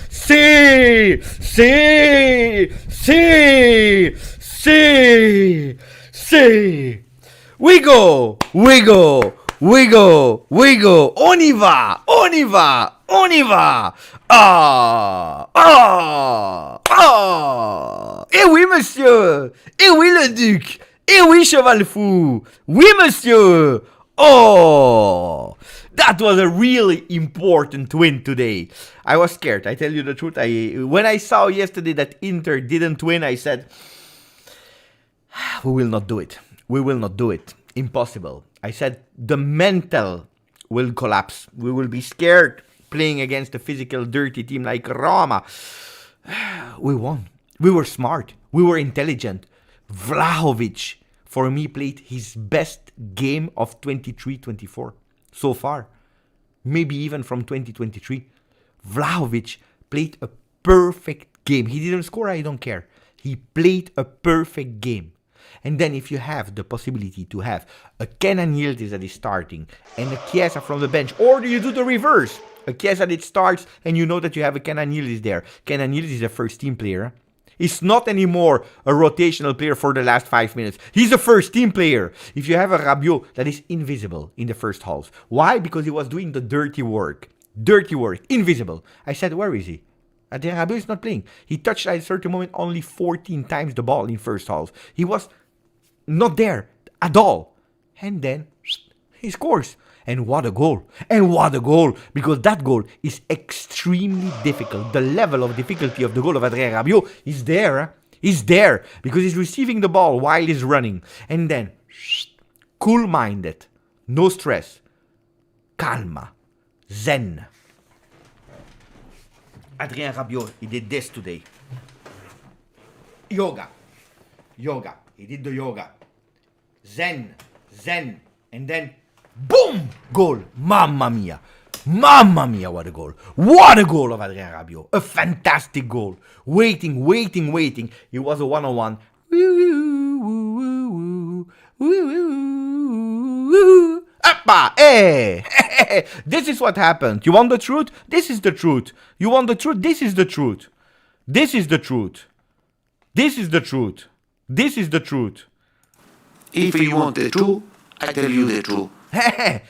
See! See! See! See! See! We go! We go! We go! We go! On y va! On y va! On y va! Ah! Ah! Ah! Eh oui, monsieur! Eh oui, le duc! Eh oui, cheval fou! Oui, monsieur! Oh! That was a really important win today. I was scared, I tell you the truth. When I saw yesterday that Inter didn't win, I said, we will not do it. We will not do it. Impossible. I said, the mental will collapse. We will be scared playing against a physical, dirty team like Roma. We won. We were smart. We were intelligent. Vlahovic, for me, played his best game of 23-24 so far. Maybe even from 2023. Vlahovic played a perfect game. He didn't score, I don't care. He played a perfect game. And then if you have the possibility to have a Kenan Yildiz that is starting and a Chiesa from the bench, or do you do the reverse? A Chiesa that starts and you know that you have a Kenan Yildiz there. Kenan Yildiz is a first team player. He's not anymore a rotational player for the last 5 minutes. He's a first team player. If you have a Rabiot that is invisible in the first half. Why? Because he was doing the dirty work. Dirty work. Invisible. I said, where is he? Rabiot is not playing. He touched at a certain moment only 14 times the ball in first half. He was not there at all. And then he scores. And what a goal. And what a goal. Because that goal is extremely difficult. The level of difficulty of the goal of Adrien Rabiot is there. Is there. Because he's receiving the ball while he's running. And then, cool-minded. No stress. Calma. Zen. Adrien Rabiot, he did this today. Yoga. Yoga. He did the yoga. Zen. Zen. And then, boom! Goal. Mamma mia. Mamma mia, what a goal. What a goal of Adrien Rabiot. A fantastic goal. Waiting. It was a one-on-one. Appa! Hey! This is what happened. You want the truth? This is the truth. You want the truth? This is the truth. This is the truth. This is the truth. This is the truth. If you want the truth, I tell you the truth. Hey,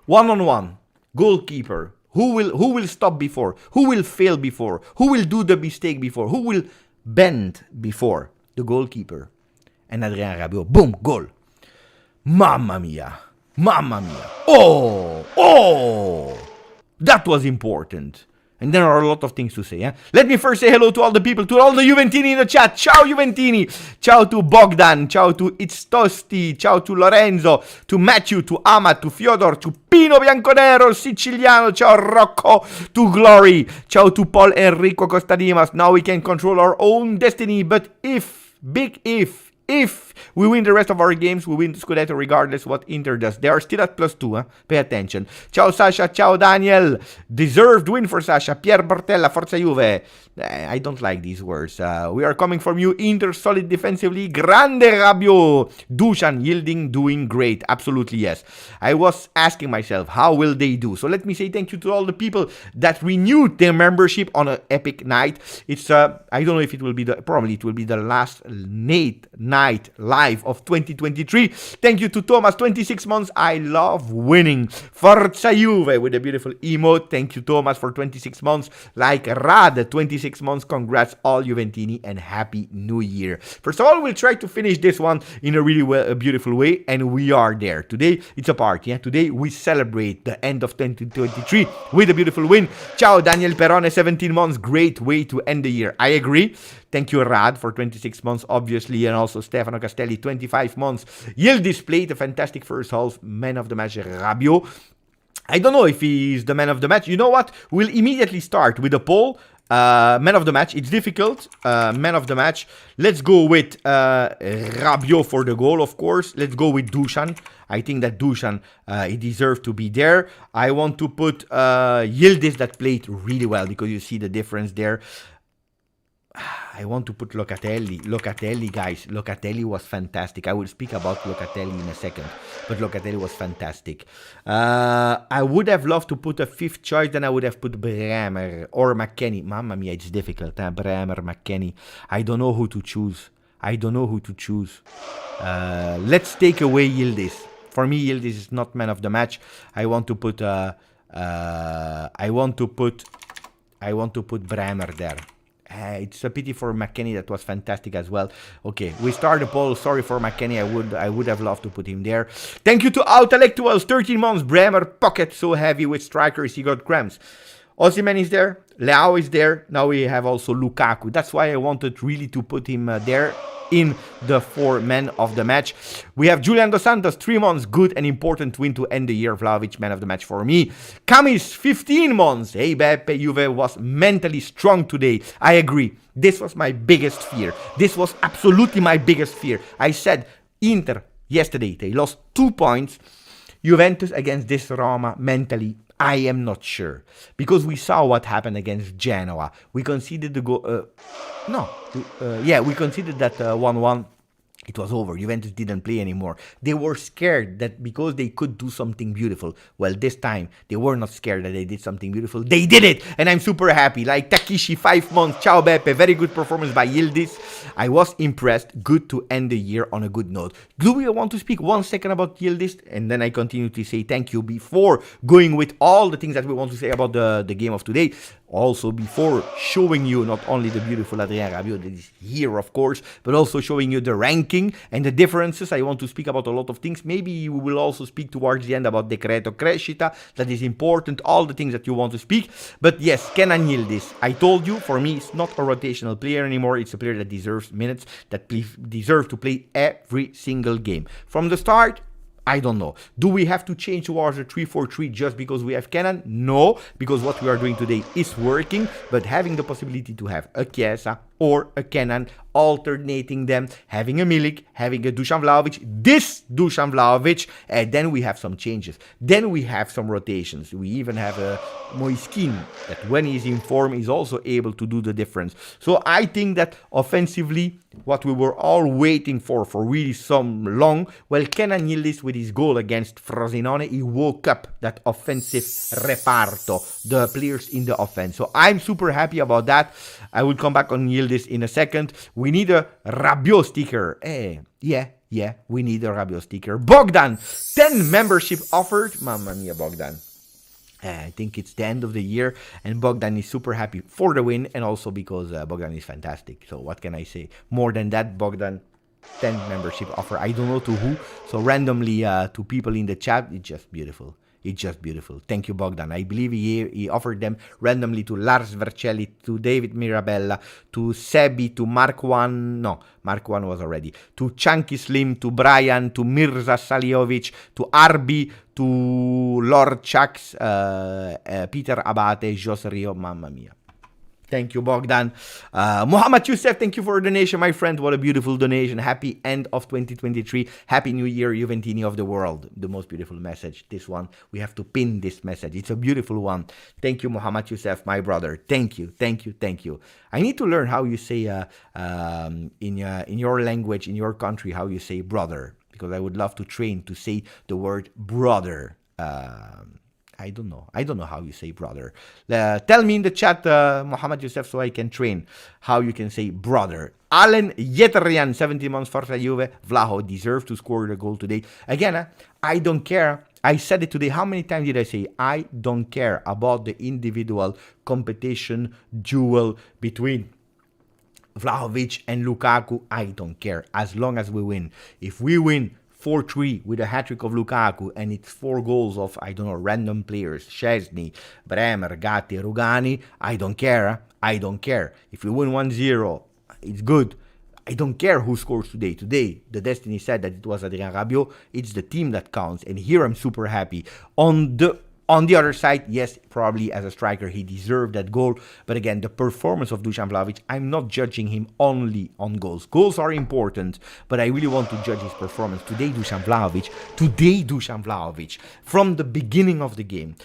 one-on-one. Goalkeeper. Who will stop before? Who will fail before? Who will do the mistake before? Who will bend before? The goalkeeper. And Adrien Rabiot. Boom, goal. Mamma mia. Mamma mia. Oh. That was important. And there are a lot of things to say. Let me first say hello to all the people, to all the Juventini in the chat. Ciao Juventini. Ciao to Bogdan. Ciao to Itztosti. Ciao to Lorenzo. To Matthew. To Amat. To Fyodor. To Pino Bianconero. Siciliano. Ciao Rocco. To Glory. Ciao to Paul Enrico Costadimas. Now we can control our own destiny. But if we win the rest of our games, we win the Scudetto regardless what Inter does. They are still at +2, Pay attention. Ciao Sasha, ciao Daniel. Deserved win for Sasha. Pier Bartella, Forza Juve. I don't like these words. We are coming from you. Inter solid defensively. Grande Rabiot. Dusan yielding, doing great. Absolutely yes. I was asking myself, how will they do? So let me say thank you to all the people that renewed their membership on an epic night. It's I don't know if it will be probably it will be the last night live of 2023. Thank you to Thomas, 26 months. I love winning. Forza Juve with a beautiful emote. Thank you, Thomas, for 26 months. Like Rad, 26 months. Congrats, all Juventini, and Happy New Year. First of all, we'll try to finish this one in a really beautiful way, and we are there. Today, it's a party. Today, we celebrate the end of 2023 with a beautiful win. Ciao, Daniel Perone, 17 months. Great way to end the year. I agree. Thank you, Rad, for 26 months, obviously, and also Stefano Castelli, 25 months. Yildiz played a fantastic first half. Man of the match, Rabiot. I don't know if he's the man of the match. You know what? We'll immediately start with a poll. Man of the match. It's difficult. Man of the match. Let's go with Rabiot for the goal, of course. Let's go with Dusan. I think that Dusan, he deserved to be there. I want to put Yildiz that played really well because you see the difference there. I want to put Locatelli. Locatelli, guys. Locatelli was fantastic. I will speak about Locatelli in a second. But Locatelli was fantastic. I would have loved to put a fifth choice. Then I would have put Bremer or McKennie. Mamma mia, it's difficult. Bremer, McKennie. I don't know who to choose. Let's take away Yildiz. For me, Yildiz is not man of the match. I want to put Bremer there. It's a pity for McKennie. That was fantastic as well. Okay, we start the poll. Sorry for McKennie. I would have loved to put him there. Thank you to Outellectuals. 13 months. Bremer pocket so heavy with strikers. He got cramps. Osimhen is there. Leao is there. Now we have also Lukaku. That's why I wanted really to put him there in the 4 men of the match. We have Julian Dos Santos, 3 months, good and important win to end the year. Vlahovic, man of the match for me. Kamis, 15 months. Hey, Beppe, Juve was mentally strong today. I agree. This was my biggest fear. This was absolutely my biggest fear. I said, Inter, yesterday, they lost 2 points. Juventus against this Roma, mentally, I am not sure. Because we saw what happened against Genoa. We conceded the goal. We conceded that 1-1. It was over. Juventus didn't play anymore. They were scared that because they could do something beautiful. Well, this time, they were not scared that they did something beautiful. They did it! And I'm super happy. Like Takishi, 5 months. Ciao Beppe. Very good performance by Yildiz. I was impressed. Good to end the year on a good note. Do we want to speak 1 second about Yildiz? And then I continue to say thank you before going with all the things that we want to say about the game of today. Also, before showing you not only the beautiful Adrien Rabiot that is here, of course, but also showing you the ranking and the differences. I want to speak about a lot of things. Maybe we will also speak towards the end about Decreto Crescita. That is important, all the things that you want to speak. But yes, Kenan Yildiz, I told you, for me, it's not a rotational player anymore. It's a player that deserves minutes, that deserves to play every single game. From the start, I don't know. Do we have to change towards a 3-4-3 just because we have Kenan? No, because what we are doing today is working, but having the possibility to have a Chiesa or a Kenan, alternating them, having a Milik, having a Dusan Vlahovic, this Dusan Vlahovic, and then we have some changes. Then we have some rotations. We even have a Moiskin that when he's in form is also able to do the difference. So I think that offensively, what we were all waiting for really some long, well, Kenan Yildiz with his goal against Frosinone, he woke up that offensive reparto, the players in the offense. So I'm super happy about that. I will come back on Yildiz in a second. We need a Rabiot sticker. Yeah, we need a Rabiot sticker. Bogdan, 10 membership offered. Mamma mia, Bogdan. I think it's the end of the year, and Bogdan is super happy for the win, and also because Bogdan is fantastic. So what can I say? More than that, Bogdan, 10 membership offer. I don't know to who, so randomly to people in the chat. It's just beautiful. It's just beautiful. Thank you, Bogdan. I believe he offered them randomly to Lars Vercelli, to David Mirabella, to Sebi, to Mark One. No, Mark One was already. To Chunky Slim, to Brian, to Mirza Saliovic, to Arbi, to Lord Chucks, Peter Abate, Jose Rio. Mamma mia. Thank you, Bogdan. Muhammad Youssef, thank you for a donation, my friend. What a beautiful donation. Happy end of 2023. Happy New Year, Juventini of the world. The most beautiful message. This one, we have to pin this message. It's a beautiful one. Thank you, Muhammad Youssef, my brother. Thank you. I need to learn how you say in your language, in your country, how you say brother. Because I would love to train to say the word brother. I don't know how you say brother. Tell me in the chat, Muhammad Youssef, so I can train how you can say brother. Alan Yeterian, 17 months, Forza Juve. Vlaho deserves to score the goal today. Again, I don't care. I said it today. How many times did I say I don't care about the individual competition duel between Vlahovic and Lukaku? I don't care. As long as we win. If we win 4-3 with a hat-trick of Lukaku, and it's 4 goals of, I don't know, random players, Szczesny, Bremer, Gatti, Rugani, I don't care. If we win 1-0, it's good. I don't care who scores today. Today, the Destiny said that it was Adrien Rabiot. It's the team that counts, and here I'm super happy. On the other side, yes, probably as a striker, he deserved that goal. But again, the performance of Dusan Vlahovic, I'm not judging him only on goals. Goals are important, but I really want to judge his performance. Today, Dusan Vlahovic, from the beginning of the game,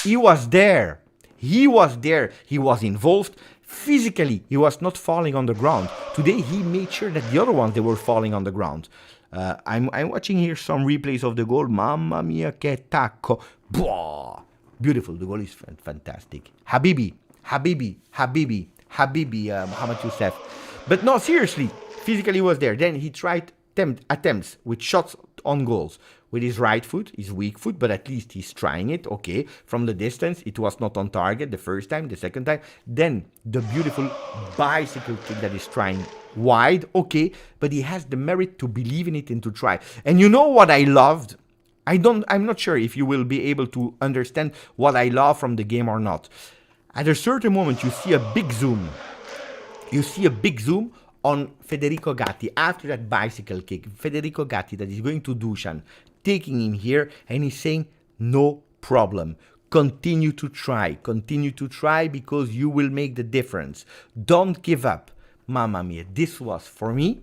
he was there. He was there. He was involved. Physically, he was not falling on the ground. Today, he made sure that the other ones, they were falling on the ground. I'm watching here some replays of the goal. Mamma mia, che tacco. Boah. Beautiful. The goal is fantastic. Habibi, Mohamed Youssef. But no, seriously, physically he was there. Then he tried attempts with shots on goals with his right foot, his weak foot, but at least he's trying it. Okay, from the distance, it was not on target the first time, the second time. Then the beautiful bicycle kick that is trying wide. Okay, but he has the merit to believe in it and to try. And you know what I loved? I'm not sure if you will be able to understand what I love from the game or not. At a certain moment, you see a big zoom. You see a big zoom on Federico Gatti after that bicycle kick. Federico Gatti that is going to Dusan, taking him here, and he's saying, no problem. Continue to try because you will make the difference. Don't give up. Mamma mia, this was, for me,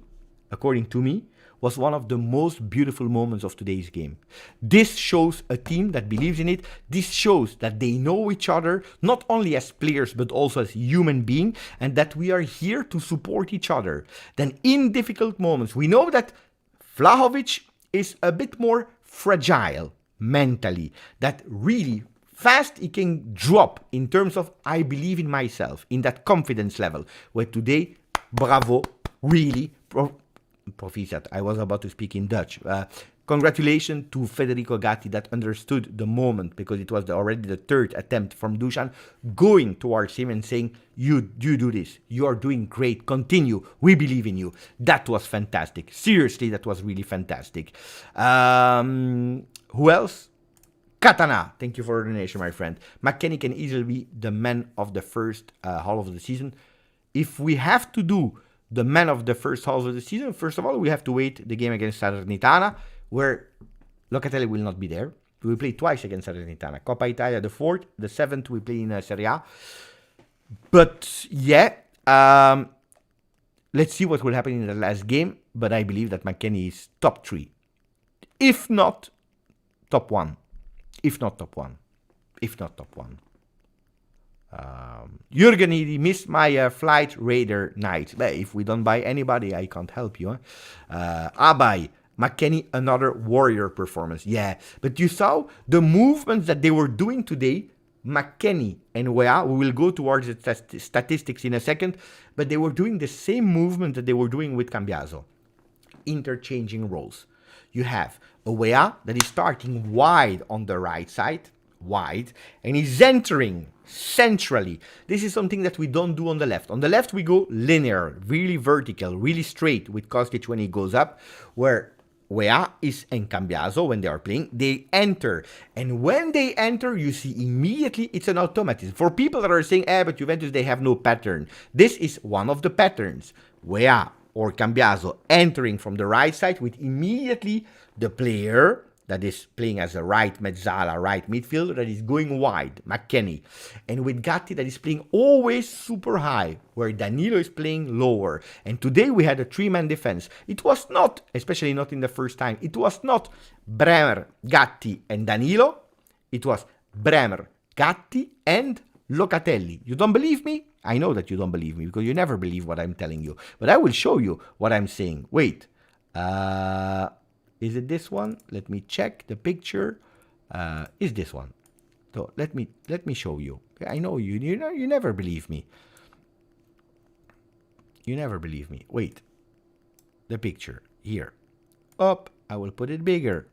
according to me, was one of the most beautiful moments of today's game. This shows a team that believes in it. This shows that they know each other, not only as players, but also as human beings, and that we are here to support each other. Then in difficult moments, we know that Vlahovic is a bit more fragile mentally, that really fast he can drop in terms of I believe in myself, in that confidence level, where today, bravo, really, proficiat. I was about to speak in Dutch. Congratulations to Federico Gatti that understood the moment, because it was already the third attempt from Dusan going towards him and saying, you do this. You are doing great. Continue. We believe in you. That was fantastic. Seriously, that was really fantastic. Who else? Katana. Thank you for the donation, my friend. McKennie can easily be the man of the first half of the season. If we have to do the man of the first half of the season, first of all, we have to wait the game against Salernitana, where Locatelli will not be there. We will play twice against Salernitana. Coppa Italia, the 4th, the 7th, we play in Serie A. But yeah, let's see what will happen in the last game. But I believe that McKennie is top 3. If not, top 1. If not top 1. Jurgen, he missed my flight Raider night. But if we don't buy anybody, I can't help you. Abai, McKennie, another warrior performance. Yeah, but you saw the movements that they were doing today. McKennie and Weah, we will go towards the statistics in a second, but they were doing the same movement that they were doing with Cambiaso. Interchanging roles. You have a Weah that is starting wide on the right side, wide, and he's entering centrally. This is something that we don't do on the left. On the left, we go linear, really vertical, really straight with Kostic when he goes up, where Weah is and Cambiaso, when they are playing, they enter. And when they enter, you see immediately it's an automatism. For people that are saying, but Juventus, they have no pattern. This is one of the patterns. Weah or Cambiaso entering from the right side with immediately the player that is playing as a right mezzala, right midfielder, that is going wide, McKennie. And with Gatti that is playing always super high, where Danilo is playing lower. And today we had a 3-man defense. It was not, especially not in the first time, it was not Bremer, Gatti, and Danilo. It was Bremer, Gatti, and Locatelli. You don't believe me? I know that you don't believe me, because you never believe what I'm telling you. But I will show you what I'm saying. Wait. Is it this one? Let me check the picture. Is this one? So let me show you. I know you never believe me. You never believe me. Wait. The picture here. Up. I will put it bigger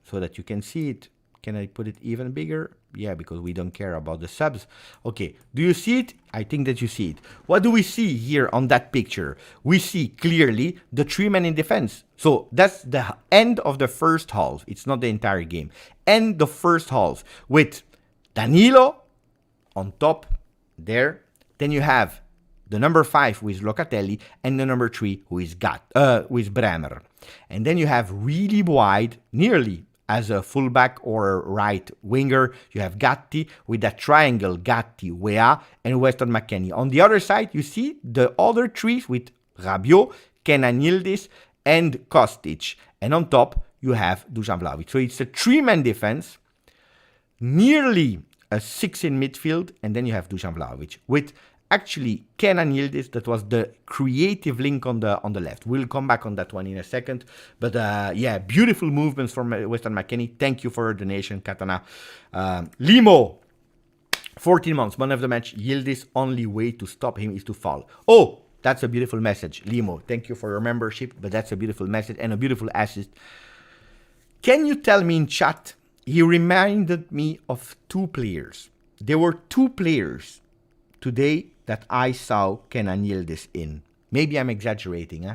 so that you can see it. Can I put it even bigger? Yeah, because we don't care about the subs. Okay, do you see it? I think that you see it. What do we see here on that picture? We see clearly the 3-men in defense. So that's the end of the first half. It's not the entire game. End the first half with Danilo on top there. Then you have the number 5, who is Locatelli, and the number 3, who is Bremer. And then you have really wide, nearly as a fullback or a right winger, you have Gatti with that triangle, Gatti, Weah, and Weston McKennie. On the other side, you see the other 3 with Rabiot, Kenan Yildiz, and Kostic. And on top, you have Dusan Vlahovic. So it's a 3-man defense, nearly a 6 in midfield, and then you have Dusan Vlahovic with actually Kenan Yildiz. That was the creative link on the left. We'll come back on that one in a second. But yeah, beautiful movements from Weston McKennie. Thank you for your donation, Katana. Limo, 14 months, man of the match. Yildiz, only way to stop him is to fall. Oh, that's a beautiful message, Limo. Thank you for your membership, but that's a beautiful message and a beautiful assist. Can you tell me in chat? He reminded me of 2 players. There were 2 players today that I saw Kenan Yildiz in. Maybe I'm exaggerating.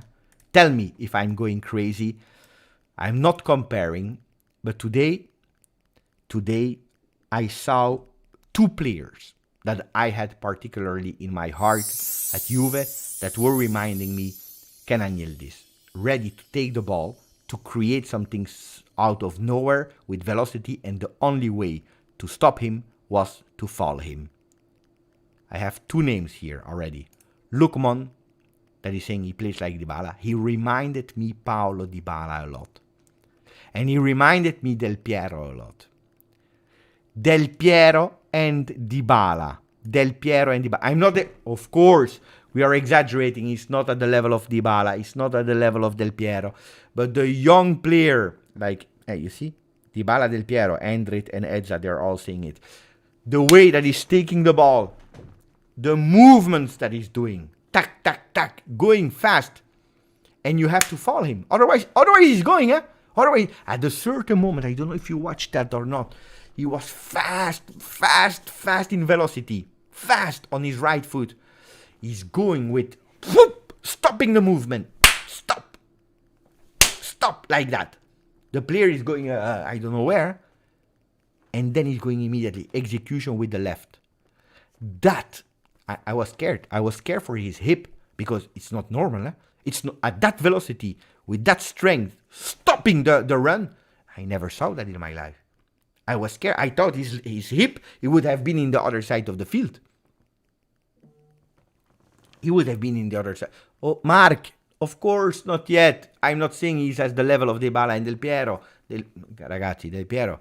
Tell me if I'm going crazy. I'm not comparing, but today I saw 2 players that I had particularly in my heart at Juve that were reminding me Kenan Yildiz, ready to take the ball, to create something out of nowhere with velocity, and the only way to stop him was to fall him. I have 2 names here already. Lukman, that is saying he plays like Dybala. He reminded me Paolo Dybala a lot. And he reminded me Del Piero a lot. Del Piero and Dybala. Del Piero and Dybala. I'm not, of course, we are exaggerating. He's not at the level of Dybala. He's not at the level of Del Piero. But the young player, like, hey, you see? Dybala, Del Piero, Endrit, and Edza, they're all saying it. The way that he's taking the ball, the movements that he's doing, tack, tack, tack, going fast, and you have to follow him. Otherwise he's going, Otherwise, at a certain moment, I don't know if you watched that or not, he was fast in velocity, fast on his right foot. He's going with, whoop, stopping the movement, stop, like that. The player is going, I don't know where, and then he's going immediately, execution with the left. That, I was scared. I was scared for his hip because it's not normal. It's not at that velocity, with that strength, stopping the run. I never saw that in my life. I was scared. I thought his hip, he would have been in the other side of the field. He would have been in the other side. Oh, Mark, of course, not yet. I'm not saying he's at the level of Dybala and Del Piero. Ragazzi, Del Piero,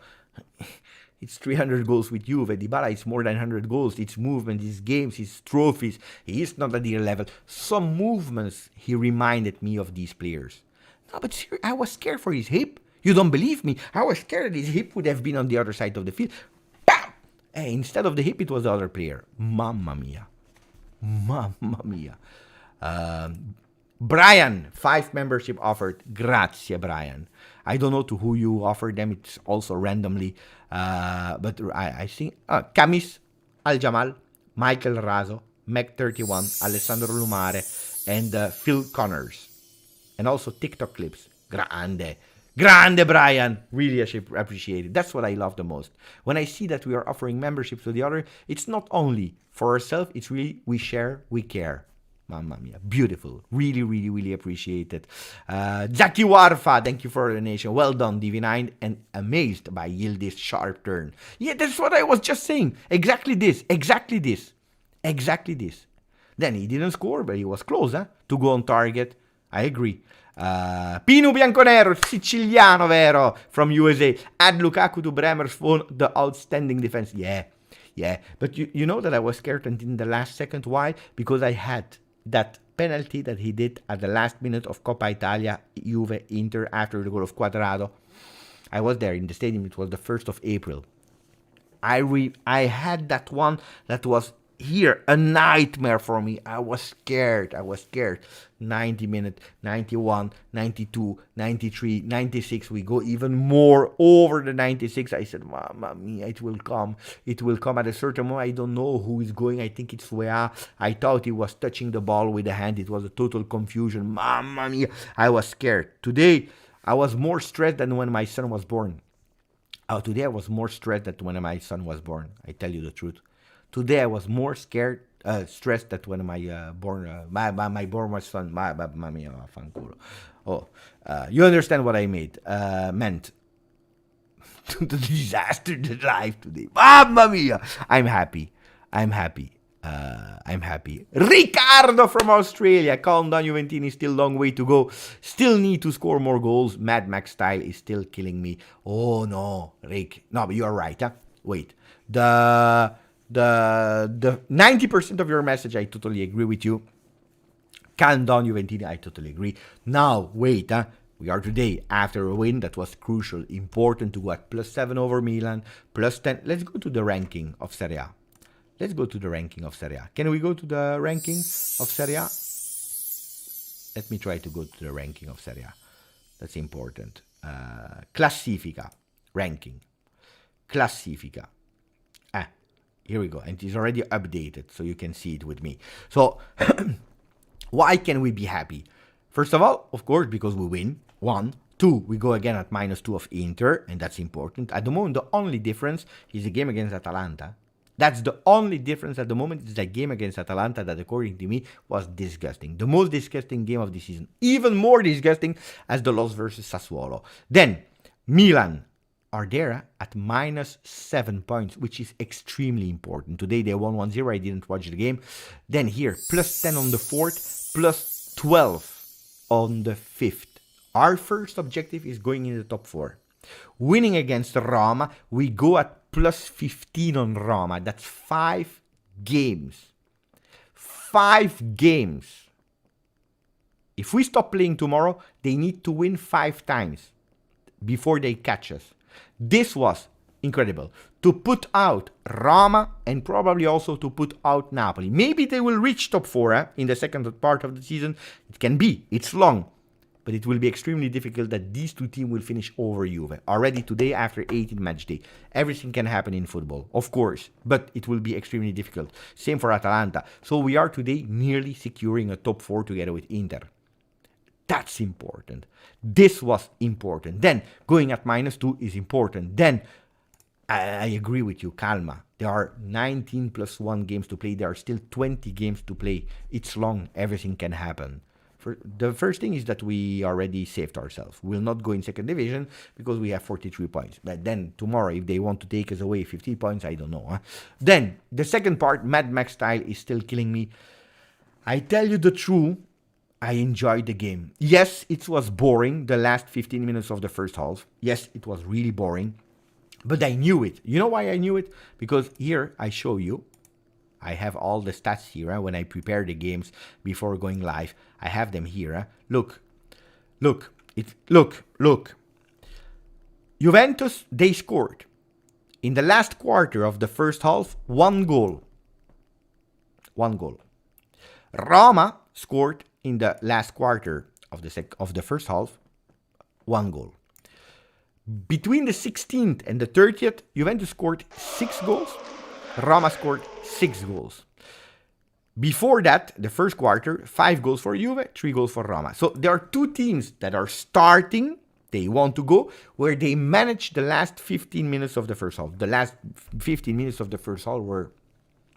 it's 300 goals with Juve. Dybala is more than 100 goals. It's movement, his games, his trophies. He is not at their level. Some movements, he reminded me of these players. No, but seriously, I was scared for his hip. You don't believe me? I was scared that his hip would have been on the other side of the field. Bam! Hey, instead of the hip, it was the other player. Mamma mia. Mamma mia. Brian, 5 membership offered. Grazie, Brian. I don't know to who you offered them. It's also randomly. But I think Camis Al-Jamal, Michael Razo, Mech31, Alessandro Lumare, and Phil Connors. And also TikTok clips. Grande, Brian. Really appreciate it. That's what I love the most. When I see that we are offering memberships to the other, it's not only for ourselves, it's really we share, we care. Mamma mia, beautiful. Really, really, really appreciate it. Zaki Warfa, thank you for the donation. Well done, DV9, and amazed by Yildiz sharp turn. Yeah, that's what I was just saying. Exactly this. Then he didn't score, but he was close, to go on target. I agree. Pino Bianconero, Siciliano, vero, from USA. Add Lukaku to Bremer's phone, the outstanding defense. Yeah. But you know that I was scared in the last second. Why? Because I had that penalty that he did at the last minute of Coppa Italia, Juve, Inter, after the goal of Quadrado. I was there in the stadium. It was the 1st of April. I had that one that was here, a nightmare for me. I was scared. 90 minutes, 91, 92, 93, 96. We go even more over the 96. I said, Mamma mia, it will come at a certain moment. I don't know who is going. I think it's Wea. I thought he was touching the ball with the hand. It was a total confusion. Mamma mia, I was scared. Today, I was more stressed than when my son was born. Today I was more stressed than when my son was born. I tell you the truth. Today I was more stressed than when my born was son. You understand what I meant. The disaster, the life today. Mamma mia! I'm happy. Ricardo from Australia. Calm down, Juventini. Still long way to go. Still need to score more goals. Mad Max style is still killing me. Oh no, Rick. No, but you're right. wait. The 90% of your message, I totally agree with you. Calm down, Juventini, I totally agree. Now, wait, we are today after a win that was crucial, important to go at +7 over Milan, +10. Let's go to the ranking of Serie A. Let's go to the ranking of Serie A. Can we go to the ranking of Serie A? Let me try to go to the ranking of Serie A. That's important. Classifica. Ranking. Classifica. Here we go. And it's already updated, so you can see it with me. So, why can we be happy? First of all, of course, because we win. 1. 2, we go again at -2 of Inter, and that's important. At the moment, the only difference is the game against Atalanta. That's the only difference at the moment. It's the game against Atalanta that, according to me, was disgusting. The most disgusting game of the season. Even more disgusting as the loss versus Sassuolo. Then, Milan are there at -7 points, which is extremely important. Today they won 1-0. I didn't watch the game. Then here, +10 on the 4th, +12 on the 5th. Our first objective is going in the top 4. Winning against Roma, we go at +15 on Roma. That's 5 games. 5 games. If we stop playing tomorrow, they need to win 5 times before they catch us. This was incredible. To put out Roma and probably also to put out Napoli. Maybe they will reach top 4 in the second part of the season. It can be. It's long. But it will be extremely difficult that these two teams will finish over Juve. Already today after 18 match day. Everything can happen in football, of course. But it will be extremely difficult. Same for Atalanta. So we are today nearly securing a top 4 together with Inter. That's important. This was important. Then going at -2 is important. Then I agree with you, calma. There are 19 + 1 games to play. There are still 20 games to play. It's long. Everything can happen. The first thing is that we already saved ourselves. We'll not go in second division because we have 43 points. But then tomorrow, if they want to take us away 50 points, I don't know. Then the second part, Mad Max style, is still killing me. I tell you the truth, I enjoyed the game. Yes, it was boring, the last 15 minutes of the first half. Yes, it was really boring. But I knew it. You know why I knew it? Because here I show you. I have all the stats here when I prepare the games before going live. I have them here. Look. Juventus, they scored. In the last quarter of the first half, 1 goal. 1 goal. Roma scored in the last quarter of the first half, 1 goal. Between the 16th and the 30th, Juventus scored 6 goals. Roma scored 6 goals. Before that, the first quarter, 5 goals for Juve, 3 goals for Roma. So there are 2 teams that are starting, they want to go, where they managed the last 15 minutes of the first half. The last 15 minutes of the first half were...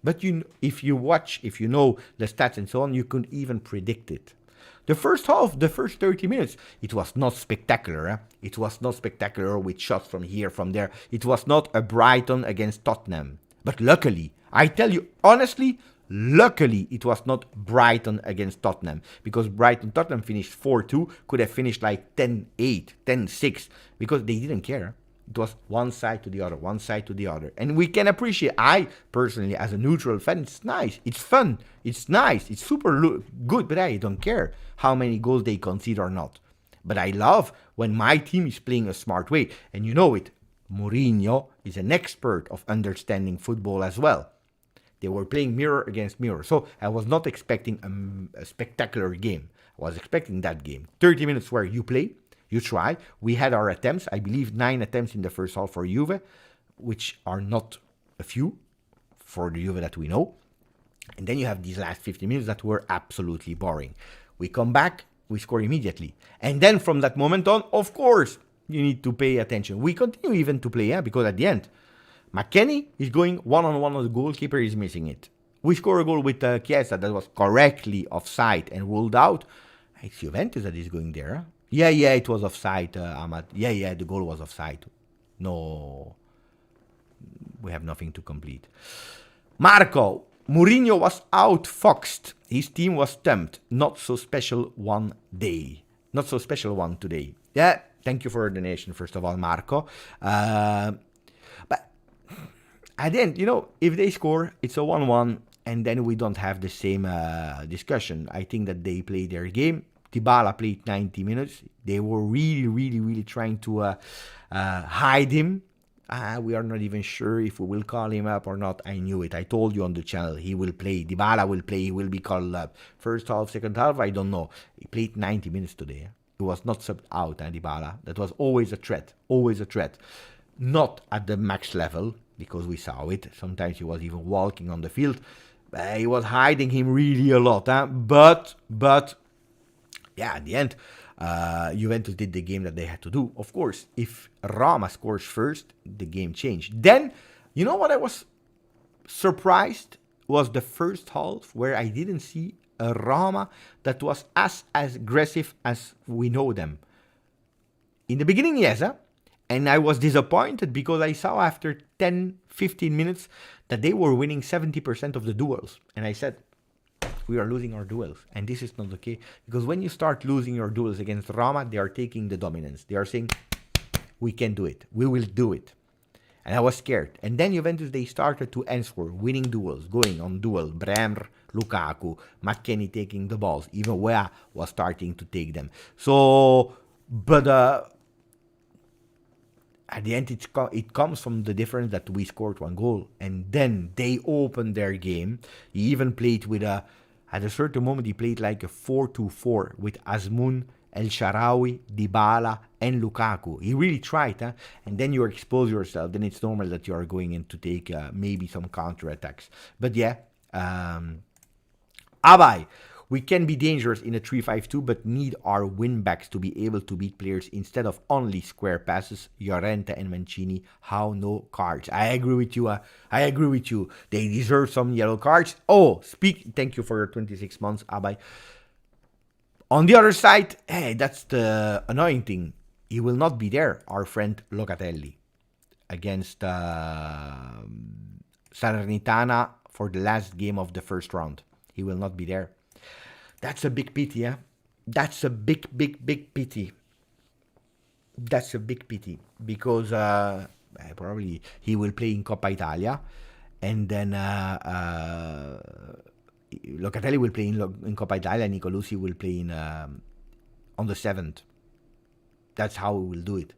But if you watch, if you know the stats and so on, you could even predict it. The first half, the first 30 minutes, it was not spectacular. It was not spectacular with shots from here, from there. It was not a Brighton against Tottenham. But luckily, I tell you honestly, luckily it was not Brighton against Tottenham. Because Tottenham finished 4-2, could have finished like 10-8, 10-6. Because they didn't care. It was one side to the other, one side to the other. And we can appreciate, I personally, as a neutral fan, it's nice, it's fun, it's nice, it's super good, but I don't care how many goals they concede or not. But I love when my team is playing a smart way. And you know it, Mourinho is an expert of understanding football as well. They were playing mirror against mirror. So I was not expecting a spectacular game. I was expecting that game. 30 minutes where you play. You try. We had our attempts. I believe 9 attempts in the first half for Juve, which are not a few for the Juve that we know. And then you have these last 50 minutes that were absolutely boring. We come back, we score immediately. And then from that moment on, of course, you need to pay attention. We continue even to play, because at the end, McKennie is going one-on-one on the goalkeeper, is missing it. We score a goal with Chiesa that was correctly offside and ruled out. It's Juventus that is going there. Yeah, it was offside, Ahmad. Yeah, the goal was offside. No, we have nothing to complete. Marco, Mourinho was outfoxed. His team was stumped. Not so special one day. Not so special one today. Yeah, thank you for the donation, first of all, Marco. But at the end, if they score, it's a 1-1, and then we don't have the same discussion. I think that they played their game. Dybala played 90 minutes. They were really, really, really trying to hide him. We are not even sure if we will call him up or not. I knew it. I told you on the channel. He will play. Dybala will play. He will be called up. First half, second half, I don't know. He played 90 minutes today. He was not subbed out, Dybala. That was always a threat. Always a threat. Not at the max level, because we saw it. Sometimes he was even walking on the field. He was hiding him really a lot. But yeah, at the end, Juventus did the game that they had to do. Of course, if Roma scores first, the game changed. Then, you know what I was surprised was the first half where I didn't see a Roma that was as aggressive as we know them. In the beginning, yes, and I was disappointed because I saw after 10-15 minutes that they were winning 70% of the duels. And I said, we are losing our duels. And this is not okay. Because when you start losing your duels against Roma, they are taking the dominance. They are saying, we can do it. We will do it. And I was scared. And then Juventus, they started to answer, winning duels, going on duel. Bremer, Lukaku, McKennie taking the balls. Even Wea was starting to take them. So, but at the end, it comes from the difference that we scored one goal. And then they opened their game. He even played with at a certain moment, he played like a 4-2-4 with Azmoun, El Shaarawy, Dybala, and Lukaku. He really tried, and then you expose yourself. Then it's normal that you are going in to take maybe some counter-attacks. But yeah, Abai, we can be dangerous in a 3-5-2, but need our win-backs to be able to beat players instead of only square passes. Llorente and Mancini, how no cards? I agree with you. I agree with you. They deserve some yellow cards. Oh, thank you for your 26 months, Abai. On the other side, hey, that's the annoying thing. He will not be there, our friend Locatelli, against Salernitana for the last game of the first round. He will not be there. That's a big pity, yeah? That's a big pity. That's a big pity. Because probably he will play in Coppa Italia. And then Locatelli will play in Coppa Italia. Nicolosi will play on the 7th. That's how we will do it.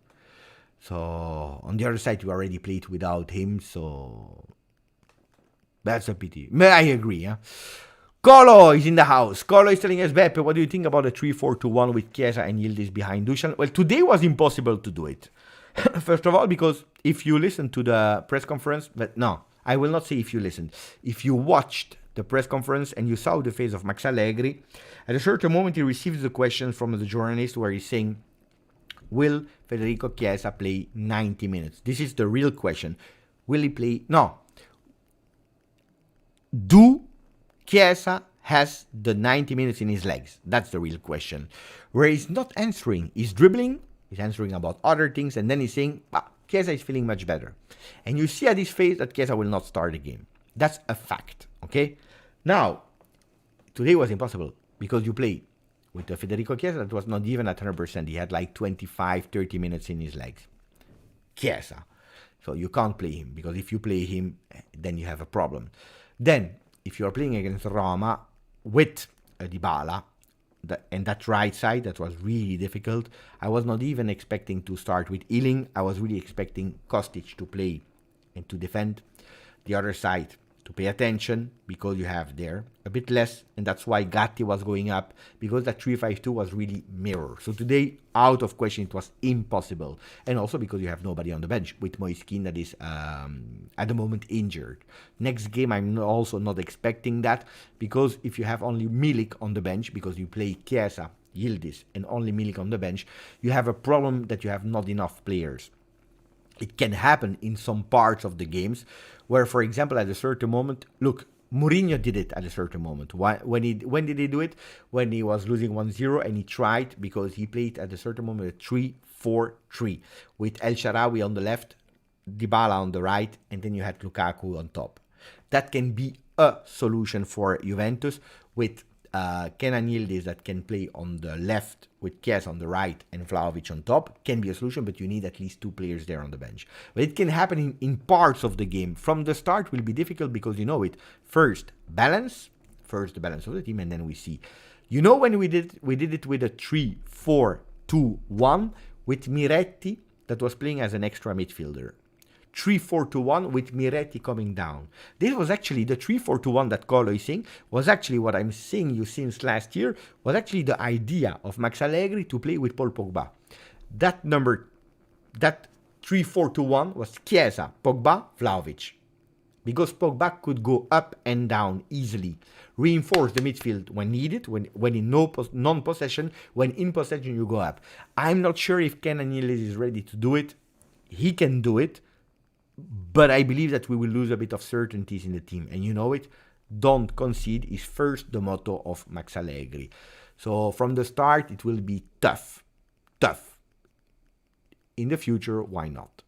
So, on the other side, we already played without him. So, that's a pity. But I agree, yeah? Colo is in the house. Colo is telling us, Beppe, what do you think about the 3-4-2-1 with Chiesa and Yildiz behind Dusan? Well, today was impossible to do it. First of all, because if you listen to the press conference, but no, I will not say if you listened. If you watched the press conference and you saw the face of Max Allegri, at a certain moment he receives the question from the journalist where he's saying, will Federico Chiesa play 90 minutes? This is the real question. Will he play? No. Do Chiesa has the 90 minutes in his legs? That's the real question. Where he's not answering. He's dribbling. He's answering about other things. And then he's saying, Chiesa is feeling much better. And you see at his face that Chiesa will not start the game. That's a fact. Okay? Now, today was impossible. Because you play with the Federico Chiesa that was not even at 100%. He had like 25-30 minutes in his legs. Chiesa. So you can't play him. Because if you play him, then you have a problem. Then, if you are playing against Roma with Dybala, and that right side, that was really difficult. I was not even expecting to start with Ealing. I was really expecting Kostic to play and to defend. The other side, to pay attention, because you have there a bit less, and that's why Gatti was going up, because that 3-5-2 was really mirror. So today, out of question, it was impossible. And also because you have nobody on the bench, with Moiskin that is at the moment injured. Next game, I'm also not expecting that, because if you have only Milik on the bench, because you play Chiesa, Yildiz, and only Milik on the bench, you have a problem that you have not enough players. It can happen in some parts of the games where, for example, at a certain moment, look, Mourinho did it at a certain moment. When did he do it? When he was losing 1-0 and he tried, because he played at a certain moment a 3-4-3 with El Shaarawy on the left, Dybala on the right, and then you had Lukaku on top. That can be a solution for Juventus with Kenan Yildiz that can play on the left with Chiesa on the right and Vlahovic on top can be a solution, but you need at least 2 players there on the bench. But it can happen in parts of the game. From the start will be difficult because you know it. First the balance of the team, and then we see. You know when we did it with a 3-4-2-1 with Miretti that was playing as an extra midfielder. 3-4-2-1 with Miretti coming down. This was actually the 3-4-2-1 that Carlo is saying, was actually what I'm saying you since last year, was actually the idea of Max Allegri to play with Paul Pogba. That 3-4-2-1 was Chiesa, Pogba, Vlahovic. Because Pogba could go up and down easily, reinforce the midfield when needed, when in non-possession, when in possession you go up. I'm not sure if Kenan Yildiz is ready to do it. He can do it. But I believe that we will lose a bit of certainties in the team. And you know it, don't concede is first the motto of Max Allegri. So from the start, it will be tough. In the future, why not?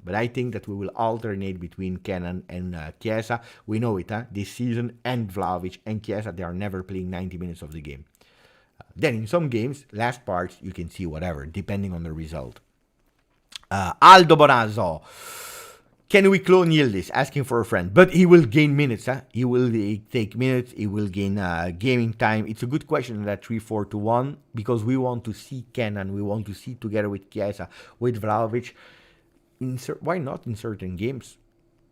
But I think that we will alternate between Kenan and Chiesa. We know it, this season, and Vlahovic and Chiesa, they are never playing 90 minutes of the game. Then in some games, last parts, you can see whatever, depending on the result. Aldo Bonazzo. Can we clone Yildiz? Asking for a friend. But he will gain minutes. He will take minutes. He will gain gaming time. It's a good question in that 3-4-2-1 because we want to see Kenan. We want to see together with Chiesa, with Vlahovic. Why not in certain games?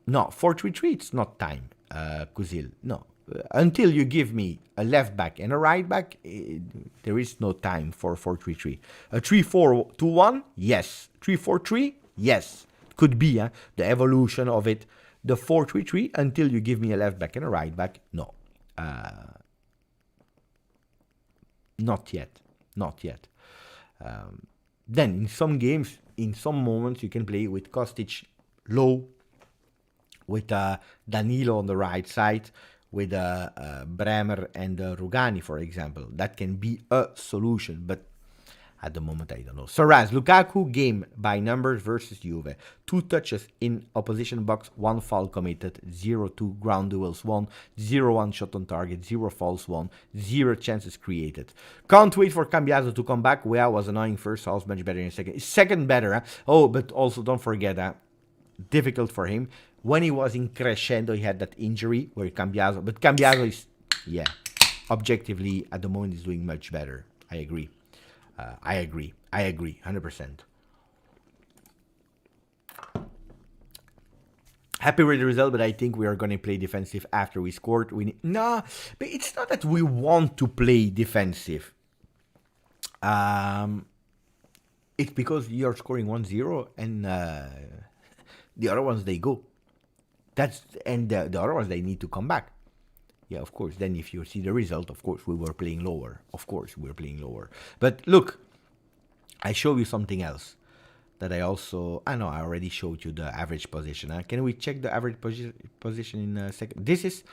No, 4-3-3, it's not time, Kuzil. No. Until you give me a left back and a right back, there is no time for 4-3-3. A 3-4-2-1, yes. 3-4-3, yes. Could be the evolution of it. The 4-3-3, until you give me a left back and a right back, no. Not yet. Then in some games, in some moments, you can play with Kostic low, with Danilo on the right side, with Bremer and Rugani, for example. That can be a solution, but at the moment, I don't know. Saraz, Lukaku, game by numbers versus Juve. 2 touches in opposition box, 1 foul committed, 0-2 ground duels won, 0-1 shot on target, 0 fouls won, 0 chances created. Can't wait for Cambiaso to come back. Wea was annoying first, half, much better in second. Second better, Oh, but also don't forget, difficult for him. When he was in crescendo, he had that injury where Cambiaso... But Cambiaso is, objectively, at the moment, is doing much better. I agree. I agree, 100%. Happy with the result, but I think we are going to play defensive after we scored. No, but it's not that we want to play defensive. It's because you're scoring 1-0 and the other ones, they go. The other ones, they need to come back. Yeah, of course. Then if you see the result, of course, we were playing lower. But look, I show you something else that I already showed you the average position. Can we check the average position in a second? This is,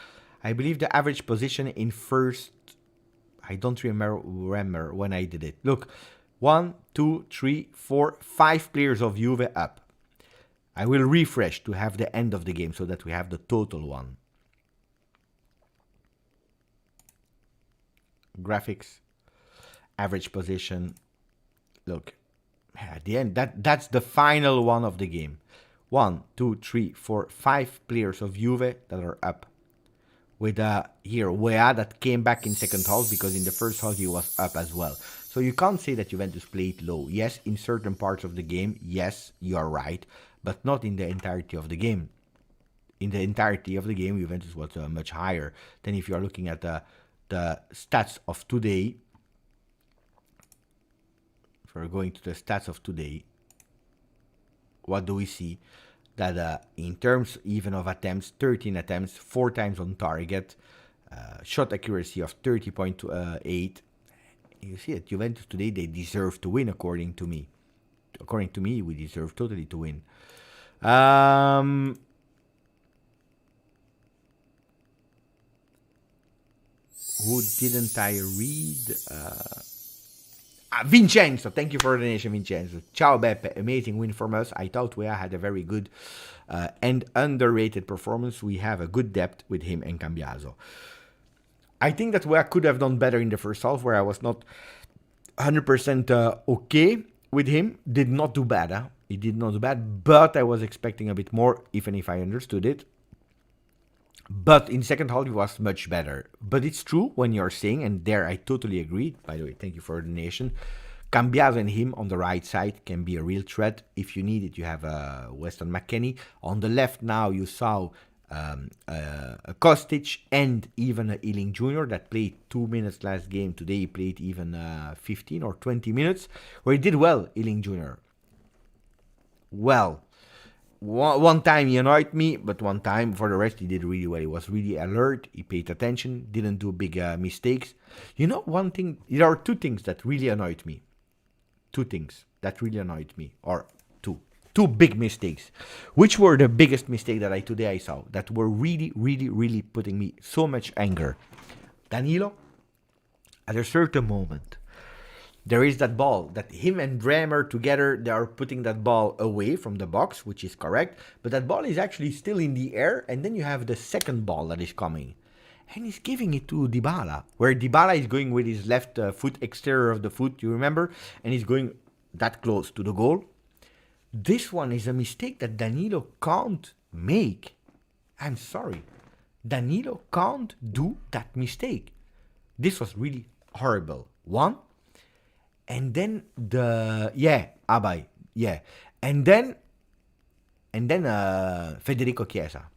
I believe, the average position in first. I don't remember when I did it. Look, 1, 2, 3, 4, 5 players of Juve up. I will refresh to have the end of the game so that we have the total one. Graphics, average position. Look, at the end, that's the final one of the game. 1, 2, 3, 4, 5 players of Juve that are up. With here Wea that came back in second half because in the first half he was up as well. So you can't say that Juventus played low. Yes, in certain parts of the game, yes, you are right, but not in the entirety of the game. In the entirety of the game, Juventus was much higher than if you are looking at the stats of today. If we're going to the stats of today, what do we see? That in terms even of attempts, 13 attempts, 4 times on target, shot accuracy of 30.8. You see at Juventus today, they deserve to win, according to me. According to me, we deserve totally to win. Who didn't I read? Vincenzo, thank you for the donation, Vincenzo. Ciao Beppe, amazing win from us. I thought we had a very good and underrated performance. We have a good depth with him and Cambiaso. I think that I could have done better in the first half, where I was not 100% okay with him. Did not do bad, huh? He did not do bad, but I was expecting a bit more, even if I understood it. But in second half, he was much better. But it's true when you're saying, and there I totally agree. By the way, thank you for the donation. Cambiaso and him on the right side can be a real threat. If you need it, you have Weston McKennie. On the left now, you saw a Kostic and even a Ealing Jr. that played 2 minutes last game. Today he played even 15 or 20 minutes, where he did well, Ealing Jr. Well, one time he annoyed me, but one time, for the rest, he did really well. He was really alert, he paid attention, didn't do big mistakes. You know, one thing, there are two things that really annoyed me. Or two big mistakes. Which were the biggest mistake that I saw, that were really, really, really putting me so much anger? Danilo, at a certain moment, there is that ball that him and Bremer together, they are putting that ball away from the box, which is correct, but that ball is actually still in the air, and then you have the second ball that is coming. And he's giving it to Dybala, where Dybala is going with his left foot, exterior of the foot, you remember? And he's going that close to the goal. This one is a mistake that Danilo can't make. I'm sorry. Danilo can't do that mistake. This was really horrible. One. And then Abai. Yeah. And then Federico Chiesa.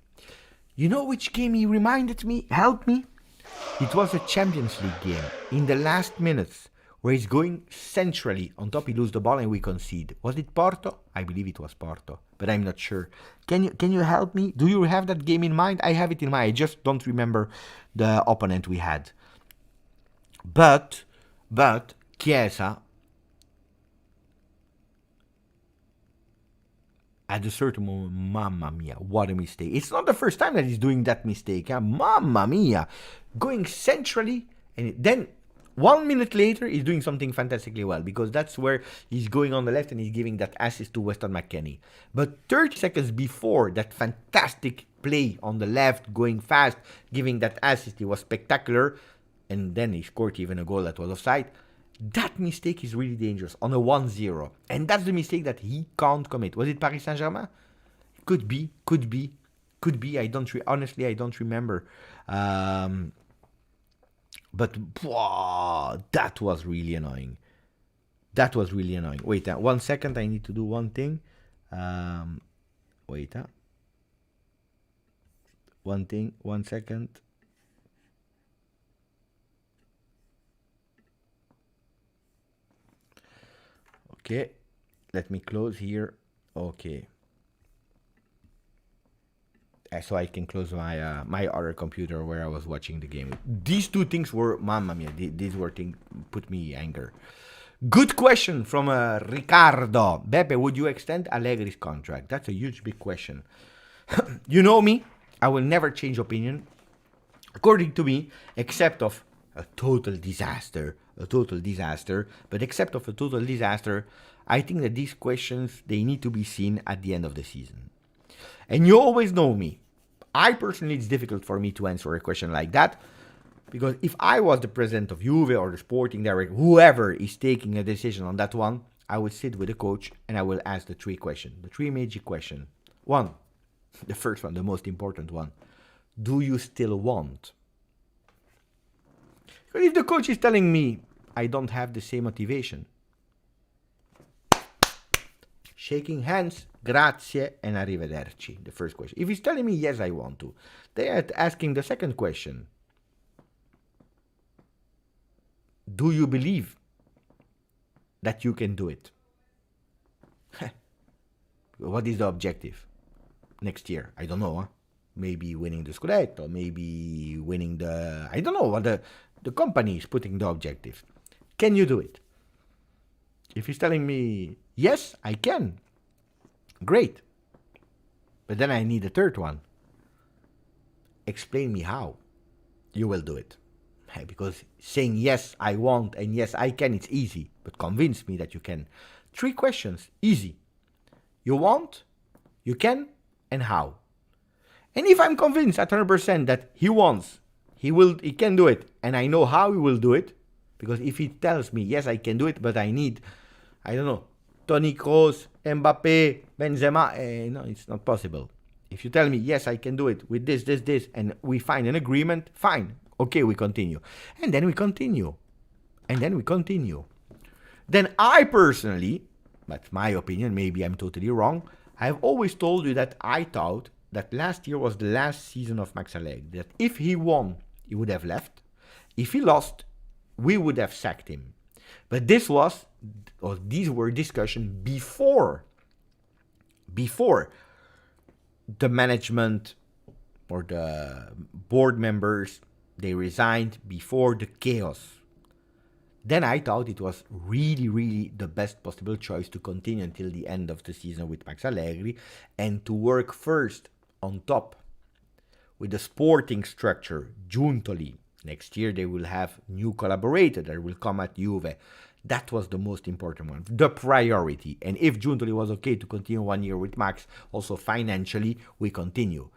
You know which game he reminded me, helped me? It was a Champions League game in the last minutes, where he's going centrally. On top he loses the ball and we concede. Was it Porto? I believe it was Porto, but I'm not sure. Can you help me? Do you have that game in mind? I have it in mind. I just don't remember the opponent we had. But Chiesa, at a certain moment, mamma mia, what a mistake. It's not the first time that he's doing that mistake. Huh? Mamma mia. Going centrally, and then 1 minute later, he's doing something fantastically well, because that's where he's going on the left and he's giving that assist to Weston McKennie. But 30 seconds before that fantastic play on the left, going fast, giving that assist, it was spectacular. And then he scored even a goal that was offside. That mistake is really dangerous on a 1-0. And that's the mistake that he can't commit. Was it Paris Saint-Germain? Could be. Honestly, I don't remember. But that was really annoying. Wait, 1 second. I need to do one thing. Wait. 1 second. Okay, let me close here. Okay. So I can close my my other computer where I was watching the game. These two things were, mamma mia, these were things put me anger. Good question from Ricardo. Beppe, would you extend Allegri's contract? That's a huge, big question. You know me, I will never change opinion. According to me, except of a total disaster. But except of a total disaster, I think that these questions, they need to be seen at the end of the season. And you always know me. I personally, it's difficult for me to answer a question like that, because if I was the president of Juve or the sporting director, whoever is taking a decision on that one, I would sit with the coach and I will ask the three major questions. One, the first one, the most important one. Do you still want? Because if the coach is telling me I don't have the same motivation, shaking hands, grazie and arrivederci, the first question. If he's telling me yes, I want to, they are asking the second question. Do you believe that you can do it? What is the objective next year? I don't know. Maybe winning the Scudetto, maybe winning the... I don't know what the company is putting the objective. Can you do it? If he's telling me, yes, I can. Great. But then I need a third one. Explain me how you will do it. Because saying yes, I want, and yes, I can, it's easy. But convince me that you can. 3 questions, easy. You want, you can, and how. And if I'm convinced at 100% that he wants, He can do it, and I know how he will do it, because if he tells me, yes, I can do it, but I need, I don't know, Toni Kroos, Mbappe, Benzema, no, it's not possible. If you tell me, yes, I can do it with this, and we find an agreement, fine, okay, we continue. And then we continue. Then I personally, that's my opinion, maybe I'm totally wrong, I've always told you that I thought that last year was the last season of Max Allegri, that if he won, he would have left. If he lost, we would have sacked him. But these were discussions before the management or the board members, they resigned, before the chaos. Then I thought it was really, really the best possible choice to continue until the end of the season with Max Allegri and to work first on top with the sporting structure, Giuntoli. Next year they will have new collaborator that will come at Juve. That was the most important one, the priority. And if Giuntoli was okay to continue 1 year with Max, also financially, we continue.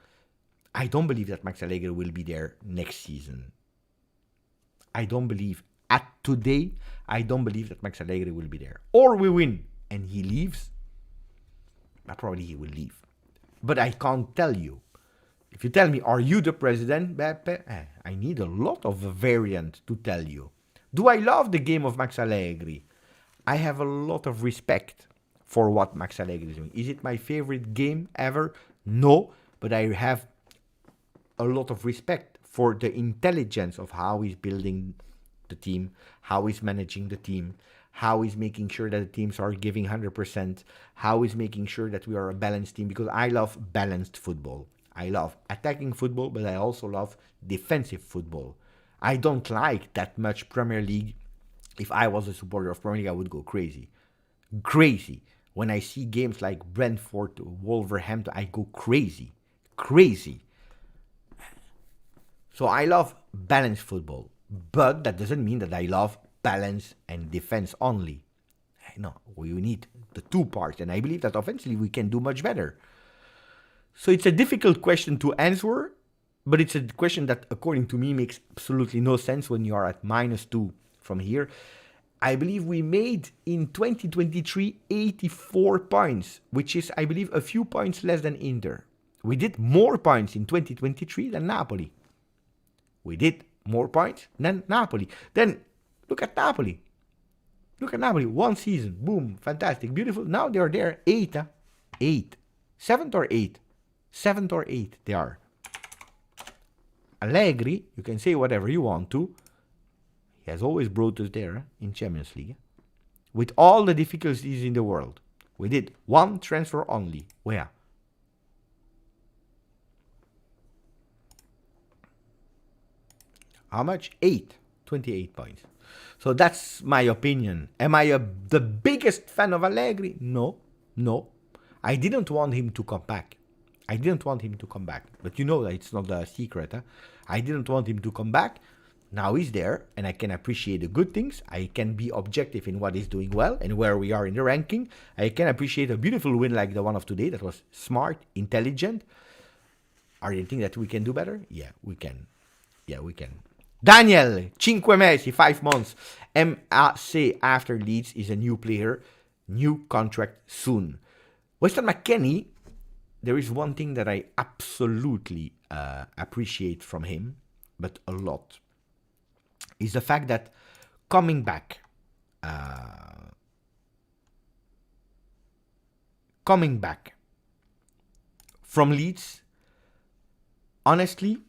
I don't believe that Max Allegri will be there next season. I don't believe that Max Allegri will be there. Or we win and he leaves, probably he will leave. But I can't tell you. If you tell me, are you the president, Beppe? I need a lot of variant to tell you. Do I love the game of Max Allegri? I have a lot of respect for what Max Allegri is doing. Is it my favorite game ever? No, but I have a lot of respect for the intelligence of how he's building the team, how he's managing the team, how he's making sure that the teams are giving 100%, how he's making sure that we are a balanced team, because I love balanced football. I love attacking football, but I also love defensive football. I don't like that much Premier League. If I was a supporter of Premier League, I would go crazy. Crazy. When I see games like Brentford, Wolverhampton, I go crazy. Crazy. So I love balanced football. But that doesn't mean that I love balance and defense only. No, we need the two parts. And I believe that offensively we can do much better. So it's a difficult question to answer, but it's a question that, according to me, makes absolutely no sense when you are at -2 from here. I believe we made in 2023 84 points, which is, I believe, a few points less than Inter. We did more points in 2023 than Napoli. We did more points than Napoli. Then look at Napoli. Look at Napoli. 1 season. Boom. Fantastic. Beautiful. Now they are there. 8. 7th or 8. 7th or 8th they are. Allegri, you can say whatever you want to. He has always brought us there in Champions League. With all the difficulties in the world. We did 1 transfer only. Where? How much? 8. 28 points. So that's my opinion. Am I the biggest fan of Allegri? No. I didn't want him to come back. But you know that it's not a secret. I didn't want him to come back. Now he's there, and I can appreciate the good things. I can be objective in what he's doing well and where we are in the ranking. I can appreciate a beautiful win like the one of today that was smart, intelligent. Are you thinking that we can do better? Yeah, we can. Daniel, 5 mesi, 5 months. MAC after Leeds is a new player. New contract soon. Weston McKennie, there is one thing that I absolutely appreciate from him, but a lot, is the fact that coming back from Leeds, honestly,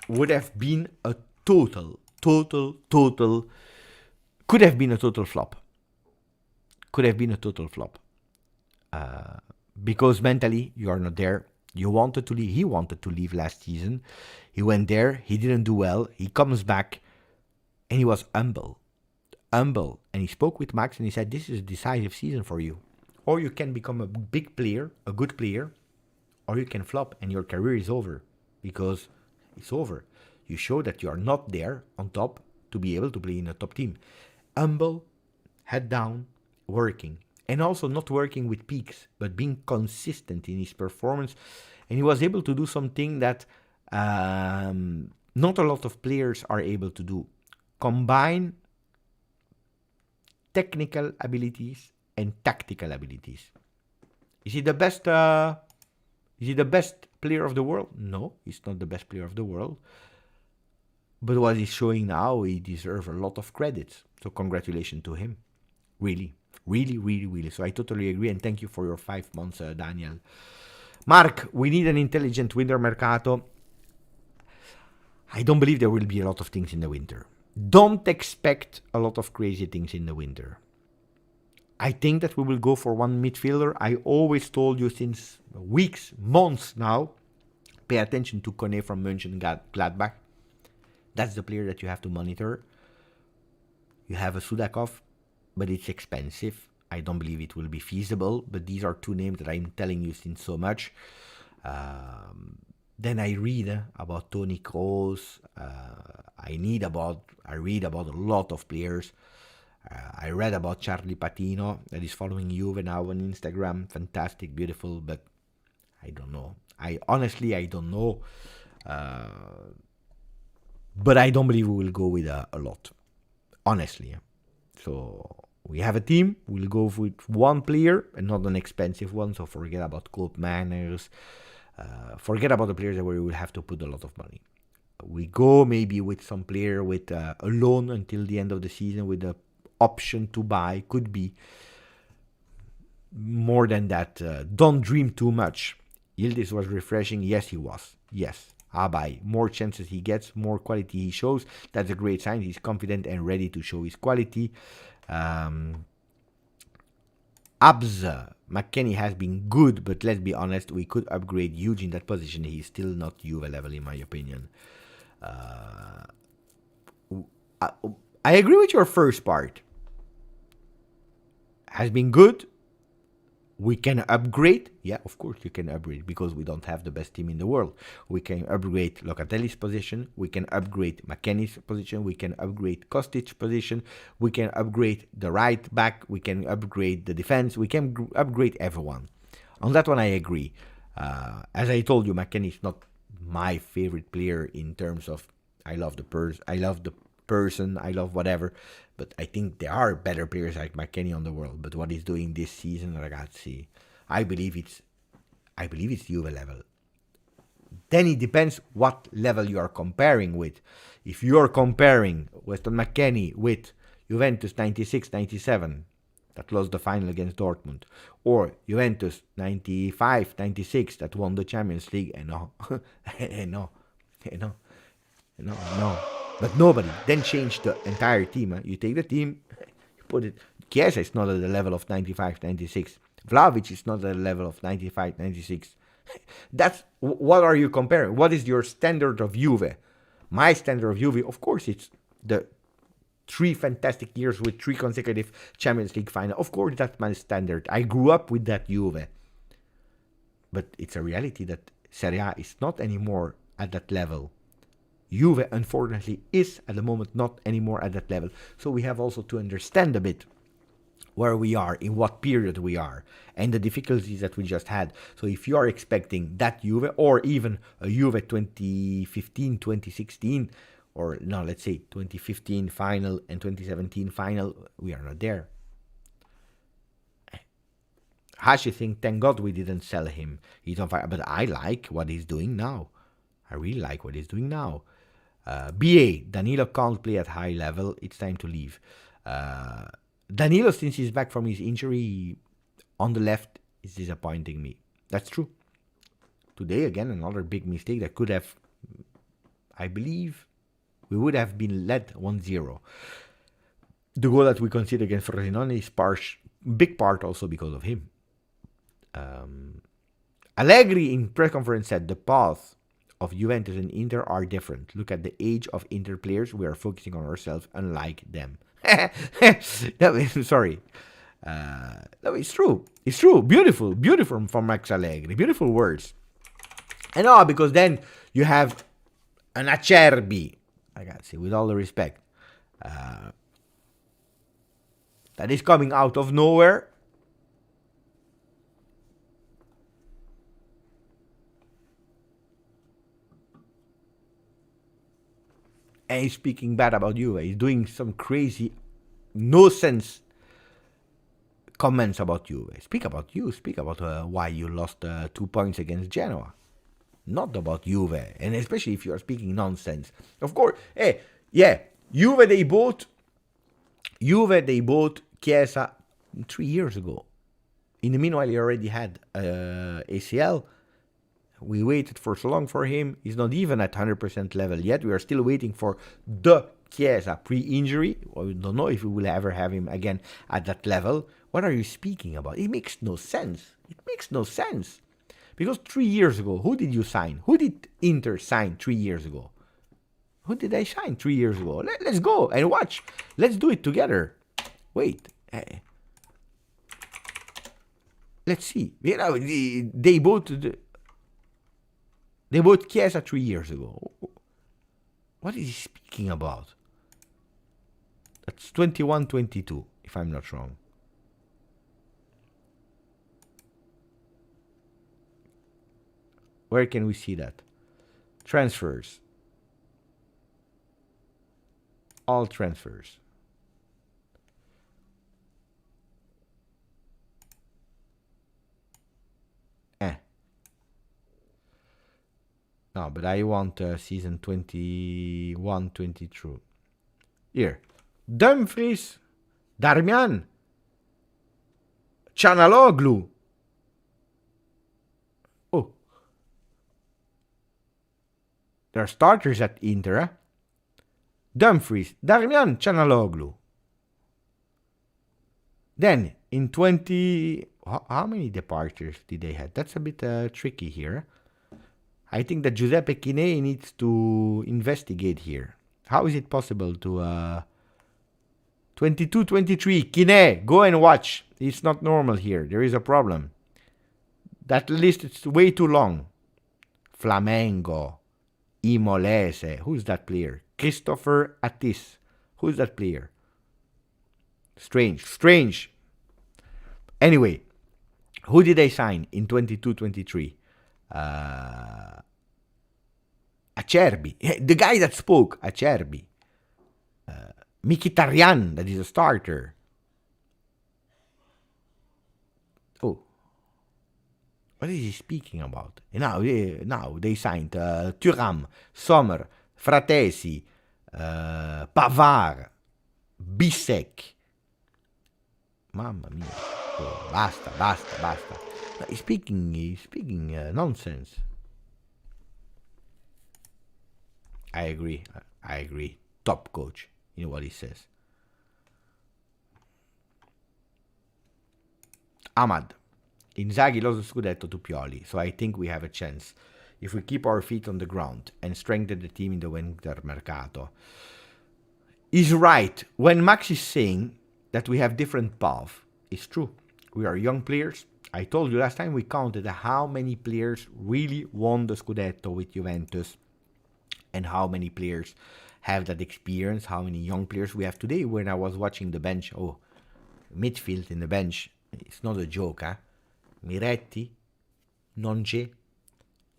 would have been a total, could have been a total flop. Because mentally, you are not there. You wanted to leave. He wanted to leave last season. He went there. He didn't do well. He comes back, and he was humble. And he spoke with Max, and he said, this is a decisive season for you. Or you can become a big player, a good player, or you can flop, and your career is over. Because it's over. You show that you are not there on top to be able to play in a top team. Humble, head down, working. And also not working with peaks, but being consistent in his performance. And he was able to do something that not a lot of players are able to do. Combine technical abilities and tactical abilities. Is he the best? Is he the best player of the world? No, he's not the best player of the world. But what he's showing now, he deserves a lot of credit. So congratulations to him. Really, really, really, really. So I totally agree, and thank you for your 5 months, Daniel. Mark, we need an intelligent winter mercato. I don't believe there will be a lot of things in the winter. Don't expect a lot of crazy things in the winter. I think that we will go for one midfielder. I always told you since weeks, months now, pay attention to Kone from Mönchengladbach. That's the player that you have to monitor. You have a Sudakov, but it's expensive. I don't believe it will be feasible, but these are two names that I'm telling you since so much. Then I read about Toni Kroos. I read about a lot of players. I read about Charlie Patino that is following Juve now on Instagram. Fantastic, beautiful, but I don't know. I don't know. But I don't believe we will go with a lot. Honestly. So we have a team. We'll go with one player and not an expensive one. So forget about Cope Manners. Forget about the players where we will have to put a lot of money. We go maybe with some player with a loan until the end of the season with the option to buy. Could be more than that. Don't dream too much. Yildiz was refreshing. Yes, he was. Yes. Abai. More chances he gets, more quality he shows. That's a great sign. He's confident and ready to show his quality. Abs. McKennie has been good, but let's be honest, we could upgrade huge in that position. He's still not Juve level, in my opinion. I agree with your first part. Has been good. We can upgrade. Yeah, of course you can upgrade because we don't have the best team in the world. We can upgrade Locatelli's position. We can upgrade McKennie's position. We can upgrade Kostic's position. We can upgrade the right back. We can upgrade the defense. We can upgrade everyone. On that one, I agree. As I told you, McKennie is not my favorite player in terms of I love the person, I love whatever. But I think there are better players like McKennie on the world. But what he's doing this season, ragazzi, I believe it's Juve level. Then it depends what level you are comparing with. If you are comparing Weston McKennie with Juventus 96-97, that lost the final against Dortmund, or Juventus 95-96 that won the Champions League, no. But nobody then changed the entire team. You take the team, you put it. Chiesa is not at the level of 95-96. Vlahovic is not at the level of 95-96. That's what are you comparing? What is your standard of Juve? My standard of Juve, of course, it's the 3 fantastic years with 3 consecutive Champions League final. Of course, that's my standard. I grew up with that Juve. But it's a reality that Serie A is not anymore at that level. Juve, unfortunately, is at the moment not anymore at that level. So we have also to understand a bit where we are, in what period we are, and the difficulties that we just had. So if you are expecting that Juve, or even a Juve 2015, 2016, or no, let's say 2015 final and 2017 final, we are not there. Hashi think, thank God we didn't sell him. He's on fire. But I like what he's doing now. I really like what he's doing now. BA, Danilo can't play at high level. It's time to leave. Danilo, since he's back from his injury on the left, is disappointing me. That's true. Today, again, another big mistake that could have, I believe, we would have been led 1-0. The goal that we conceded against Frosinone is big part also because of him. Allegri in press conference said the path of Juventus and Inter are different. Look at the age of Inter players. We are focusing on ourselves, unlike them. Sorry. No, it's true. It's true. Beautiful from Max Allegri. Beautiful words. And because then you have an Acerbi, I gotta say, with all the respect, that is coming out of nowhere. and he's speaking bad about Juve. He's doing some crazy, no sense comments about Juve. Speak about you. Speak about why you lost 2 points against Genoa. Not about Juve. And especially if you are speaking nonsense. Of course, Juve they bought Chiesa 3 years ago. In the meanwhile, he already had ACL. We waited for so long for him. He's not even at 100% level yet. We are still waiting for the Chiesa pre-injury. We don't know if we will ever have him again at that level. What are you speaking about? It makes no sense. It makes no sense. Because 3 years ago, who did you sign? Who did Inter sign 3 years ago? Who did I sign 3 years ago? Let's go and watch. Let's do it together. Wait. Let's see. You know, they bought Chiesa 3 years ago. What is he speaking about? That's 21-22, if I'm not wrong. Where can we see that? Transfers. All transfers. No, but I want season 21-22. Here. Dumfries. Darmian. Çalhanoğlu. Oh. There are starters at Inter, eh? Dumfries. Darmian. Çalhanoğlu. Then, in 20... How many departures did they have? That's a bit tricky here. I think that Giuseppe McKennie needs to investigate here. How is it possible to... 22-23, McKennie, go and watch. It's not normal here. There is a problem. That list is way too long. Flamengo, Imolese. Who's that player? Christopher Attis. Who's that player? Strange. Anyway, who did they sign in 22-23? Acerbi, the guy that spoke, Acerbi. Mkhitaryan, that is a starter. Oh, what is he speaking about? Now they signed Thuram, Sommer, Fratesi, Pavard, Bissek. Mamma mia. Oh, basta. He's speaking nonsense. I agree. Top coach. You know what he says. Ahmad. Inzaghi lost the Scudetto to Pioli, so I think we have a chance if we keep our feet on the ground and strengthen the team in the winter mercato. He's right. When Max is saying that we have different paths, it's true. We are young players. I told you last time we counted how many players really won the Scudetto with Juventus and how many players have that experience, how many young players we have today. When I was watching the bench, midfield in the bench, it's not a joke, huh? Miretti, Nonge,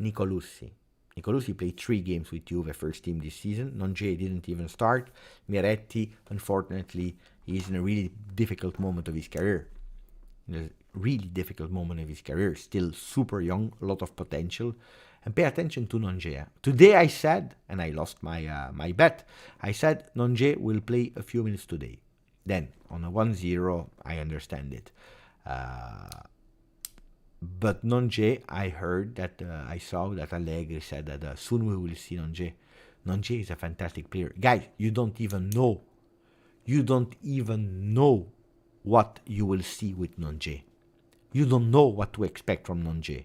Nicolussi. Nicolussi played 3 games with Juve first team this season. Nonge didn't even start. Miretti, unfortunately, he's in a really difficult moment of his career. Still super young, a lot of potential. And pay attention to Nonge. Today I said, and I lost my bet, I said Nonge will play a few minutes today. Then, on a 1-0, I understand it. But Nonge, I heard that, I saw that Allegri said that soon we will see Nonge. Nonge is a fantastic player. Guys, you don't even know what you will see with Nonge. You don't know what to expect from Nonge.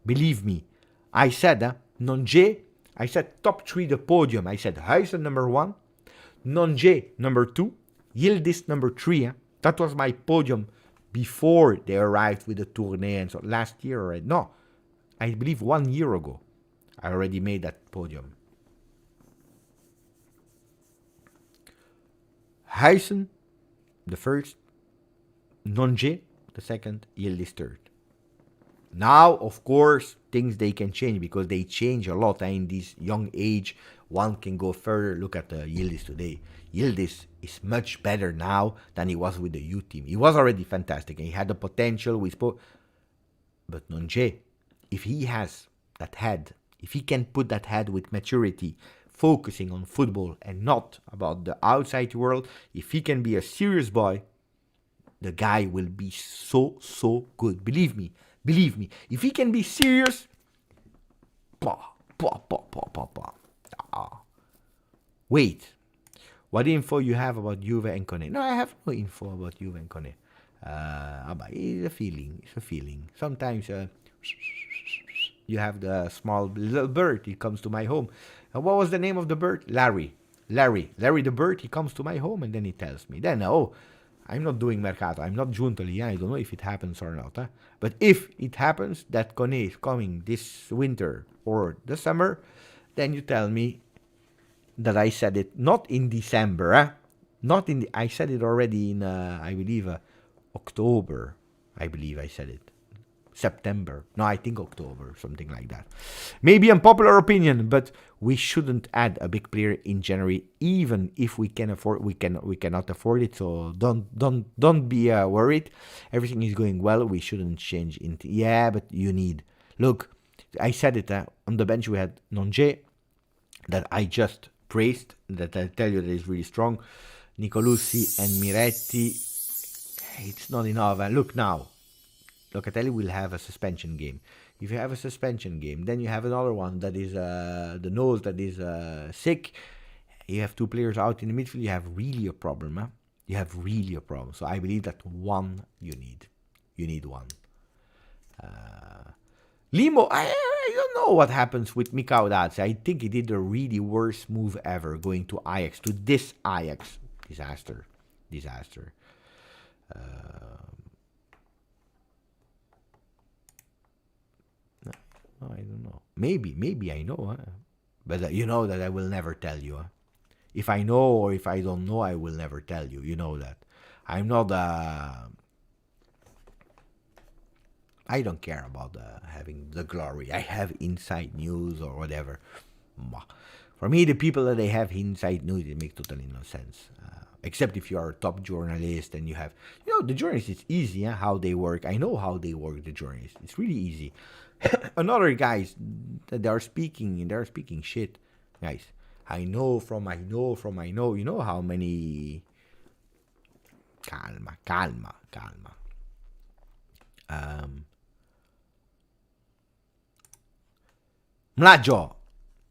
Believe me. I said, Nonge, I said top 3 the podium. I said Huijsen number 1, Nonge number 2, Yildiz number 3. That was my podium before they arrived with the tournée and so last year already. No, I believe 1 year ago. I already made that podium. Huijsen, the first, Nonge, the second, Yildiz third. Now, of course, things they can change because they change a lot in this young age one can go further. Look at Yildiz today. Yildiz is much better now than he was with the youth team. He was already fantastic and he had the potential. We spoke, but Nonje, if he has that head, if he can put that head with maturity, focusing on football and not about the outside world, if he can be a serious boy, the guy will be so good. Believe me. If he can be serious, Wait, what info you have about Juve and Kone? No, I have no info about Juve and Kone. It's a feeling. Sometimes you have the small little bird. He comes to my home. And what was the name of the bird? Larry the bird. He comes to my home and then he tells me. Then, I'm not doing Mercato. I'm not Giuntoli. I don't know if it happens or not. But if it happens that Kone is coming this winter or the summer, then you tell me that I said it not in December. I said it already in, I believe, October. I believe I said it. September. No, I think October, something like that. Maybe unpopular opinion, but we shouldn't add a big player in January, even if we can afford. We cannot afford it. So don't be worried. Everything is going well. We shouldn't change into. Yeah, but you need. Look, I said it on the bench. We had Nonje, that I just praised. That I tell you that is really strong. Nicolussi and Miretti. It's not enough. Look now. Locatelli will have a suspension game. If you have a suspension game, then you have another one that is the nose that is sick. You have two players out in the midfield. You have really a problem. You have really a problem. So I believe that one you need. You need one. Limo, I don't know what happens with Mikau Datse. I think he did the really worst move ever going to Ajax, to this Ajax. Disaster. I don't know. Maybe I know. But you know that I will never tell you. If I know or if I don't know, I will never tell you. You know that. I'm not... I don't care about having the glory. I have inside news or whatever. For me, the people that they have inside news, it makes totally no sense. Except if you are a top journalist and you have... the journalists, it's easy how they work. I know how they work, the journalists. It's really easy. Another guys that are speaking shit. Guys, I know. You know how many... Calma. Mlaggio,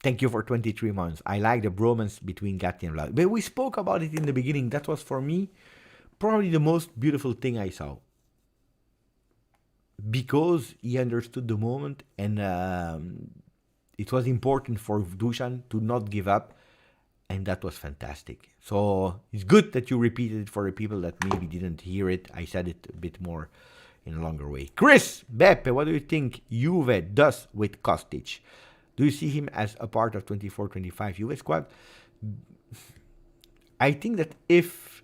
thank you for 23 months. I like the bromance between Gatti and Vlad. But we spoke about it in the beginning. That was for me probably the most beautiful thing I saw. Because he understood the moment and it was important for Dusan to not give up, and that was fantastic. So it's good that you repeated it for the people that maybe didn't hear it. I said it a bit more in a longer way. Chris Beppe, what do you think Juve does with Kostic? Do you see him as a part of 24-25 Juve squad? I think that if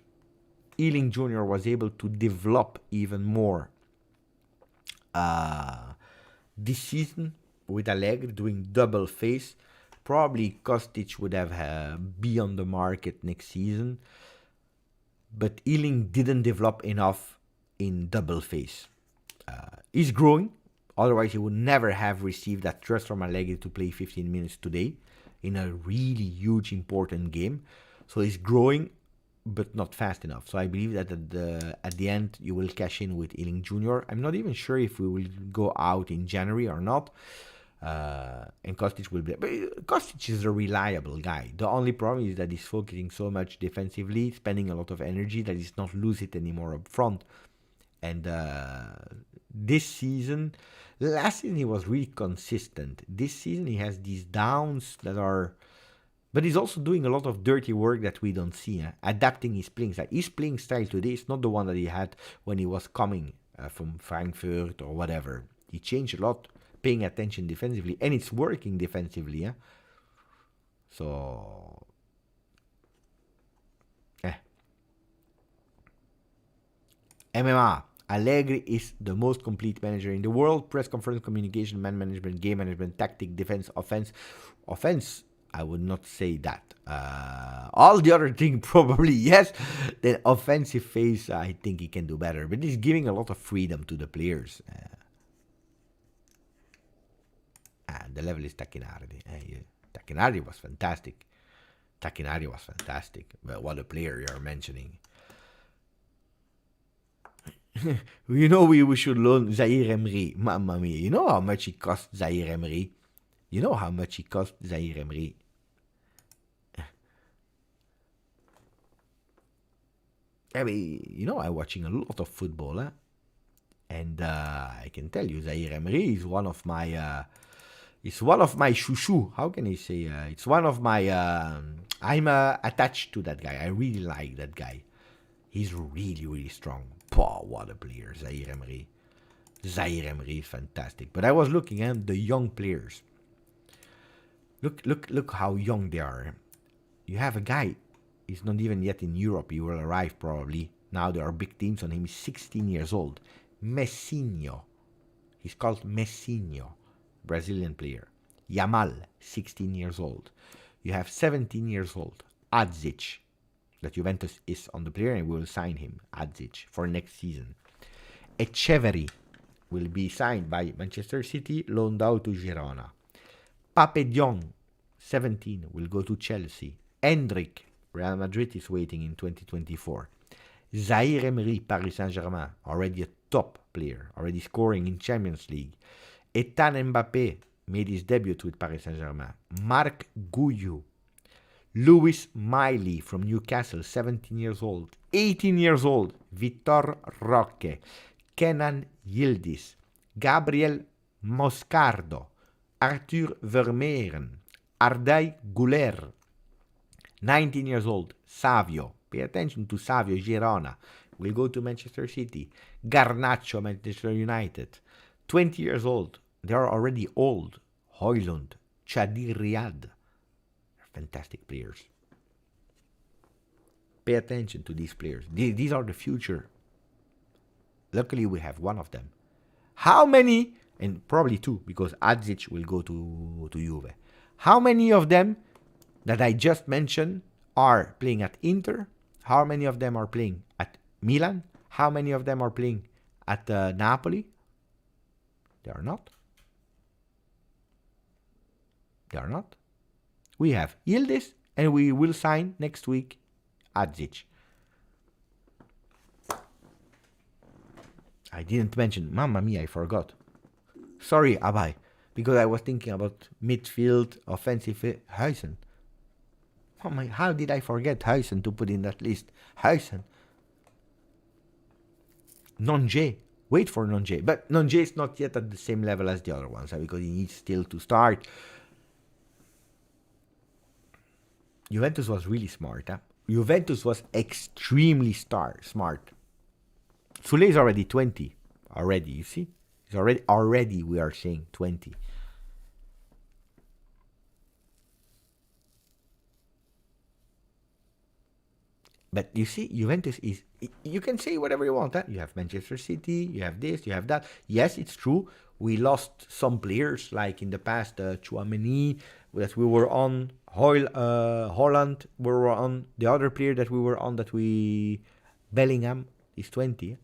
Ealing Jr. was able to develop even more this season with Allegri doing double face, probably Kostic would have be on the market next season. But Ealing didn't develop enough in double face. He's growing. Otherwise, he would never have received that trust from Allegri to play 15 minutes today in a really huge, important game. So he's growing, but not fast enough. So I believe that at the end, you will cash in with Ealing Jr. I'm not even sure if we will go out in January or not. And Kostic will be... But Kostic is a reliable guy. The only problem is that he's focusing so much defensively, spending a lot of energy, that he's not lose it anymore up front. And this season... Last season he was really consistent. This season he has these downs that are... But he's also doing a lot of dirty work that we don't see. Adapting his playing style. His playing style today is not the one that he had when he was coming from Frankfurt or whatever. He changed a lot, paying attention defensively. And it's working defensively. So... MMA. Allegri is the most complete manager in the world. Press conference, communication, man management, game management, tactic, defense, offense. Offense, I would not say that. All the other thing probably yes. The offensive phase, I think he can do better, but he's giving a lot of freedom to the players. And the level is Tacchinardi. Tacchinardi was fantastic. Well, what a player you're mentioning. You know, we should loan Zaire Emery. Mamma mia. You know how much it cost Zaire Emery? I mean, you know, I'm watching a lot of football, and I can tell you, Zaire Emery is one of my chouchou. How can I say? It's one of my. I'm attached to that guy. I really like that guy. He's really, really strong. Wow, what a player, Zaire Emery. Zaire Emery is fantastic. But I was looking at the young players. Look how young they are. You have a guy. He's not even yet in Europe. He will arrive probably. Now there are big teams on him. He's 16 years old. Messinho. He's called Messinho. Brazilian player. Yamal, 16 years old. You have 17 years old. Adzic. That Juventus is on the player and will sign him. Adzic for next season. Echeverry will be signed by Manchester City, loaned out to Girona. Pape Diong, 17, will go to Chelsea. Hendrik, Real Madrid is waiting in 2024. Zaire Emery, Paris Saint-Germain, already a top player, already scoring in Champions League. Ethan Mbappé made his debut with Paris Saint-Germain. Marc Gouillou. Louis Miley from Newcastle, 17 years old. 18 years old, Vitor Roque. Kenan Yildiz. Gabriel Moscardo. Arthur Vermeeren. Ardai Gouler. 19 years old, Savio. Pay attention to Savio, Girona. Will go to Manchester City. Garnacho, Manchester United. 20 years old. They are already old. Højlund. Chadir Riyad. Fantastic players. Pay attention to these players. These are the future. Luckily, we have one of them. How many, and probably two, because Adzic will go to Juve. How many of them that I just mentioned are playing at Inter? How many of them are playing at Milan? How many of them are playing at Napoli? They are not. We have Yildiz, and we will sign next week Adzic. I didn't mention, mamma mia, I forgot. Sorry, Abai, because I was thinking about midfield, offensive, Huijsen. Oh my, how did I forget Huijsen to put in that list? Huijsen. Nonje. Wait for Nonje. But Nonje is not yet at the same level as the other ones, because he needs still to start. Juventus was really smart. Juventus was extremely smart. Sule is already 20. Already, you see? He's already we are saying 20. But you see, Juventus is, you can say whatever you want. You have Manchester City, you have this, you have that. Yes, it's true. We lost some players, like in the past, Tchouaméni, that we were on, Holland, we were on, the other player that we were on, Bellingham, is 20.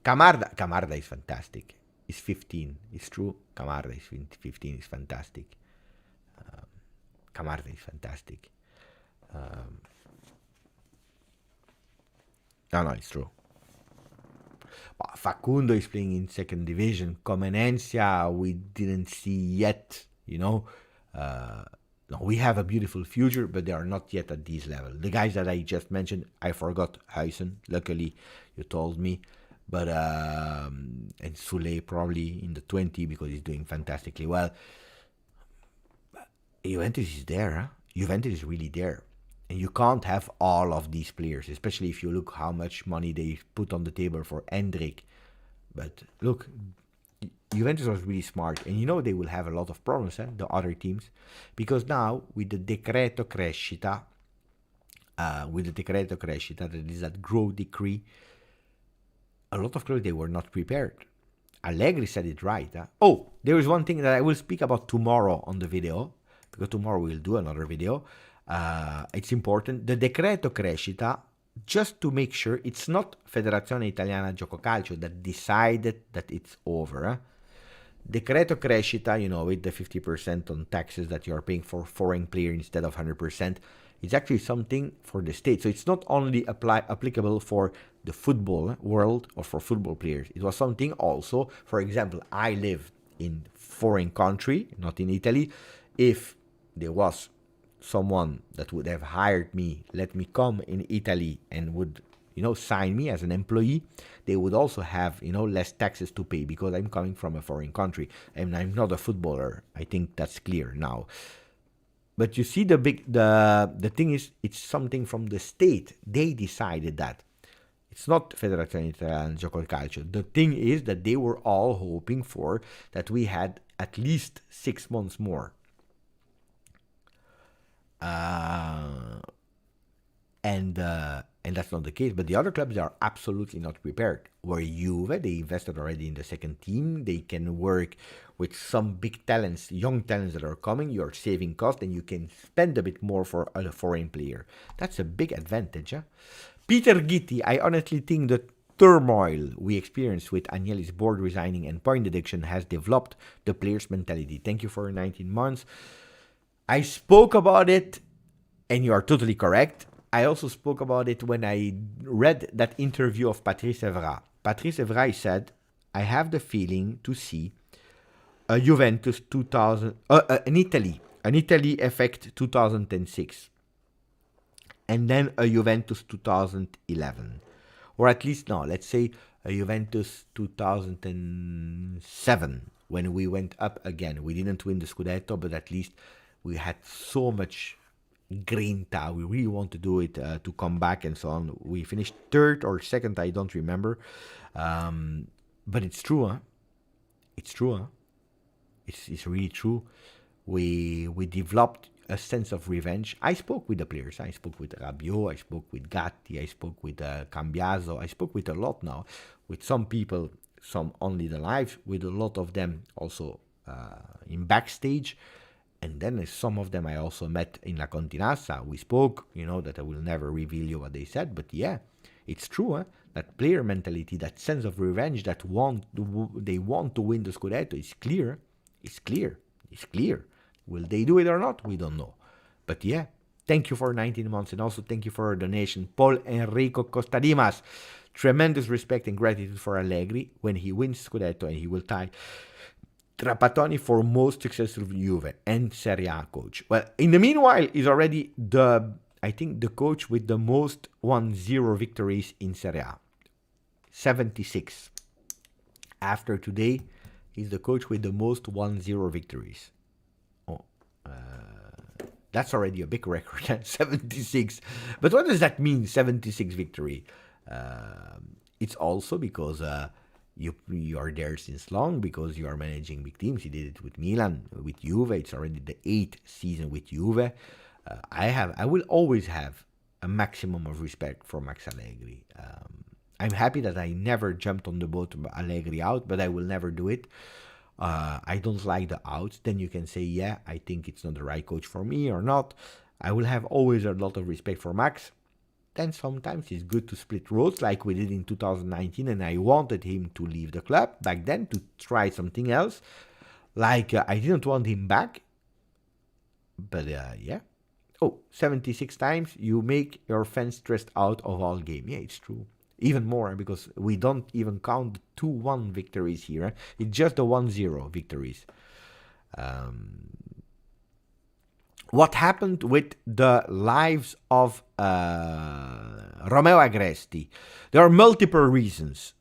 Camarda is fantastic. He's 15. It's true. Camarda is 15. Is fantastic. Camarda is fantastic. No, it's true. Facundo is playing in second division. Comenencia, we didn't see yet. No, we have a beautiful future, but they are not yet at this level. The guys that I just mentioned, I forgot Huijsen. Luckily, you told me. But and Sule probably in the 20 because he's doing fantastically well. Juventus is there. Juventus is really there. And you can't have all of these players, especially if you look how much money they put on the table for Hendrik. But look, Juventus was really smart. And they will have a lot of problems, the other teams. Because now, with the Decreto Crescita, that is that growth decree, a lot of clubs, they were not prepared. Allegri said it right. Huh? Oh, there is one thing that I will speak about tomorrow on the video, because tomorrow we'll do another video. It's important. The decreto crescita, just to make sure, it's not Federazione Italiana Gioco Calcio that decided that it's over. Huh? Decreto crescita, with the 50% on taxes that you are paying for foreign player instead of 100%, it's actually something for the state. So it's not only applicable for the football world or for football players. It was something also, for example, I live in foreign country, not in Italy. If there was someone that would have hired me, let me come in Italy and would, sign me as an employee, they would also have, less taxes to pay because I'm coming from a foreign country and I'm not a footballer. I think that's clear now. But you see, the thing is, it's something from the state. They decided that. It's not Federazione Italiana Gioco Calcio. The thing is that they were all hoping for that we had at least 6 months more. And that's not the case. But the other clubs are absolutely not prepared. Where Juve, they invested already in the second team. They can work with some big talents, young talents that are coming. You're saving cost and you can spend a bit more for a foreign player. That's a big advantage. Huh? Peter Gitti, I honestly think the turmoil we experienced with Agnelli's board resigning and point addiction has developed the players' mentality. Thank you for 19 months. I spoke about it, and you are totally correct. I also spoke about it when I read that interview of Patrice Evra. Patrice Evra said, I have the feeling to see a Juventus 2000, an Italy effect 2006, and then a Juventus 2011, or at least no, let's say a Juventus 2007 when we went up again. We didn't win the Scudetto, but at least we had so much grinta. We really want to do it to come back and so on. We finished third or second, I don't remember, but it's true, huh? It's true, huh? It's really true. We developed a sense of revenge. I spoke with the players. I spoke with Rabiot. I spoke with Gatti. I spoke with Cambiaso. I spoke with a lot now. With some people, some only the live. With a lot of them also in backstage. And then some of them I also met in La Continassa. We spoke, that I will never reveal you what they said. But yeah, it's true, huh? That player mentality, that sense of revenge, they want to win the Scudetto is clear. It's clear. It's clear. Will they do it or not? We don't know. But yeah, thank you for 19 months and also thank you for a donation. Paul Enrico Costadimas. Tremendous respect and gratitude for Allegri when he wins Scudetto and he will tie Trapattoni for most successful Juve and Serie A coach. Well, in the meanwhile, he's already the coach with the most 1-0 victories in Serie A. 76. After today, he's the coach with the most 1-0 victories. That's already a big record, 76. But what does that mean, 76 victory? It's also because you are there since long, because you are managing big teams. He did it with Milan, with Juve. It's already the 8th season with Juve. I will always have a maximum of respect for Max Allegri. I'm happy that I never jumped on the boat of Allegri out, but I will never do it. I don't like the outs. Then you can say, yeah, I think it's not the right coach for me or not. I will have always a lot of respect for Max. Then sometimes it's good to split roads like we did in 2019, and I wanted him to leave the club back then to try something else. Like, I didn't want him back. But, yeah. 76 times you make your fans stressed out of all game. Yeah, it's true. Even more, because we don't even count the 2-1 victories here. It's just the 1-0 victories. What happened with the lives of Romeo Agresti? There are multiple reasons.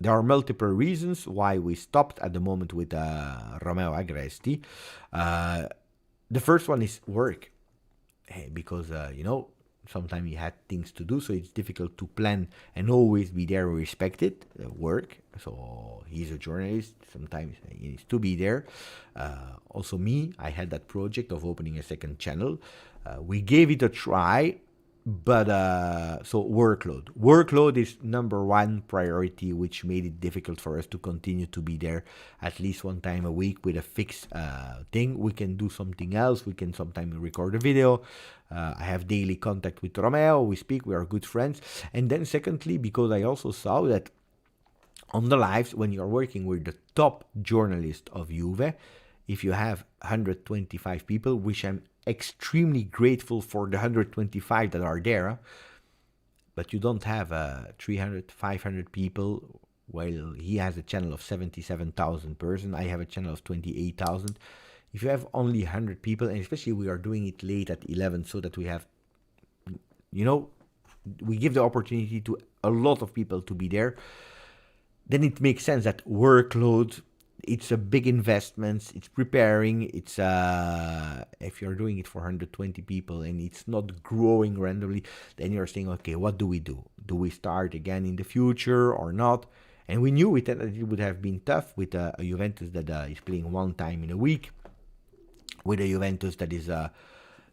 Why we stopped at the moment with Romeo Agresti. The first one is work. Because, sometimes he had things to do, so it's difficult to plan and always be there and respect it, work. So he's a journalist, sometimes he needs to be there. Also me, I had that project of opening a second channel. We gave it a try, But so workload is number one priority, which made it difficult for us to continue to be there at least one time a week with a fixed thing. We can do something else. We can sometimes record a video. I have daily contact with Romeo. We speak. We are good friends. And then secondly, because I also saw that on the lives, when you're working with the top journalist of Juve, if you have 125 people, which I'm extremely grateful for the 125 that are there, but you don't have 300, 500 people. Well, he has a channel of 77,000 person. I have a channel of 28,000. If you have only 100 people, and especially we are doing it late at 11 so that we have, we give the opportunity to a lot of people to be there, then it makes sense that workload, it's a big investment, it's preparing, it's if you're doing it for 120 people and it's not growing randomly, then you're saying, okay, what do? Do we start again in the future or not? And we knew that it would have been tough with a Juventus that is playing one time in a week, with a Juventus that is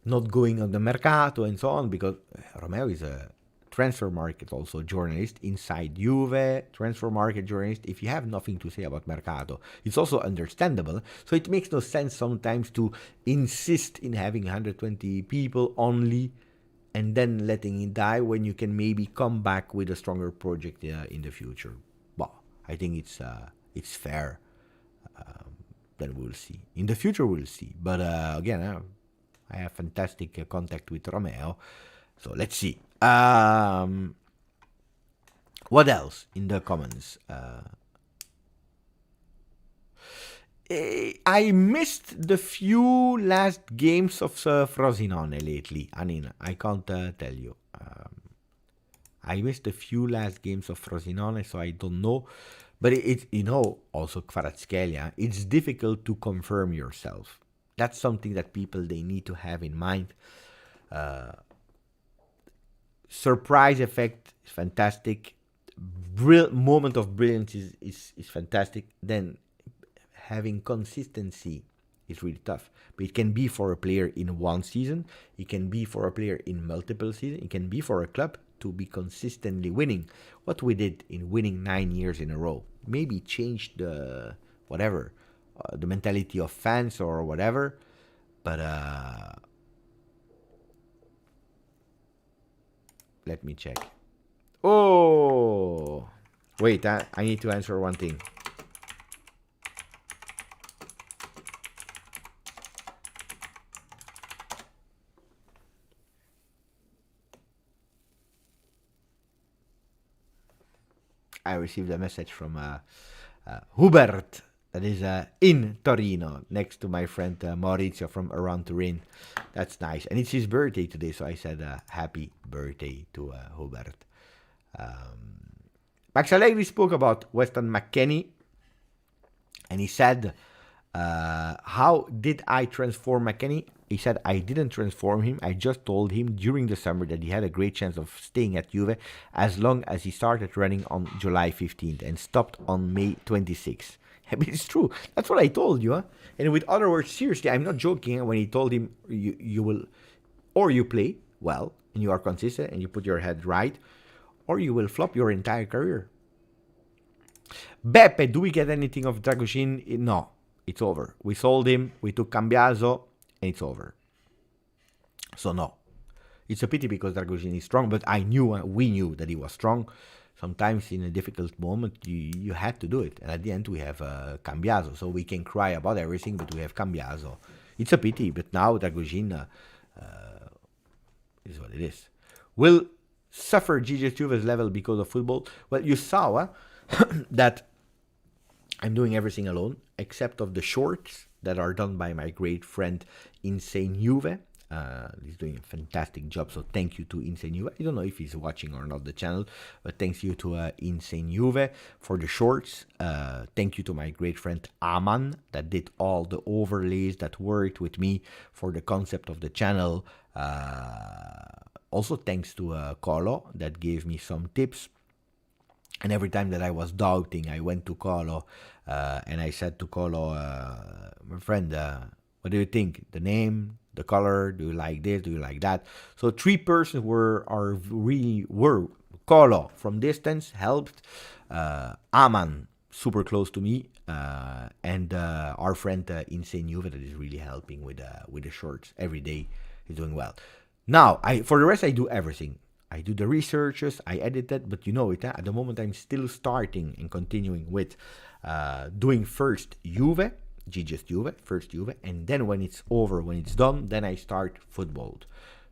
not going on the mercato and so on, because Romeo is a transfer market also journalist inside Juve, transfer market journalist. If you have nothing to say about mercato, it's also understandable. So it makes no sense sometimes to insist in having 120 people only and then letting it die when you can maybe come back with a stronger project in the future. Well, I think it's fair. Then we'll see. In the future, we'll see. But again, I have fantastic contact with Romeo. So let's see. What else in the comments? I missed the few last games of Frosinone lately. I mean, I can't tell you. I missed a few last games of Frosinone, so I don't know. But it's also Kvaratskhelia, it's difficult to confirm yourself. That's something that people, they need to have in mind. Surprise effect is fantastic. Moment of brilliance is fantastic. Then having consistency is really tough. But it can be for a player in one season. It can be for a player in multiple seasons. It can be for a club to be consistently winning. What we did in winning 9 years in a row. Maybe change the the mentality of fans or whatever. But let me check. Oh, wait, I need to answer one thing. I received a message from Hubert, that is in Torino, next to my friend Maurizio from around Turin. That's nice. And it's his birthday today, so I said happy birthday to Hubert. Max Allegri spoke about Weston McKennie, and he said, how did I transform McKennie? He said, I didn't transform him. I just told him during the summer that he had a great chance of staying at Juve as long as he started running on July 15th and stopped on May 26th. But it's true. That's what I told you. Huh? And with other words, seriously, I'm not joking. When he told him you will, or you play well and you are consistent and you put your head right, or you will flop your entire career. Beppe, do we get anything of Dragoshin? No, it's over. We sold him. We took Cambiaso. And it's over. So no, it's a pity because Dragoshin is strong, but we knew that he was strong. Sometimes in a difficult moment, you had to do it. And at the end, we have Cambiaso. So we can cry about everything, but we have Cambiaso. It's a pity, but now Dragoshin is what it is. Will suffer GJustjuve's level because of football? Well, you saw that I'm doing everything alone, except of the shorts that are done by my great friend Insane Juve. He's doing a fantastic job, so thank you to Insane Juve. I don't know if he's watching or not the channel, but thanks you to Insane Juve for the shorts. Thank you to my great friend Aman that did all the overlays, that worked with me for the concept of the channel. Also thanks to Colo that gave me some tips. And every time that I was doubting, I went to Colo and I said to Colo, my friend, what do you think? The name, the color, do you like this, do you like that? So 3 persons were Colo from distance helped, Aman super close to me, and our friend Insane Juve that is really helping with the shorts every day. He's doing well. Now, for the rest, I do everything. I do the researches, I edit it, but you know it, at the moment I'm still starting and continuing with doing first Juve, GJustjuve, first Juve, and then when it's over, when it's done, then I start football.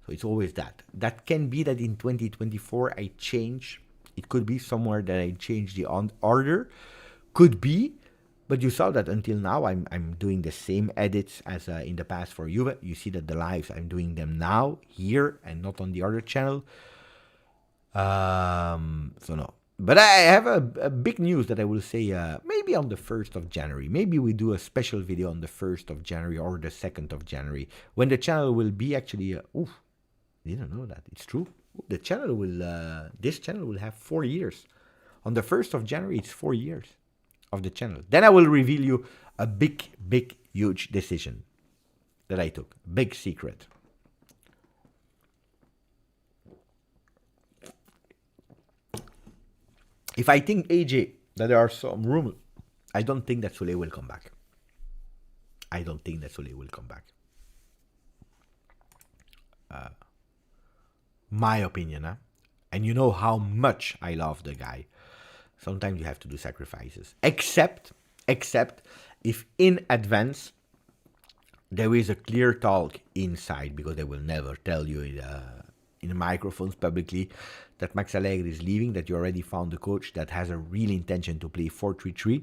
So it's always that. That can be that in 2024 I change. It could be somewhere that I change the order. Could be, but you saw that until now I'm doing the same edits as in the past for Juve. You see that the lives, I'm doing them now, here, and not on the other channel. So no. But I have a big news that I will say maybe on the 1st of January. Maybe we do a special video on the 1st of January or the 2nd of January. When the channel will be actually... didn't know that. It's true. The channel will... this channel will have 4 years. On the 1st of January, it's 4 years of the channel. Then I will reveal you a big, huge decision that I took. Big secret. If I think, AJ, that there are some rumors, I don't think that Soulé will come back. I don't think that Soulé will come back. My opinion, huh? And you know how much I love the guy. Sometimes you have to do sacrifices. Except if in advance there is a clear talk inside, because they will never tell you in the microphones publicly that Max Allegri is leaving, that you already found a coach that has a real intention to play 4-3-3,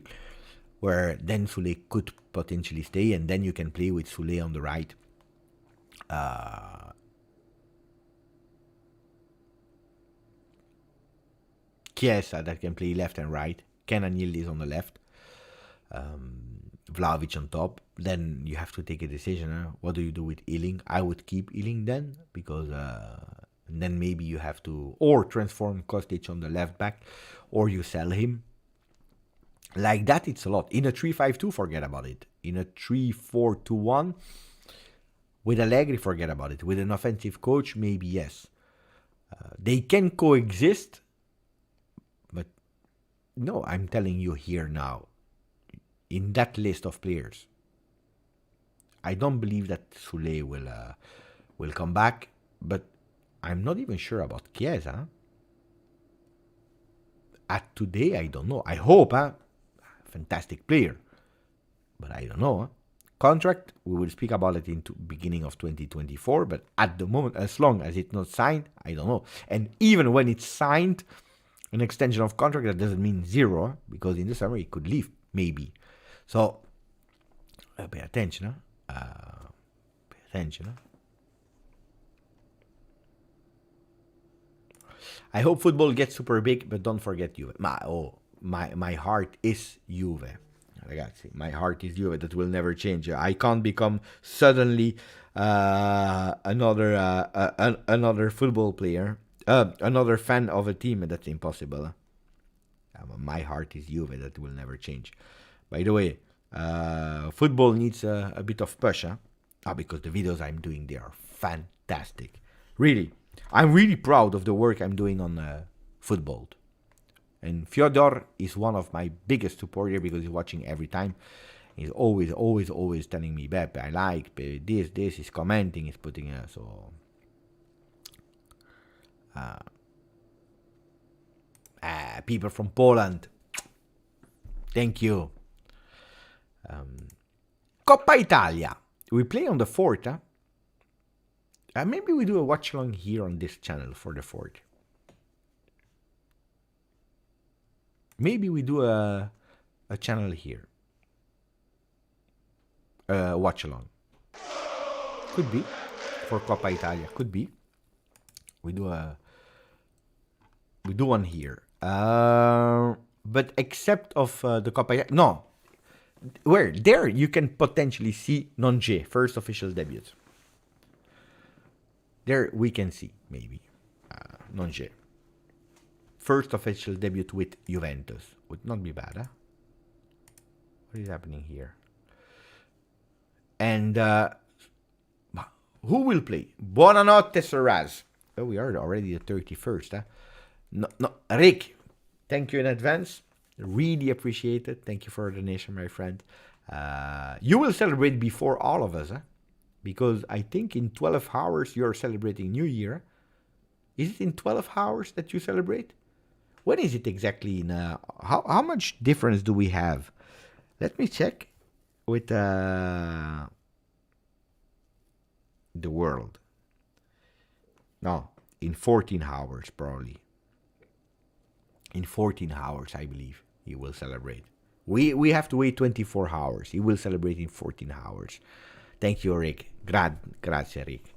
where then Soulé could potentially stay, and then you can play with Soulé on the right. Chiesa that can play left and right. Kenan Yildiz on the left. Vlahovic on top. Then you have to take a decision. Huh? What do you do with Ealing? I would keep Ealing then, because then maybe you have to or transform Kostic on the left back, or you sell him. Like that, it's a lot. In a 3-5-2, forget about it. In a 3-4-2-1, with Allegri, forget about it. With an offensive coach, maybe yes. They can coexist. But no, I'm telling you here now, in that list of players, I don't believe that Soulé will come back, but I'm not even sure about Chiesa. At today, I don't know. I hope, fantastic player, but I don't know. Contract, we will speak about it in beginning of 2024, but at the moment, as long as it's not signed, I don't know. And even when it's signed, an extension of contract, that doesn't mean zero, because in the summer he could leave, maybe. So, pay attention, pay attention. I hope football gets super big, but don't forget Juve. My heart is Juve. Ragazzi, my heart is Juve. That will never change. I can't become suddenly another football player. Another fan of a team, that's impossible. My heart is Juve, that will never change. By the way, football needs a bit of push, because the videos I'm doing, they are fantastic. Really, I'm really proud of the work I'm doing on football. And Fyodor is one of my biggest supporters, because he's watching every time. He's always telling me, Beppe, I like this, he's commenting, he's putting so... people from Poland, thank you. Coppa Italia, we play on the 4th. Maybe we do a watch along here on this channel for the 4th. Maybe we do a channel here, watch along. Could be for Coppa Italia. Could be. We do one here. But except of the Coppa, no. Where? There you can potentially see Nonje, first official debut. There we can see, maybe. Nonje. First official debut with Juventus. Would not be bad, huh? What is happening here? And Who will play? Buonanotte, Saraz. Oh, we are already the 31st, huh? No, Rick, thank you in advance. Really appreciate it. Thank you for the donation, my friend. You will celebrate before all of us, huh? Because I think in 12 hours you're celebrating New Year. Is it in 12 hours that you celebrate? When is it exactly? How much difference do we have? Let me check with the world. No, in 14 hours probably. In 14 hours, I believe, he will celebrate. We have to wait 24 hours. He will celebrate in 14 hours. Thank you, Rick. Grazie, Rick.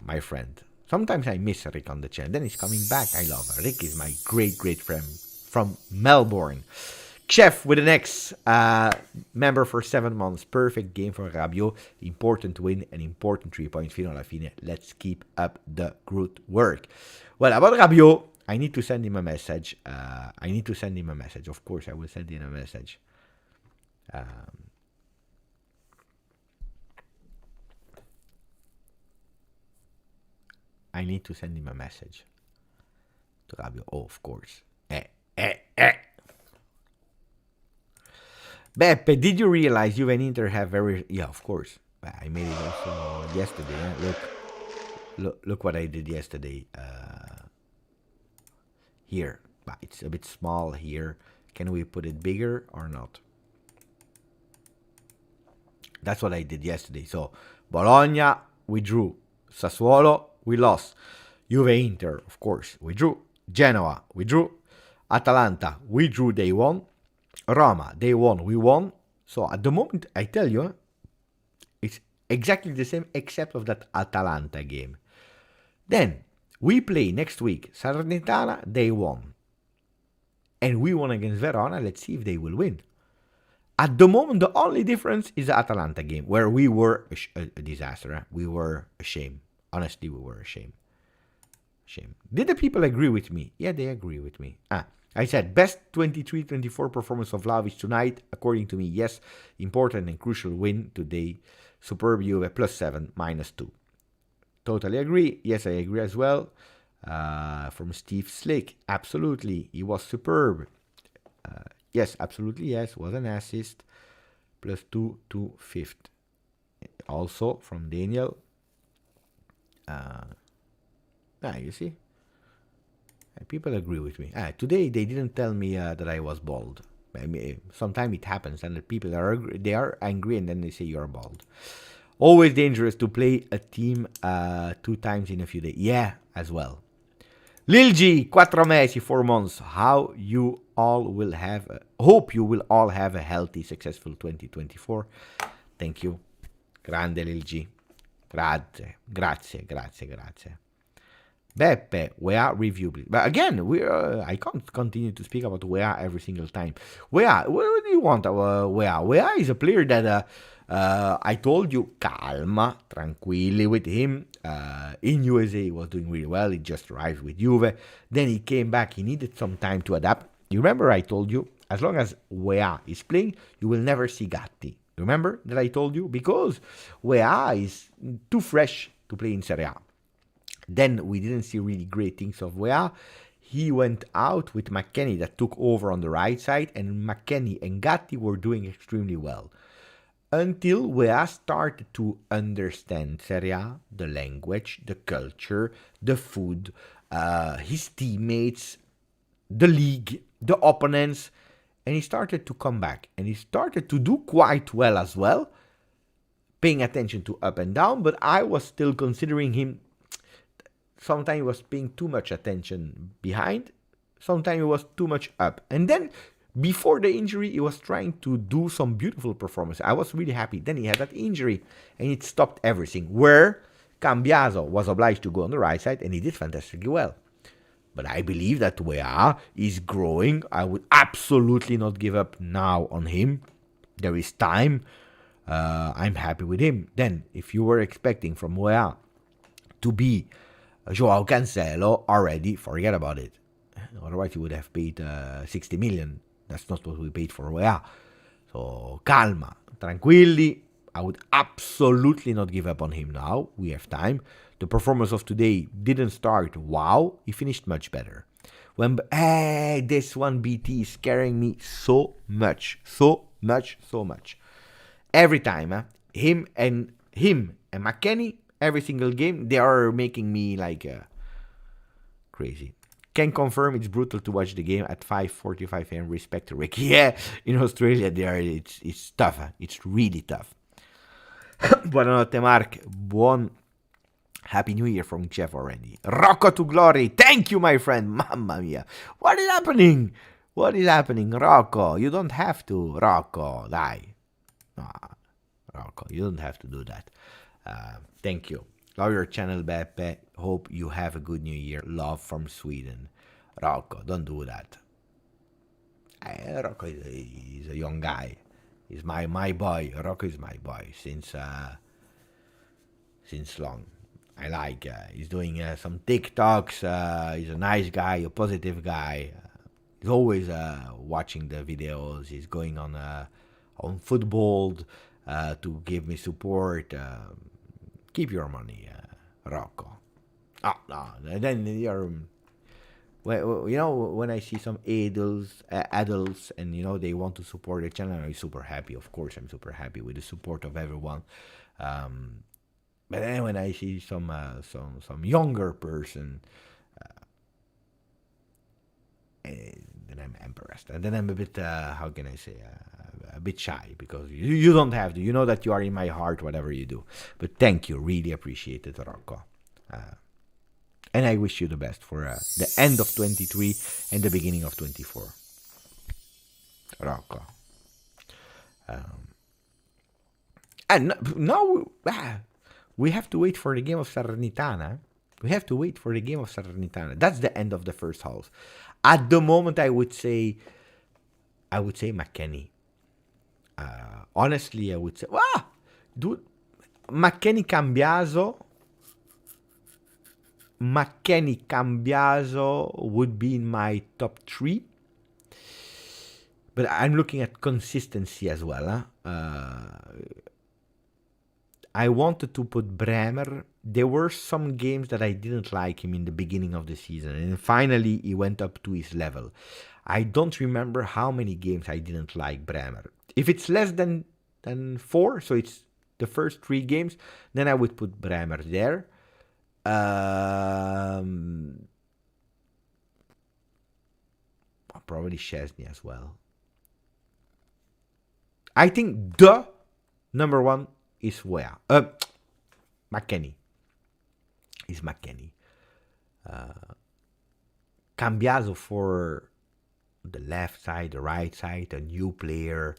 My friend. Sometimes I miss Rick on the channel. Then he's coming back. I love him. Rick is my great friend from Melbourne. Chef with an X. Member for 7 months. Perfect game for Rabiot. Important win and important 3 points. Fino alla fine. Let's keep up the good work. Well, about Rabiot, I need to send him a message. Of course, I will send him a message. I need to send him a message to Rabiot. Oh, of course. Beppe, did you realize Juve and Inter have very... Yeah, of course. I made it also yesterday. Look what I did yesterday. Here. But it's a bit small here. Can we put it bigger or not? That's what I did yesterday. So, Bologna, we drew. Sassuolo, we lost. Juve Inter, of course, we drew. Genoa, we drew. Atalanta, we drew, they won. Roma, they won, we won. So at the moment, I tell you, it's exactly the same except of that Atalanta game. Then, we play next week. Salernitana, they won. And we won against Verona. Let's see if they will win. At the moment, the only difference is the Atalanta game, where we were a disaster. Huh? We were ashamed. Honestly, we were ashamed. Did the people agree with me? Yeah, they agree with me. I said, best 23-24 performance of Vlahovic tonight. According to me, yes. Important and crucial win today. Superb Juve, +7, -2. Totally agree. Yes, I agree as well. From Steve Slick, absolutely. He was superb. Yes, absolutely, yes. Was an assist. +2 to 5th. Also from Daniel. You see? People agree with me. Today they didn't tell me that I was bald. I mean, sometimes it happens and the people are angry and then they say you're bald. Always dangerous to play a team 2 times in a few days. Yeah, as well. Lil G, 4 mesi, 4 months. Hope you will all have a healthy, successful 2024. Thank you. Grande Lil G. Grazie. Beppe, Wea review, please. But again, I can't continue to speak about Wea every single time. Wea, what do you want? Wea is a player that I told you, calma, tranquilli with him. In USA, he was doing really well. He just arrived with Juve. Then he came back. He needed some time to adapt. You remember I told you, as long as Wea is playing, you will never see Gatti. Remember that I told you? Because Wea is too fresh to play in Serie A. Then we didn't see really great things of Wea. He went out with McKennie that took over on the right side, and McKennie and Gatti were doing extremely well. Until Wea started to understand Serie A, the language, the culture, the food, his teammates, the league, the opponents, and he started to come back. And he started to do quite well as well, paying attention to up and down, but I was still considering him. Sometimes he was paying too much attention behind. Sometimes he was too much up. And then, before the injury, he was trying to do some beautiful performance. I was really happy. Then he had that injury, and it stopped everything. Where Cambiaso was obliged to go on the right side, and he did fantastically well. But I believe that Wea is growing. I would absolutely not give up now on him. There is time. I'm happy with him. Then, if you were expecting from Wea to be Joao Cancelo already, forget about it. Otherwise, you would have paid 60 million. That's not what we paid for Wea. So, calma, tranquilli. I would absolutely not give up on him now. We have time. The performance of today didn't start wow. He finished much better. This one BT is scaring me so much. Every time, him and McKennie, every single game, they are making me like crazy. Can confirm it's brutal to watch the game at 5:45 a.m. Respect to Rick. Yeah, in Australia, it's tough. It's really tough. Buonanotte, Mark. Happy New Year from Jeff already. Rocco to glory. Thank you, my friend. Mamma mia. What is happening? Rocco? You don't have to. Rocco, die. Rocco, you don't have to do that. Thank you. Love your channel, Beppe. Hope you have a good New Year. Love from Sweden. Rocco, don't do that. Rocco is a young guy. He's my boy. Rocco is my boy since long. I like. He's doing some TikToks. He's a nice guy, a positive guy. He's always watching the videos. He's going on football to give me support. Keep your money, Rocco. No. Then you're. Well, you know, when I see some adults, and you know they want to support the channel, I'm super happy. Of course, I'm super happy with the support of everyone. But then when I see some younger person, then I'm impressed. And then I'm a bit, how can I say, a bit shy, because you don't have to. You know that you are in my heart, whatever you do. But thank you, really appreciate it, Rocco. And I wish you the best for the end of 23 and the beginning of 24. Rocco. And now we have to wait for the game of Salernitana. That's the end of the first half. At the moment, I would say McKennie. Honestly, I would say, dude, McKennie Cambiaso would be in my top 3. But I'm looking at consistency as well. I wanted to put Bremer. There were some games that I didn't like him in the beginning of the season, and finally he went up to his level. I don't remember how many games I didn't like Bremer. If it's less than 4, so it's the first 3 games, then I would put Bremer there. Probably Szczesny as well. I think the number 1 is McKennie. Is McKennie. Cambiaso for the left side, the right side, a new player.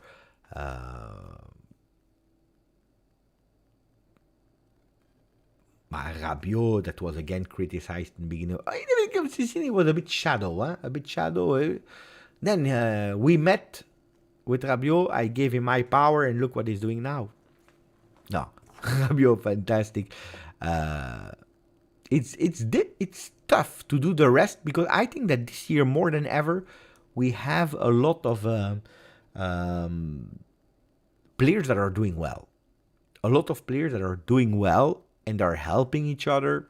Rabiot, that was again criticized in the beginning. He was a bit shadow. Then we met with Rabiot. I gave him my power, and look what he's doing now. No, Rabiot, fantastic. It's tough to do the rest, because I think that this year more than ever we have a lot of players that are doing well. And are helping each other,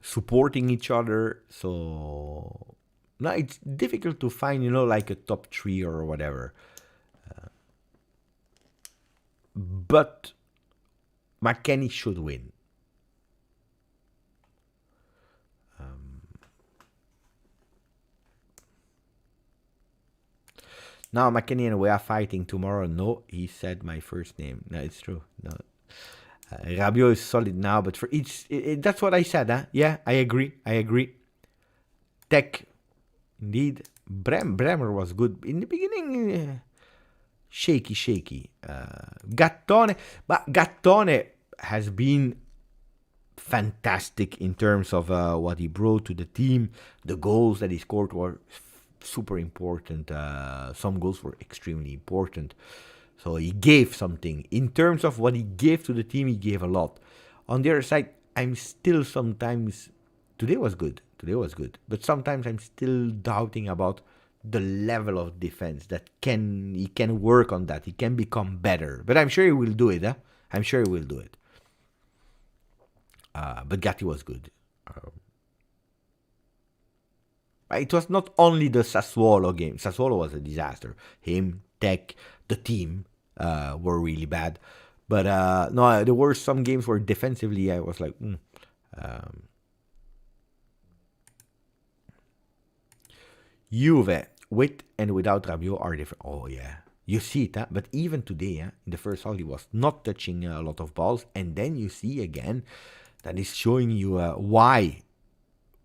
supporting each other. So now it's difficult to find, like a top 3 or whatever. But McKennie should win. Now McKennie and we are fighting tomorrow. No, he said my first name. No, it's true. No. Rabiot is solid now, but for each... that's what I said, huh? Yeah, I agree. Tech, indeed. Bremer was good. In the beginning, shaky. Gattone. But Gattone has been fantastic in terms of what he brought to the team. The goals that he scored were super important. Some goals were extremely important. So he gave something. In terms of what he gave to the team, he gave a lot. On the other side, I'm still sometimes... Today was good. But sometimes I'm still doubting about the level of defense that he can work on that. He can become better. But I'm sure he will do it. I'm sure he will do it. But Gatti was good. It was not only the Sassuolo game. Sassuolo was a disaster. Him, Tech, the team were really bad. But no, there were some games where defensively I was like, Juve, with and without Rabiot, are different. Oh, yeah. You see it, but even today, in the first half, he was not touching a lot of balls. And then you see again that is showing you why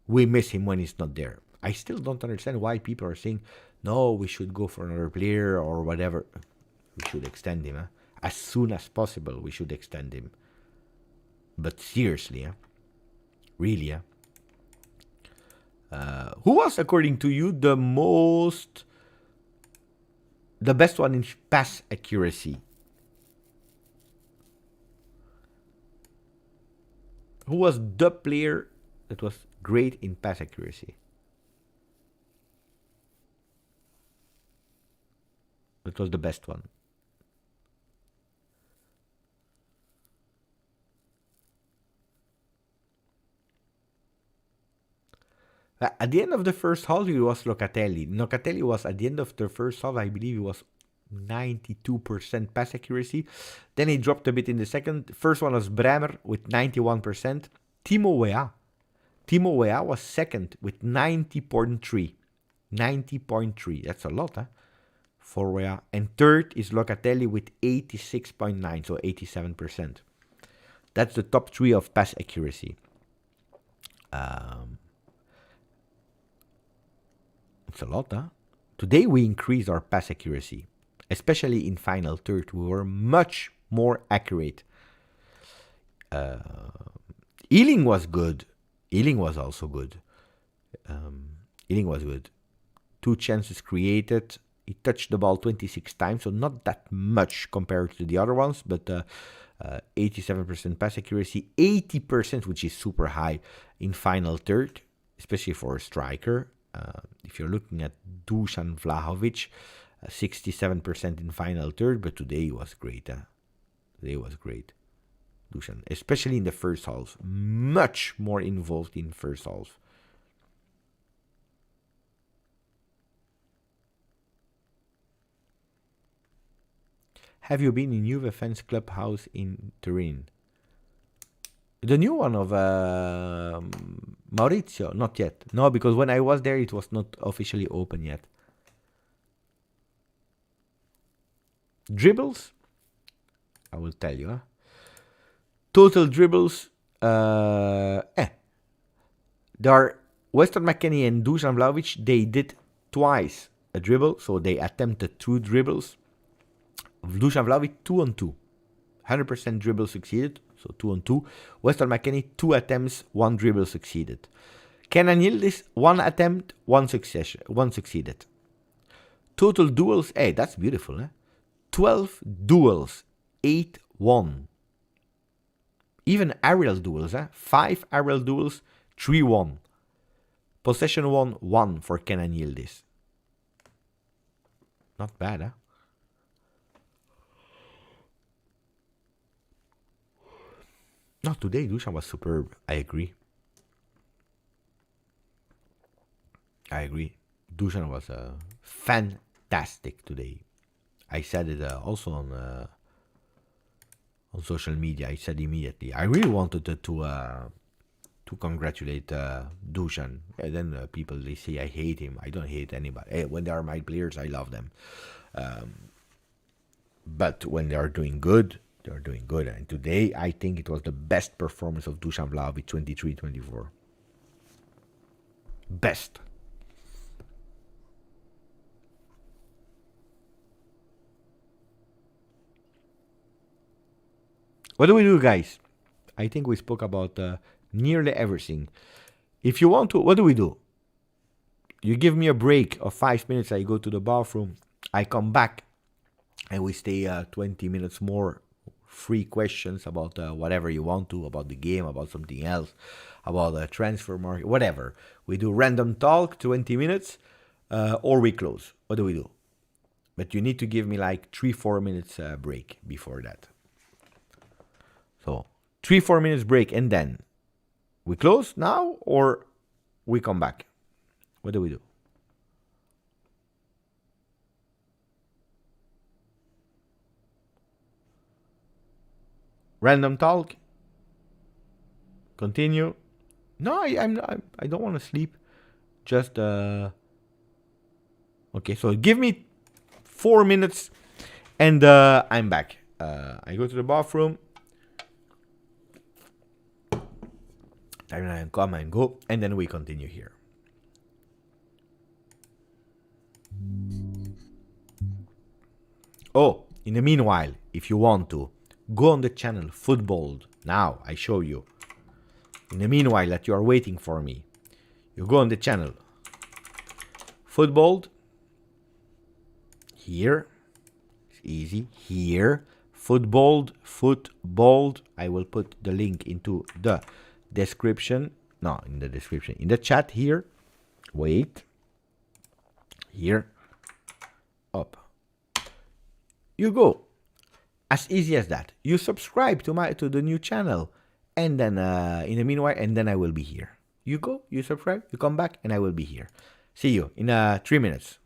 we miss him when he's not there. I still don't understand why people are saying, no, we should go for another player or whatever. We should extend him. As soon as possible, we should extend him. But seriously, really, who was, according to you, the best one in pass accuracy? Who was the player that was great in pass accuracy? That was the best one. At the end of the first half, it was Locatelli. Locatelli was, at the end of the first half, I believe it was 92% pass accuracy. Then he dropped a bit in the second. First one was Bremer with 91%. Timo Weah was second with 90.3. 90.3. That's a lot, for Weah. And third is Locatelli with 86.9, so 87%. That's the top three of pass accuracy. It's a lot, Today we increased our pass accuracy, especially in final third. We were much more accurate. Ealing was good. Ealing was also good. Ealing was good. 2 chances created. He touched the ball 26 times, so not that much compared to the other ones, but 87% pass accuracy, 80%, which is super high in final third, especially for a striker. If you're looking at Dusan Vlahovic, 67% in final third, but today was great. Today was great. Dusan, especially in the first half, much more involved in first half. Have you been in Juve fans clubhouse in Turin? The new one of Maurizio, not yet. No, because when I was there, it was not officially open yet. Dribbles? I will tell you. Total dribbles. There are Weston McKennie and Dusan Vlahovic. They did twice a dribble, so they attempted 2 dribbles. Dusan Vlahovic 2-on-2. 100% dribble succeeded, so 2-on-2. Weston McKennie 2 attempts, 1 dribble succeeded. Kenan Yildiz 1 attempt, 1 succeeded. Total duels, that's beautiful, 12 duels, 8-1. Even aerial duels, 5 aerial duels, 3-1. Possession 1 for Kenan Yildiz. Not bad, Not today, Dusan was superb. I agree. Dusan was fantastic today. I said it also on social media. I said immediately. I really wanted to congratulate Dusan. And then people, they say I hate him. I don't hate anybody. When they are my players, I love them. But when they are doing good, they're doing good. And today, I think it was the best performance of Dusan Vlahovic 23-24. Best. What do we do, guys? I think we spoke about nearly everything. If you want to, what do we do? You give me a break of 5 minutes. I go to the bathroom. I come back. And we stay 20 minutes more. Free questions about whatever you want to, about the game, about something else, about the transfer market, whatever. We do random talk, 20 minutes. or we close. What do we do? But you need to give me like 3-4 minutes break before that. So 3-4 minutes break and then we close now or we come back. What do we do? Random talk. Continue. No, I don't want to sleep. Just okay. So give me 4 minutes, and I'm back. I go to the bathroom. And I come and go, and then we continue here. Oh, in the meanwhile, if you want to, go on the channel Football. Now, I show you. In the meanwhile that you are waiting for me, you go on the channel Football. Here. It's easy. Here. Football. I will put the link into the description. No, in the description. In the chat here. Wait. Here. Up. You go. As easy as that. You subscribe to the new channel. And then in the meanwhile, and then I will be here. You go, you subscribe, you come back, and I will be here. See you in 3 minutes.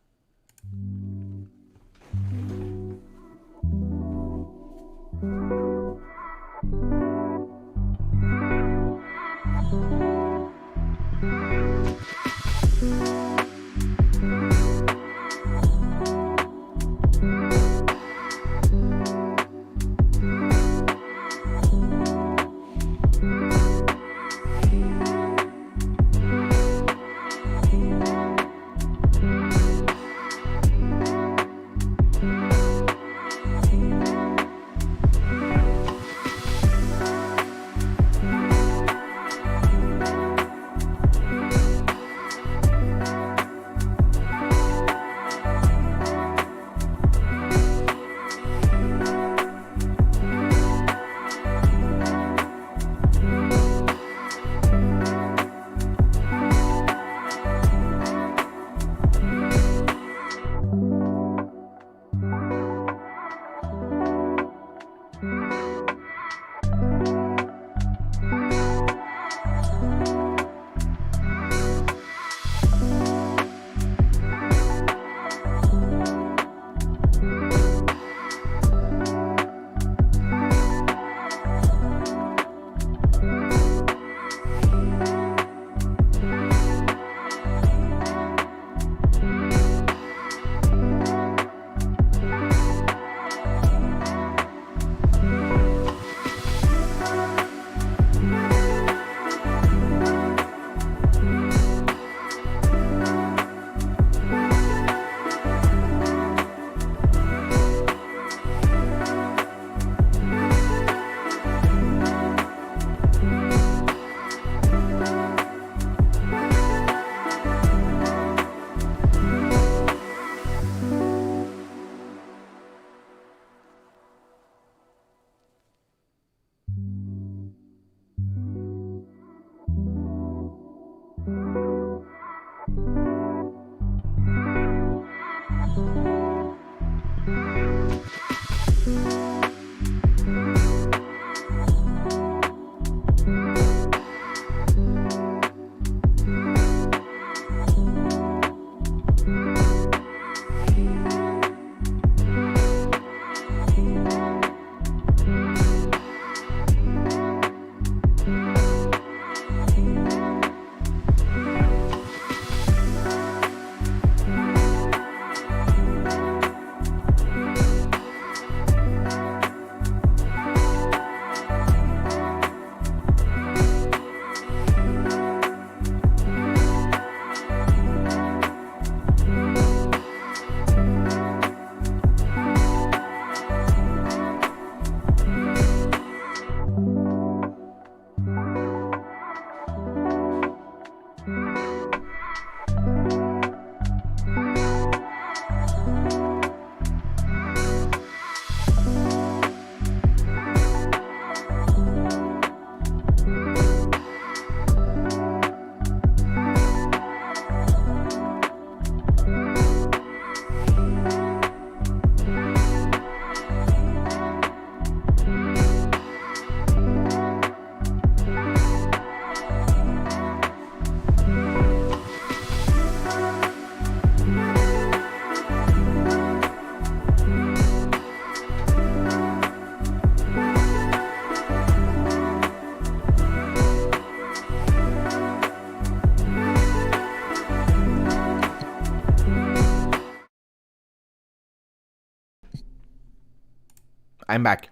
I'm back.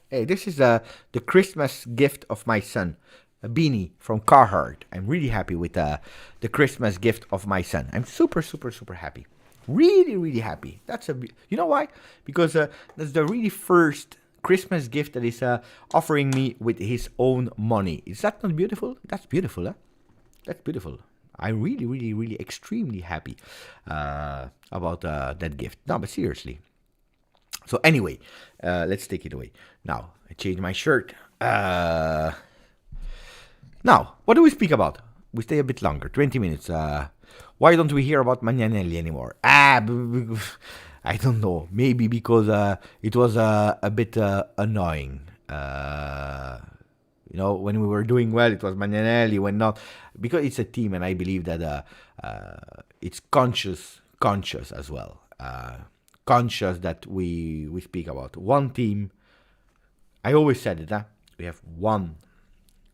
Hey, this is the Christmas gift of my son, a beanie from Carhartt. I'm really happy with the Christmas gift of my son. I'm super happy. Really happy. You know why? Because that's the really first Christmas gift that is offering me with his own money. Is that not beautiful? That's beautiful, huh? That's beautiful. I'm really extremely happy about that gift. No, but seriously. So anyway, let's take it away. Now, I changed my shirt. Now, what do we speak about? We stay a bit longer, 20 minutes. Why don't we hear about Managerial anymore? I don't know. Maybe because it was a bit annoying. When we were doing well, it was Managerial. When not, because it's a team, and I believe that it's conscious as well. Conscious that we speak about one team. I always said it, we have one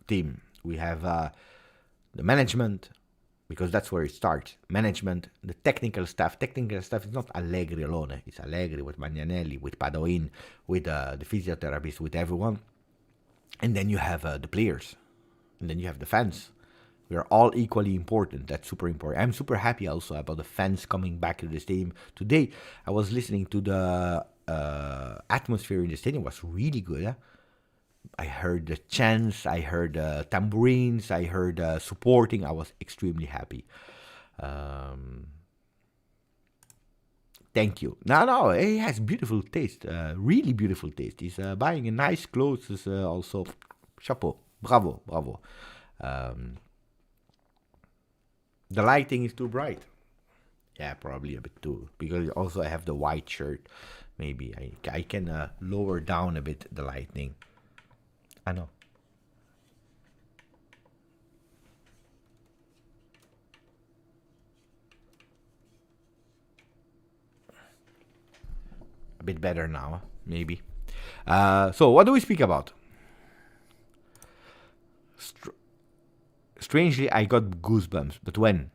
team. We have the management, because that's where it starts. Management, the technical staff. Technical staff is not Allegri alone. It's Allegri with Managerial, with Padoin, with the physiotherapist, with everyone. And then you have the players. And then you have the fans. We are all equally important. That's super important. I'm super happy also about the fans coming back to the stadium. Today, I was listening to the atmosphere in the stadium. It was really good. Huh? I heard the chants. I heard tambourines. I heard supporting. I was extremely happy. Thank you. No, he has beautiful taste. Really beautiful taste. He's buying a nice clothes also. Chapeau. Bravo. The lighting is too bright. Yeah, probably a bit too. Because also I have the white shirt. Maybe I can lower down a bit the lighting. I know. A bit better now, maybe. So what do we speak about? Strangely, I got goosebumps, but when?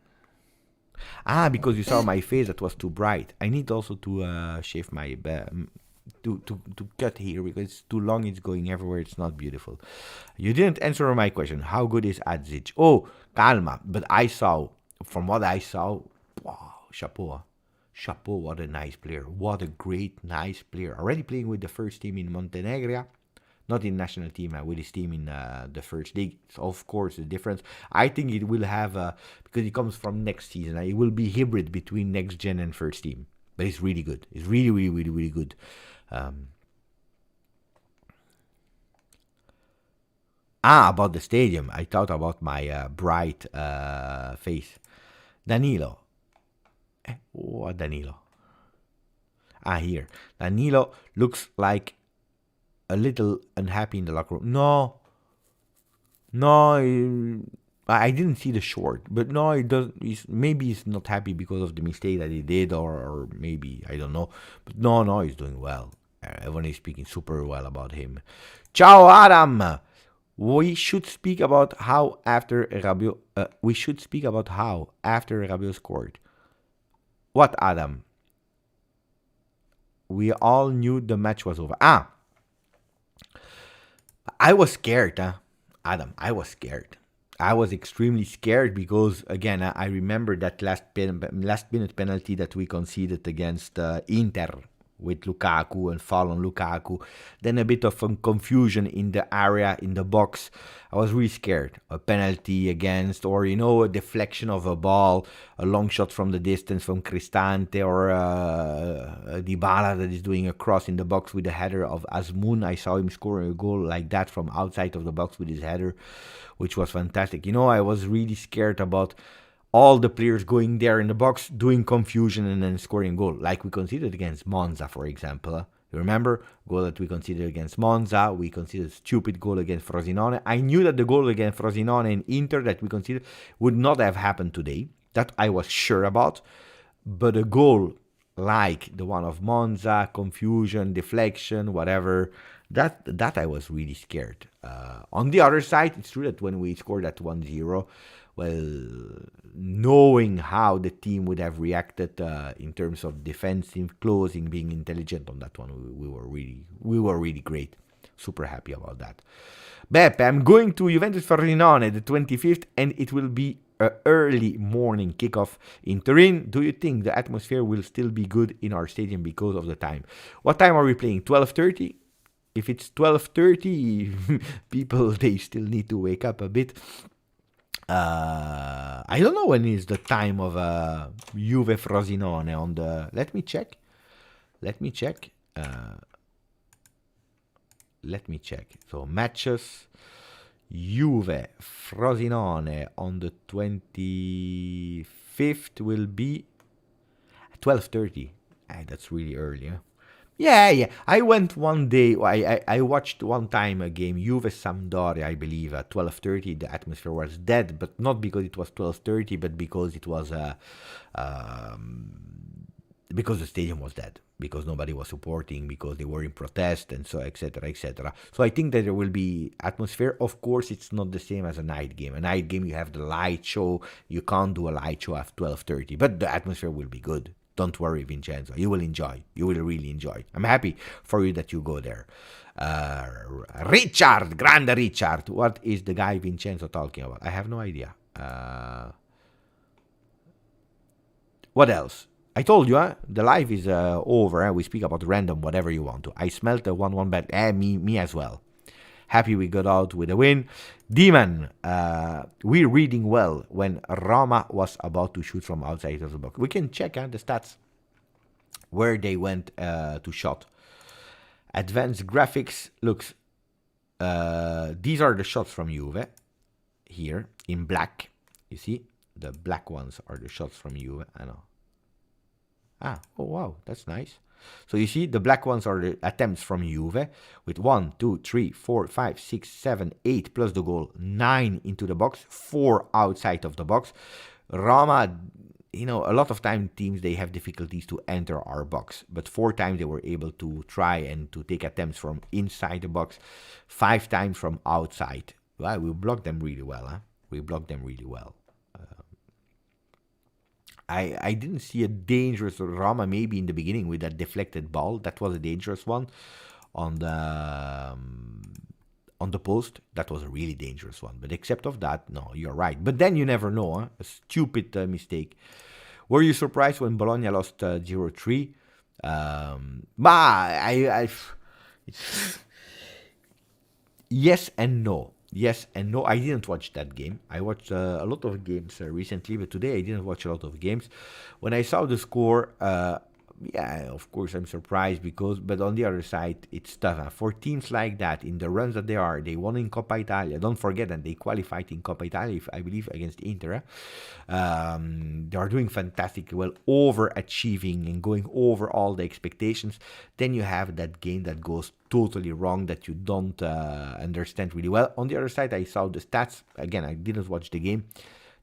Because you saw my face that was too bright. I need also to shave my to cut here because it's too long. It's going everywhere. It's not beautiful. You didn't answer my question. How good is Adzic? Oh, calma. But from what I saw, wow, chapeau. What a nice player. What a great, nice player. Already playing with the first team in Montenegro. Not in national team, with his team in the first league. So of course, the difference. I think it will have, because it comes from next season, it will be hybrid between next gen and first team. But it's really good. It's really good. About the stadium. I thought about my bright face. Danilo. What Danilo? Here. Danilo looks like a little unhappy in the locker room. No, I didn't see the short, but no, it does. Maybe he's not happy because of the mistake that he did, or maybe I don't know. But no, he's doing well. Everyone is speaking super well about him. Ciao, Adam. We should speak about how after Rabiot. Rabiot scored. What, Adam? We all knew the match was over. I was scared, Adam. I was scared. I was extremely scared because, again, I remember that last minute penalty that we conceded against Inter with Lukaku and foul on Lukaku. Then a bit of confusion in the area, in the box. I was really scared. A penalty against, or, a deflection of a ball, a long shot from the distance from Cristante, or Dybala that is doing a cross in the box with the header of Azmoun. I saw him scoring a goal like that from outside of the box with his header, which was fantastic. I was really scared about all the players going there in the box, doing confusion and then scoring a goal, like we conceded against Monza, for example. You remember? Goal that we conceded against Monza, we conceded a stupid goal against Frosinone. I knew that the goal against Frosinone and Inter that we conceded would not have happened today. That I was sure about. But a goal like the one of Monza, confusion, deflection, whatever, that I was really scared. On the other side, it's true that when we scored at 1-0, well, knowing how the team would have reacted in terms of defensive closing, being intelligent on that one, we were really great. Super happy about that. Beppe, I'm going to Juventus Frosinone the 25th, and it will be an early morning kickoff in Turin. Do you think the atmosphere will still be good in our stadium because of the time? What time are we playing? 12:30? If it's 12:30, people, they still need to wake up a bit. I don't know when is the time of Juve Frosinone on the... Let me check. So matches Juve Frosinone on the 25th will be 12:30. That's really early, huh? Yeah. I went one day. I watched one time a game, Juve Sampdoria, I believe, at 12:30. The atmosphere was dead, but not because it was 12:30, but because it was because the stadium was dead, because nobody was supporting, because they were in protest, and so etc. etc. So I think that there will be atmosphere. Of course, it's not the same as a night game. A night game, you have the light show. You can't do a light show at 12:30, but the atmosphere will be good. Don't worry, Vincenzo. You will enjoy. You will really enjoy. I'm happy for you that you go there. Richard, grande Richard. What is the guy Vincenzo talking about? I have no idea. What else? I told you, the live is over. We speak about random, whatever you want to. I smelt a 1-1 bet. Me as well. Happy we got out with a win. Demon, we're reading well when Roma was about to shoot from outside of the box. We can check the stats where they went to shot. Advanced graphics looks. These are the shots from Juve here in black. You see, the black ones are the shots from Juve. I know. Oh wow, that's nice. So you see, the black ones are the attempts from Juve with 1, 2, 3, 4, 5, 6, 7, 8 plus the goal, 9 into the box, 4 outside of the box. Roma, a lot of time teams, they have difficulties to enter our box, but 4 times they were able to try and to take attempts from inside the box, 5 times from outside. Well, we blocked them really well. I didn't see a dangerous Roma maybe in the beginning with that deflected ball. That was a dangerous one on the post. That was a really dangerous one. But except of that, no, you're right. But then you never know. A stupid mistake. Were you surprised when Bologna lost 0-3? Yes and no. Yes and no. I didn't watch that game. I watched a lot of games recently, but today I didn't watch a lot of games. When I saw the score, of course I'm surprised but on the other side, it's tough. For teams like that, in the runs that they won in Coppa Italia. Don't forget that they qualified in Coppa Italia, I believe, against Inter. They are doing fantastic, well, overachieving and going over all the expectations. Then you have that game that goes totally wrong, that you don't understand really well. On the other side, I saw the stats. Again, I didn't watch the game.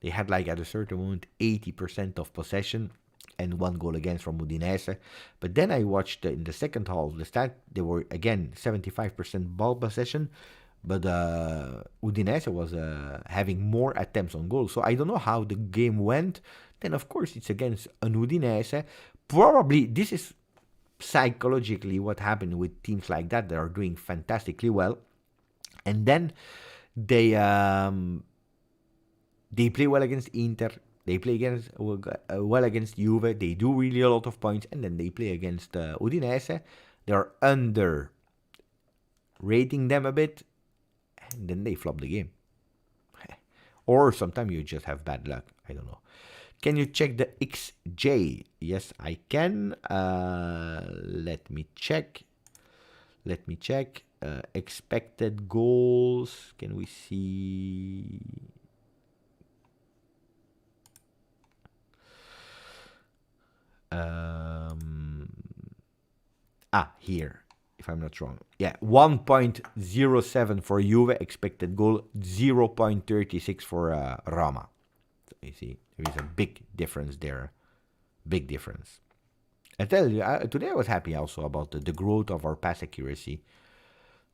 They had at a certain moment 80% of possession and 1 goal against from Udinese. But then I watched in the second half the stat. They were again 75% ball possession, but Udinese was having more attempts on goal. So I don't know how the game went. Then of course it's against an Udinese. Probably this is psychologically what happened with teams like that are doing fantastically well, and then they play well against Inter, they play well against Juve, they do really a lot of points, and then they play against Udinese. They're under rating them a bit, and then they flop the game. Or sometimes you just have bad luck, I don't know. Can you check the XJ? Yes, I can. Let me check. Expected goals. Can we see? Here, if I'm not wrong. Yeah, 1.07 for Juve. Expected goal, 0.36 for Roma. So you see, there is a big difference there. Big difference. I tell you, today I was happy also about the growth of our pass accuracy.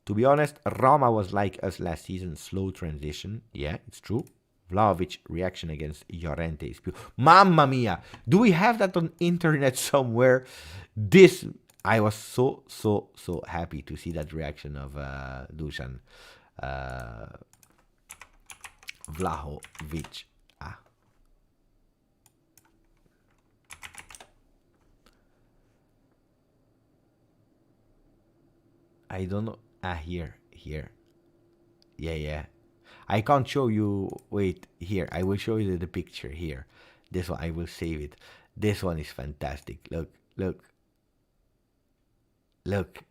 To be honest, Roma was like us last season, slow transition. Yeah, it's true. Vlahovic reaction against Llorente is pure. Mamma mia! Do we have that on internet somewhere? This I was so happy to see that reaction of Dusan Vlahovic. I don't know. Here. Yeah. I can't show you. Wait, here. I will show you the picture here. This one, I will save it. This one is fantastic. Look.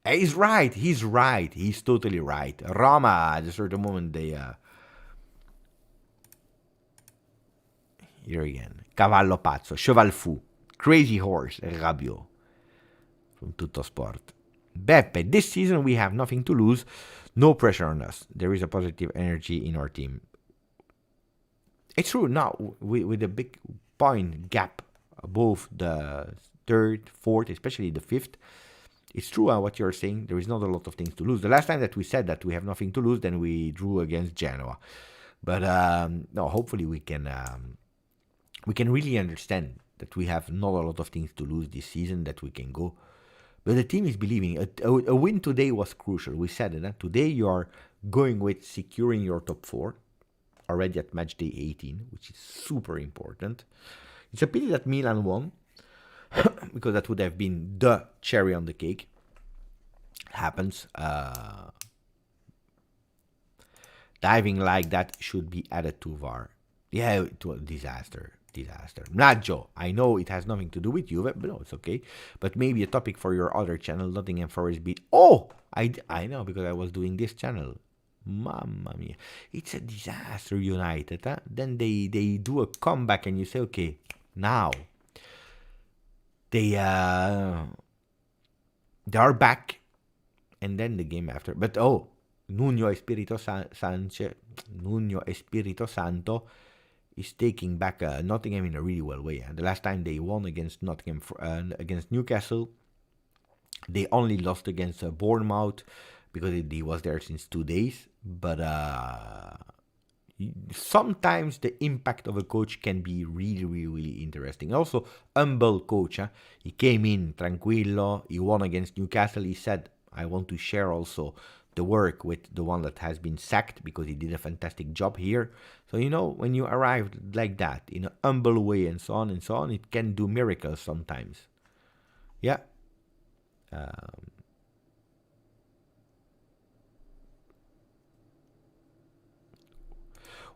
He's right. He's totally right. Roma, at a certain moment, they... Here again. Cavallo pazzo. Cheval fou. Crazy horse. Rabiot. From Tutto Sport. Beppe, this season we have nothing to lose. No pressure on us. There is a positive energy in our team. It's true. Now, with a big point gap above the third, fourth, especially the fifth, it's true what you're saying. There is not a lot of things to lose. The last time that we said that we have nothing to lose, then we drew against Genoa. But no, hopefully we can really understand that we have not a lot of things to lose this season, that we can go. But the team is believing. A win today was crucial. We said it. Today you are going with securing your top 4 already at match day 18, which is super important. It's a pity that Milan won, because that would have been the cherry on the cake. Happens. Diving like that should be added to VAR. Yeah, it was disaster. Mlaggio, I know it has nothing to do with Juve, but no, it's okay. But maybe a topic for your other channel, Nottingham Forest beat. Oh, I know, because I was doing this channel. Mamma mia, it's a disaster, United. Huh? Then they do a comeback, and you say, okay, now they are back, and then the game after. But Nuno Espirito Santo is taking back Nottingham in a really well way. The last time they won against Nottingham, against Newcastle, they only lost against Bournemouth because he was there since 2 days. But sometimes the impact of a coach can be really, really, really interesting. Also, humble coach. He came in tranquillo. He won against Newcastle. He said, I want to share also the work with the one that has been sacked, because he did a fantastic job here. So, when you arrive like that, in an humble way and so on, it can do miracles sometimes. Yeah.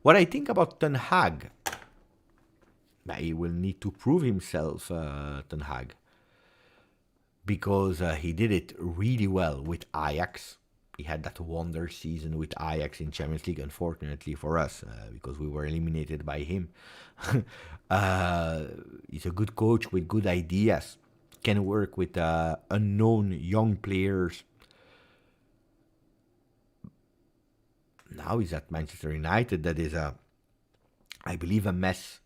What I think about Ten Hag, he will need to prove himself, Ten Hag, because he did it really well with Ajax. He had that wonder season with Ajax in Champions League, unfortunately for us, because we were eliminated by him. He's a good coach with good ideas, can work with unknown young players. Now he's at Manchester United. That is, I believe, a mess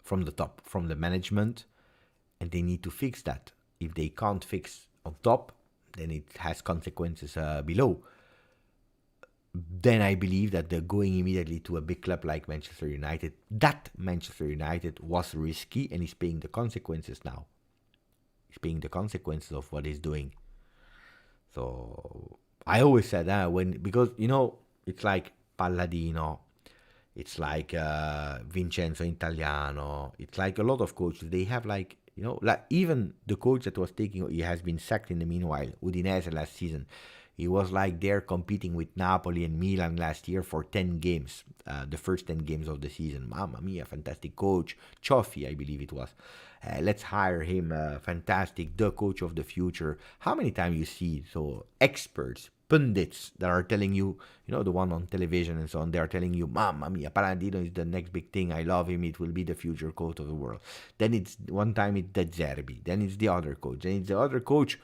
from the top, from the management, and they need to fix that. If they can't fix on top, then it has consequences below. Then I believe that they're going immediately to a big club like Manchester United. That Manchester United was risky, and he's paying the consequences now. He's paying the consequences of what he's doing. So I always said because it's like Palladino, it's like Vincenzo Italiano, it's like a lot of coaches. They have like even the coach that was he has been sacked in the meanwhile, Udinese last season. He was like there competing with Napoli and Milan last year for 10 games, the first 10 games of the season. Mamma mia, fantastic coach. Cioffi, I believe it was. Let's hire him, fantastic, the coach of the future. How many times you see experts, pundits that are telling you, the one on television and so on, they are telling you, Mamma mia, Palladino is the next big thing, I love him, it will be the future coach of the world. Then it's one time it's De Zerbi, then it's the other coach, then it's the other coach,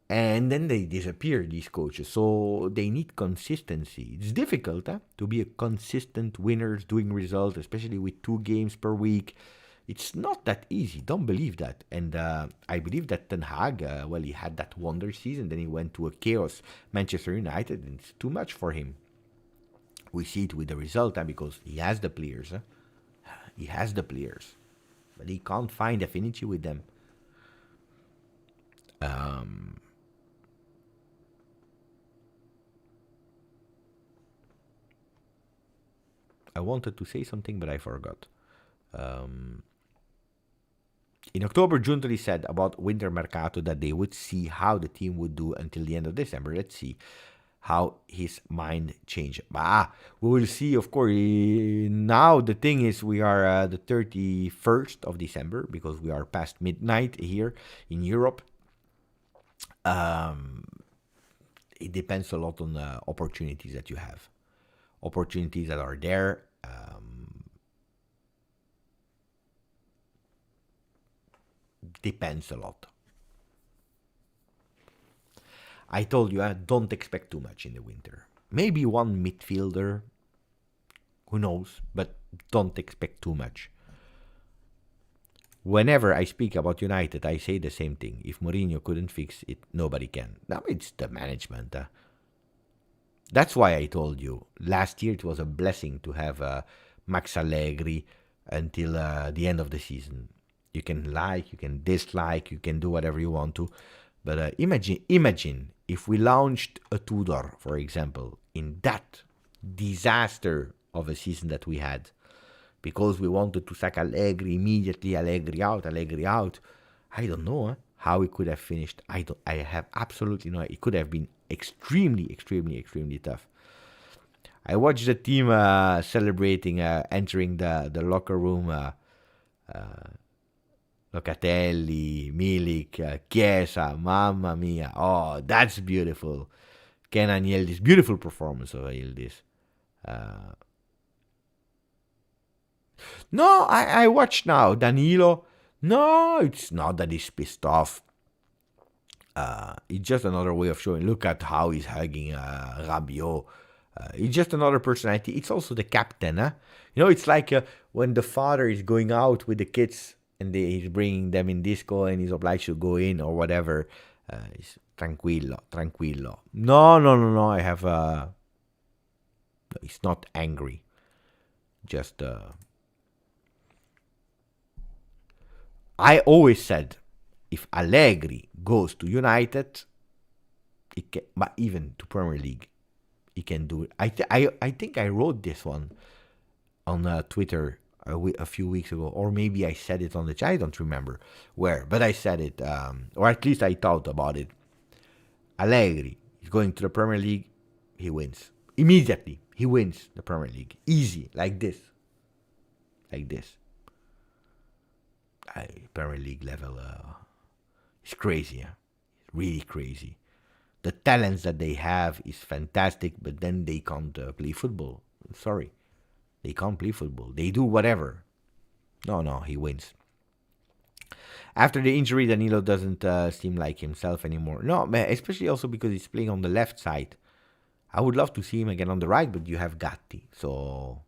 and then they disappear, these coaches. So they need consistency. It's difficult to be a consistent winner doing results, especially with 2 games per week. It's not that easy. Don't believe that. And I believe that Ten Hag, he had that wonder season. Then he went to a chaos Manchester United, and it's too much for him. We see it with the result, because he has the players. He has the players, but he can't find affinity with them. I wanted to say something, but I forgot. In October, Giuntoli said about winter mercato that they would see how the team would do until the end of December. Let's see how his mind changed. We will see, of course. Now the thing is, we are the 31st of December, because we are past midnight here in Europe. It depends a lot on the opportunities that you have. Opportunities that are there. Depends a lot. I told you, don't expect too much in the winter. Maybe one midfielder, who knows, but don't expect too much. Whenever I speak about United, I say the same thing. If Mourinho couldn't fix it, nobody can. Now it's the management. That's why I told you, last year it was a blessing to have Max Allegri until the end of the season. You can like, you can dislike, you can do whatever you want to. But imagine if we launched a Tudor, for example, in that disaster of a season that we had, because we wanted to sack Allegri immediately, Allegri out. I don't know how it could have finished. I have absolutely no idea. It could have been extremely tough. I watched the team celebrating, entering the locker room. Locatelli, Milik, Chiesa, mamma mia. Oh, that's beautiful. Kenan Yildiz, beautiful performance of Yildiz. No, I watch now. Danilo. No, it's not that he's pissed off. It's just another way of showing. Look at how he's hugging Rabiot. It's just another personality. It's also the captain. It's like when the father is going out with the kids and he's bringing them in disco and he's obliged to go in or whatever. He's tranquillo. No. I have... He's not angry. Just... I always said, if Allegri goes to United, but even to Premier League, he can do it. I think I wrote this one on Twitter a few weeks ago, or maybe I said it on the chat. I don't remember where, but I said it, or at least I thought about it. Allegri is going to the Premier League, he wins. Immediately, he wins the Premier League. Easy, like this. Premier League level is crazy. Really crazy. The talents that they have is fantastic, but then they can't play football. Sorry. They can't play football. They do whatever. No, he wins. After the injury, Danilo doesn't seem like himself anymore. No, especially also because he's playing on the left side. I would love to see him again on the right, but you have Gatti. So,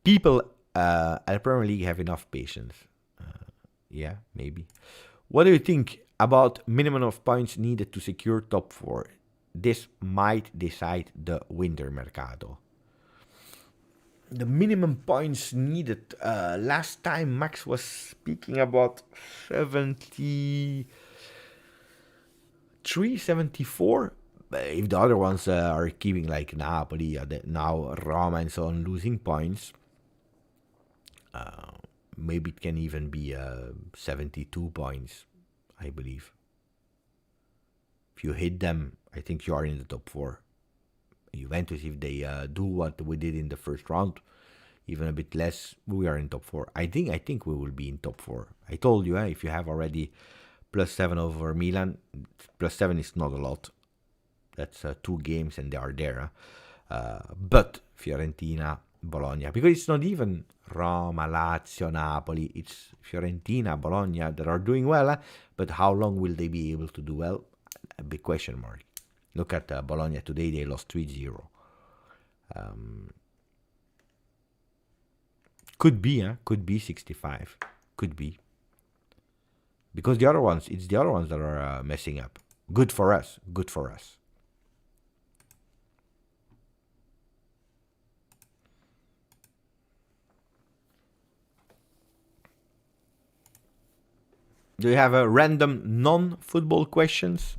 people at the Premier League have enough patience. Yeah, maybe. What do you think about minimum of points needed to secure top 4? This might decide the winter mercato. The minimum points needed. Last time Max was speaking about 73, 74. If the other ones are keeping like Napoli, now Roma and so on, losing points, maybe it can even be 72 points, I believe. If you hit them, I think you are in the top 4. Juventus, if they do what we did in the first round, even a bit less, we are in top 4. I think we will be in top 4. I told you, if you have already +7 over Milan, +7 is not a lot. That's 2 games and they are there. But Fiorentina, Bologna, because it's not even Roma, Lazio, Napoli, it's Fiorentina, Bologna that are doing well, but how long will they be able to do well? A big question mark. Look at Bologna today, they lost 3-0. Could be 65. Could be. Because it's the other ones that are messing up. Good for us. Do you have a random non-football questions?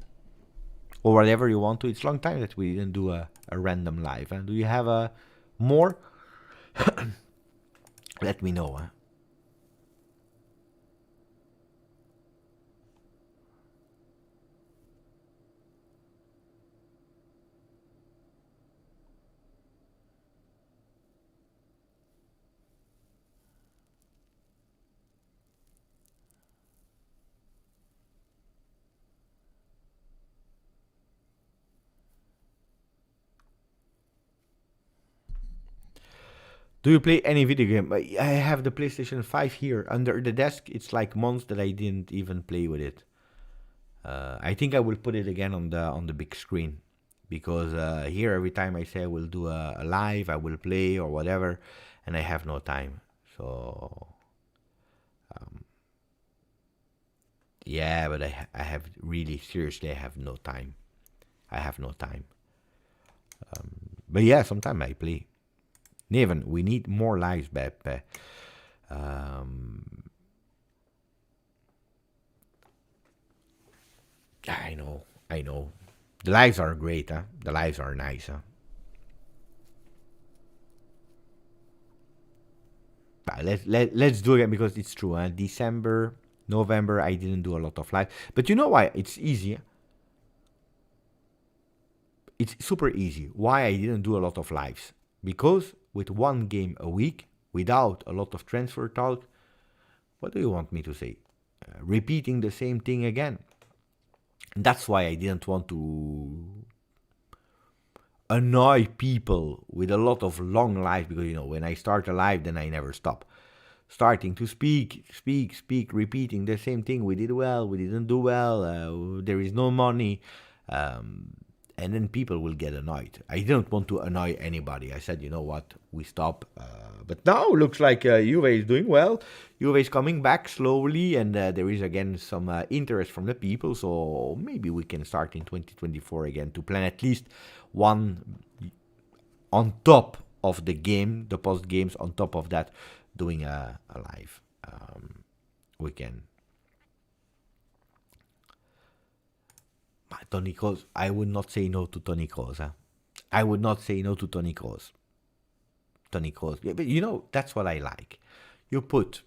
Or whatever you want to. It's a long time that we didn't do a random live. Huh? Do you have more? Let me know. Huh? Do you play any video game? I have the PlayStation 5 here under the desk. It's like months that I didn't even play with it. I think I will put it again on the big screen, because here every time I say I will do a live, I will play or whatever, and I have no time. So yeah, but I have really seriously I have no time. I have no time. But yeah, sometimes I play. Neven, we need more lives, Beppe. I know. The lives are great, huh? The lives are nice, huh? Let's do it again, because it's true, huh? December, November, I didn't do a lot of live. But you know why? It's easy. It's super easy. Why I didn't do a lot of lives? Because with one game a week, without a lot of transfer talk, what do you want me to say? Repeating the same thing again. And that's why I didn't want to annoy people with a lot of long live, because when I start a live, then I never stop. Starting to speak, repeating the same thing. We did well, we didn't do well, there is no money. And then people will get annoyed. I didn't want to annoy anybody. I said, you know what, we stop. But now looks like Juve is doing well. Juve is coming back slowly, and there is again some interest from the people. So maybe we can start in 2024 again to plan at least one on top of the game, the post games. On top of that, doing a live. We can. Tony Kroos, I would not say no to Tony Kroos. Huh? I would not say no to Tony Kroos. Tony Kroos. Yeah, but that's what I like. You put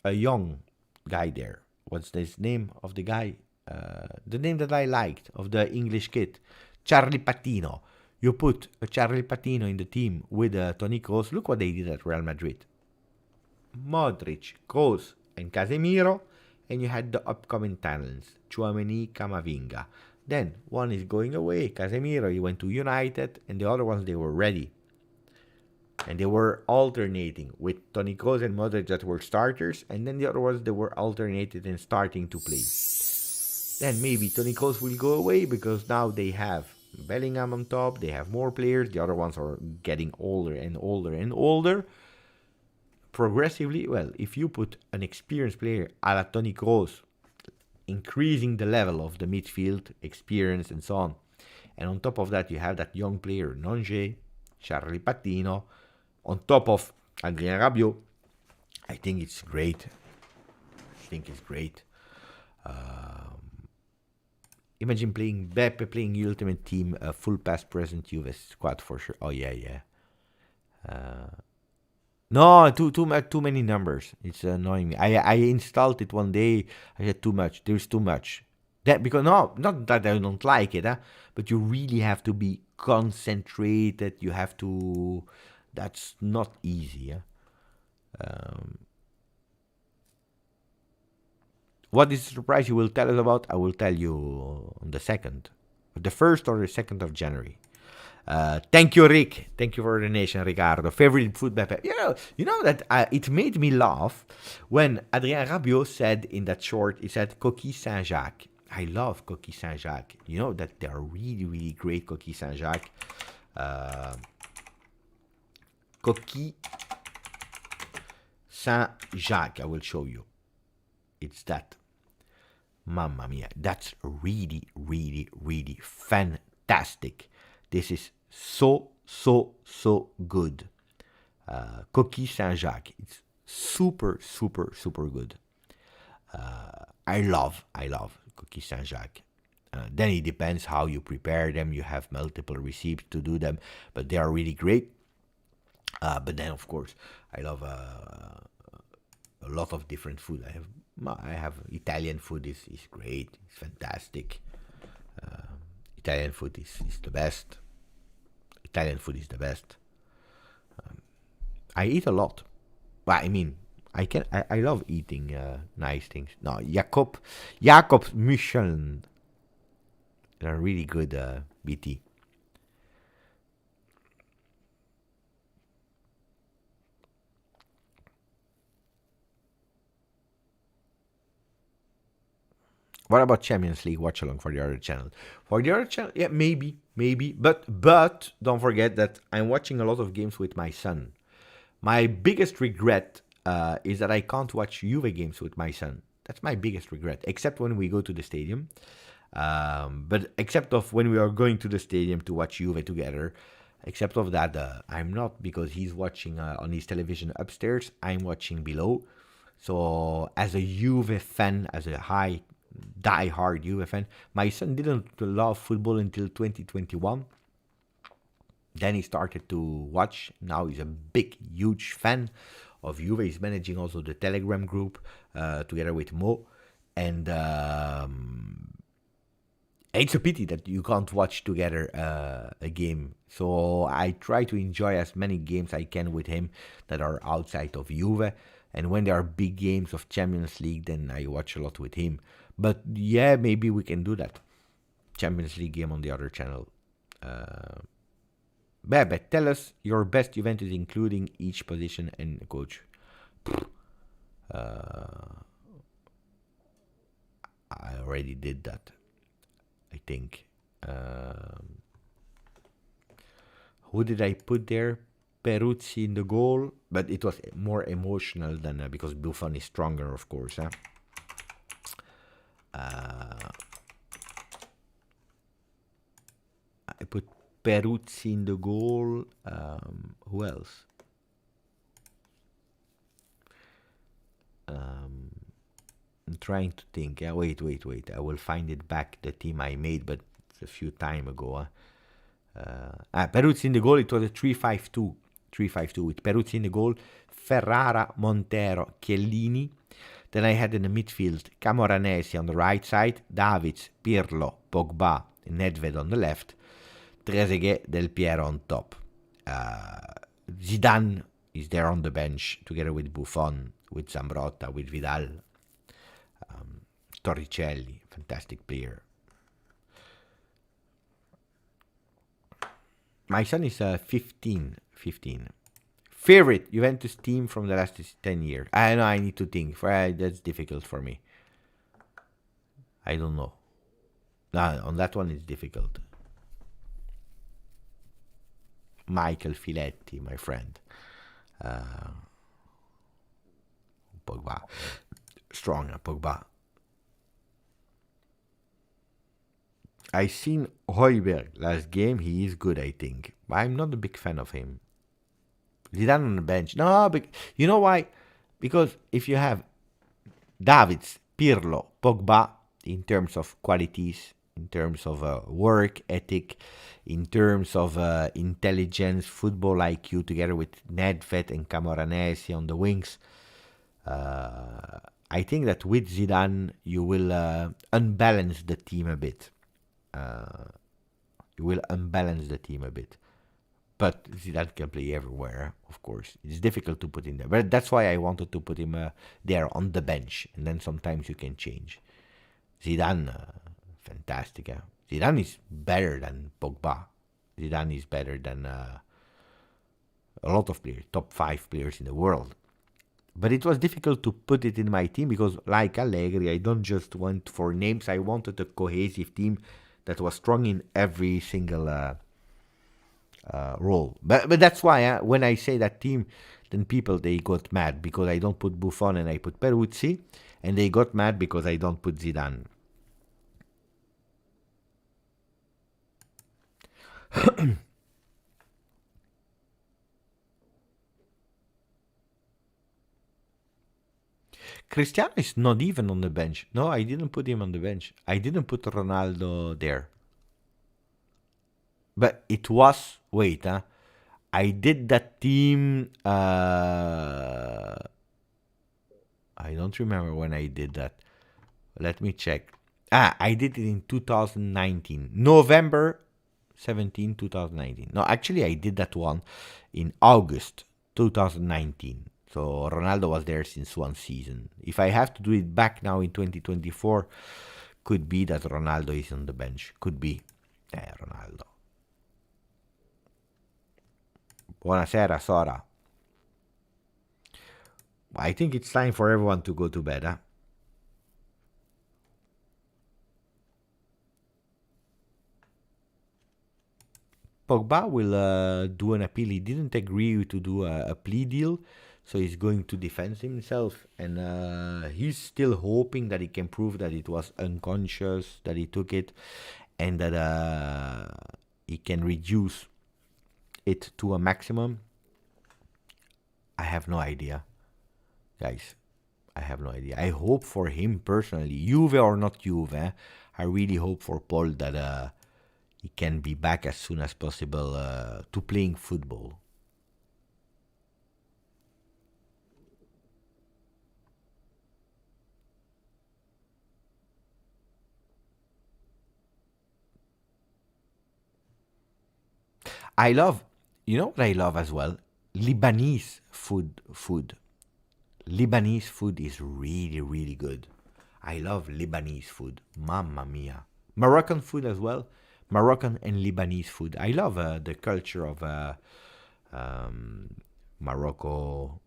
a young guy there. What's the name of the guy? The name that I liked of the English kid. Charlie Patino. You put a Charlie Patino in the team with Tony Kroos. Look what they did at Real Madrid. Modric, Kroos, and Casemiro. And you had the upcoming talents. Tchouaméni, Camavinga. Then one is going away. Casemiro, he went to United, and the other ones, they were ready. And they were alternating with Toni Kroos and Modric that were starters, and then the other ones, they were alternated and starting to play. Then maybe Toni Kroos will go away, because now they have Bellingham on top, they have more players, the other ones are getting older and older and older. Progressively, well, if you put an experienced player a la Toni Kroos, increasing the level of the midfield experience and so on, and on top of that you have that young player Nonge, Charlie Patino, on top of Adrien Rabiot, I think it's great. Imagine playing Beppe, playing Ultimate Team, full past present Juve squad for sure. Oh yeah. No, too many numbers. It's annoying me. I installed it one day. I said too much. There's too much. That because not that I don't like it, but you really have to be concentrated. You have to. That's not easy. What is the surprise you will tell us about? I will tell you on the 1st or the 2nd of January. Thank you, Rick. Thank you for the donation, Ricardo. Favorite food Beppe. You know that it made me laugh when Adrien Rabiot said in that short, he said Coquille Saint-Jacques. I love Coquille Saint-Jacques. You know that they are really, really great Coquille Saint-Jacques. Coquille Saint-Jacques. I will show you. It's that. Mamma mia. That's really, really, really fantastic. This is so good. Coquille Saint-Jacques. It's super good. I love cookies Saint-Jacques. Then it depends how you prepare them. You have multiple recipes to do them, but they are really great. But then, of course, I love a lot of different food. I have Italian food is great. It's fantastic. Italian food is the best. Italian food is the best. I eat a lot. Well, I mean, I love eating nice things. No, Jacob's Michelin. They're really good BT. What about Champions League watch along for the other channel? For the other channel, yeah, maybe, but don't forget that I'm watching a lot of games with my son. My biggest regret is that I can't watch Juve games with my son. That's my biggest regret, except when we go to the stadium. But except of when we are going to the stadium to watch Juve together, except of that, I'm not, because he's watching on his television upstairs. I'm watching below. So as a Juve fan, as a die-hard Juve fan, my son didn't love football until 2021. Then he started to watch. Now he's a big, huge fan of Juve. He's managing also the Telegram group together with Mo. And it's a pity that you can't watch together a game. So I try to enjoy as many games I can with him that are outside of Juve. And when there are big games of Champions League, then I watch a lot with him. But yeah, maybe we can do that. Champions League game on the other channel. Bebe, tell us your best Juventus, including each position and coach. I already did that, I think. Who did I put there? Peruzzi in the goal, but it was more emotional than because Buffon is stronger, of course. I put Peruzzi in the goal. Who else? I'm trying to think. Wait. I will find it back, the team I made, but it's a few time ago. Peruzzi in the goal. It was a 3-5-2. 3-5-2 with Peruzzi in the goal, Ferrara, Montero, Chiellini. Then I had in the midfield Camoranesi on the right side, Davids, Pirlo, Pogba, Nedved on the left, Trezeguet, Del Piero on top. Zidane is there on the bench together with Buffon, with Zambrotta, with Vidal, Torricelli, fantastic player. My son is 15. Favorite Juventus team from the last 10 years. I know, I need to think. That's difficult for me. I don't know. On that one it's difficult. Michael Filetti, my friend. Pogba. Strong, Pogba. I seen Højbjerg last game. He is good, I think. But I'm not a big fan of him. Zidane on the bench. No, but you know why? Because if you have Davids, Pirlo, Pogba, in terms of qualities, in terms of work ethic, in terms of intelligence, football IQ, together with Nedved and Camoranesi on the wings, I think that with Zidane, you will unbalance the team a bit. But Zidane can play everywhere, of course. It's difficult to put in there. But that's why I wanted to put him there on the bench. And then sometimes you can change. Zidane, fantastic. Zidane is better than Pogba. Zidane is better than a lot of players, top 5 players in the world. But it was difficult to put it in my team because, like Allegri, I don't just want for names. I wanted a cohesive team that was strong in every single role. But that's why when I say that team, then people, they got mad because I don't put Buffon and I put Peruzzi, and they got mad because I don't put Zidane. Cristiano is not even on the bench. No, I didn't put him on the bench. I didn't put Ronaldo there. But it was, wait, I did that team, I don't remember when I did that. Let me check. I did it in 2019. November 17, 2019. No, actually, I did that one in August 2019. So Ronaldo was there since one season. If I have to do it back now in 2024, could be that Ronaldo is on the bench. Could be. Ronaldo. Buonasera, Sora. I think it's time for everyone to go to bed, huh? Pogba will do an appeal. He didn't agree to do a plea deal, so he's going to defend himself. And he's still hoping that he can prove that it was unconscious, that he took it, and that he can reduce it to a maximum. I have no idea, guys. I have no idea. I hope for him personally, Juve or not Juve, I really hope for Paul that he can be back as soon as possible to playing football. I love, you know what I love as well? Lebanese food. Lebanese food is really, really good. I love Lebanese food. Mamma mia. Moroccan food as well. Moroccan and Lebanese food. I love the culture of Morocco,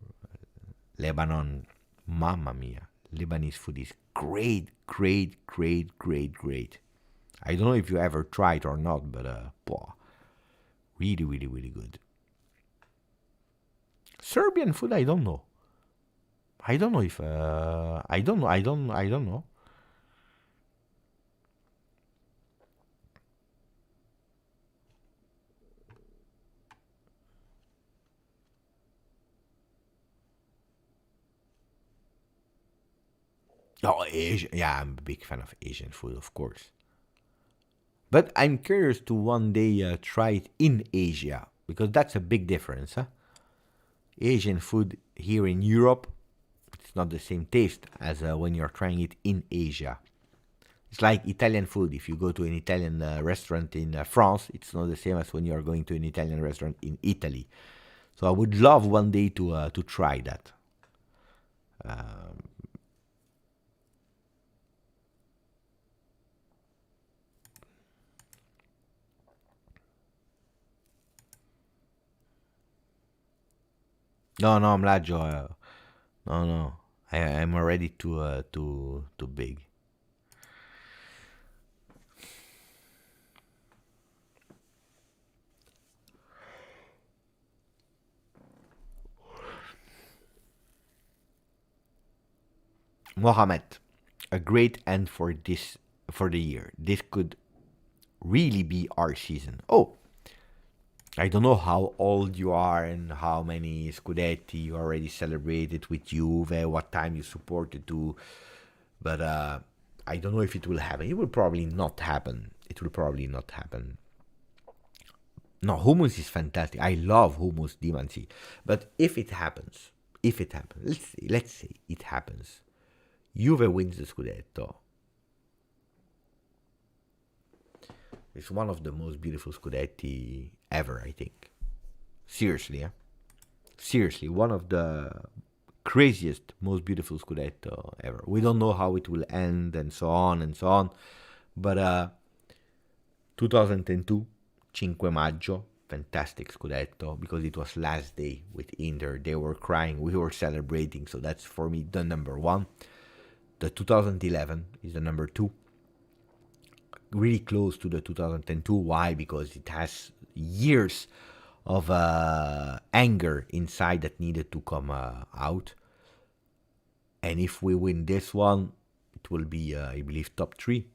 Lebanon. Mamma mia. Lebanese food is great, great, great, great, great. I don't know if you ever tried or not, but really, really, really good. Serbian food, I don't know. I don't know if I don't know. Oh, Asian. Yeah, I'm a big fan of Asian food, of course. But I'm curious to one day try it in Asia, because that's a big difference, huh? Asian food here in Europe, it's not the same taste as when you're trying it in Asia. It's like Italian food. If you go to an Italian restaurant in France, it's not the same as when you're going to an Italian restaurant in Italy. So I would love one day to try that. No, Mlaggio. No. I'm already too big. Mohamed, a great end for the year. This could really be our season. Oh, I don't know how old you are and how many Scudetti you already celebrated with Juve, what time you supported to, but I don't know if it will happen. It will probably not happen. No, hummus is fantastic. I love hummus Dimansi. But if it happens, let's say it happens, Juve wins the Scudetto. It's one of the most beautiful Scudetti ever, I think. Seriously, Seriously, one of the craziest, most beautiful Scudetto ever. We don't know how it will end and so on. But 2002, 5 Maggio, fantastic Scudetto, because it was last day with Inter. They were crying, we were celebrating, so that's for me the number one. The 2011 is the number two. Really close to the 2002. Why? Because it has years of anger inside that needed to come out. And if we win this one, it will be, I believe, top three.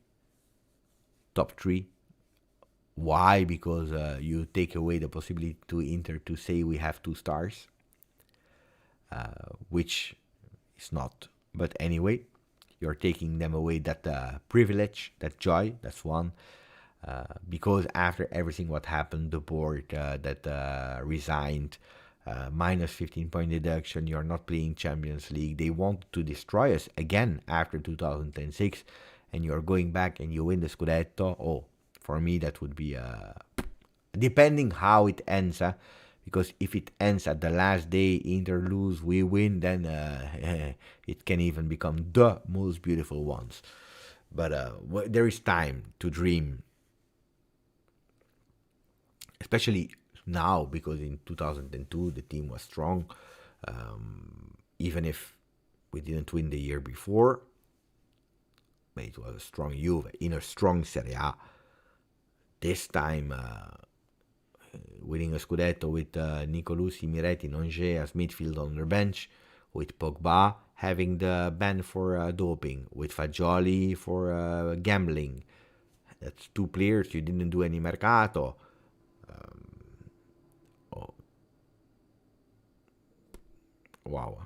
Why? Because you take away the possibility to Inter to say we have 2 stars, which is not But anyway, you're taking them away that privilege, that joy. That's one. Because after everything what happened, the board that resigned, minus 15-point deduction, you're not playing Champions League. They want to destroy us again after 2006, and you're going back and you win the Scudetto. Oh, for me, that would be, depending how it ends, because if it ends at the last day, Inter lose, we win, then it can even become the most beautiful ones. But there is time to dream, especially now, because in 2002 the team was strong. Even if we didn't win the year before, but it was a strong Juve in a strong Serie A. This time, winning a Scudetto with Nicolosi, Miretti, Nonge as midfield on their bench, with Pogba having the ban for doping, with Fagioli for gambling. That's two players you didn't do any mercato. Wow.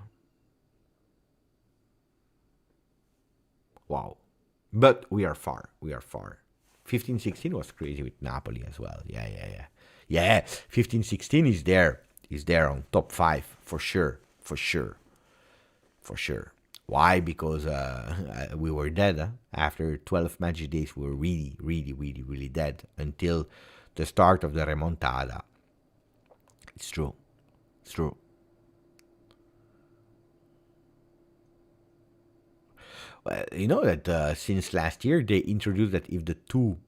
But we are far. 15-16 was crazy with Napoli as well. Yeah, 15-16 is there. Is there on top 5 for sure. Why? Because we were dead. After 12 match days, we were really dead until the start of the remontada. It's true. You know that since last year, they introduced that if the two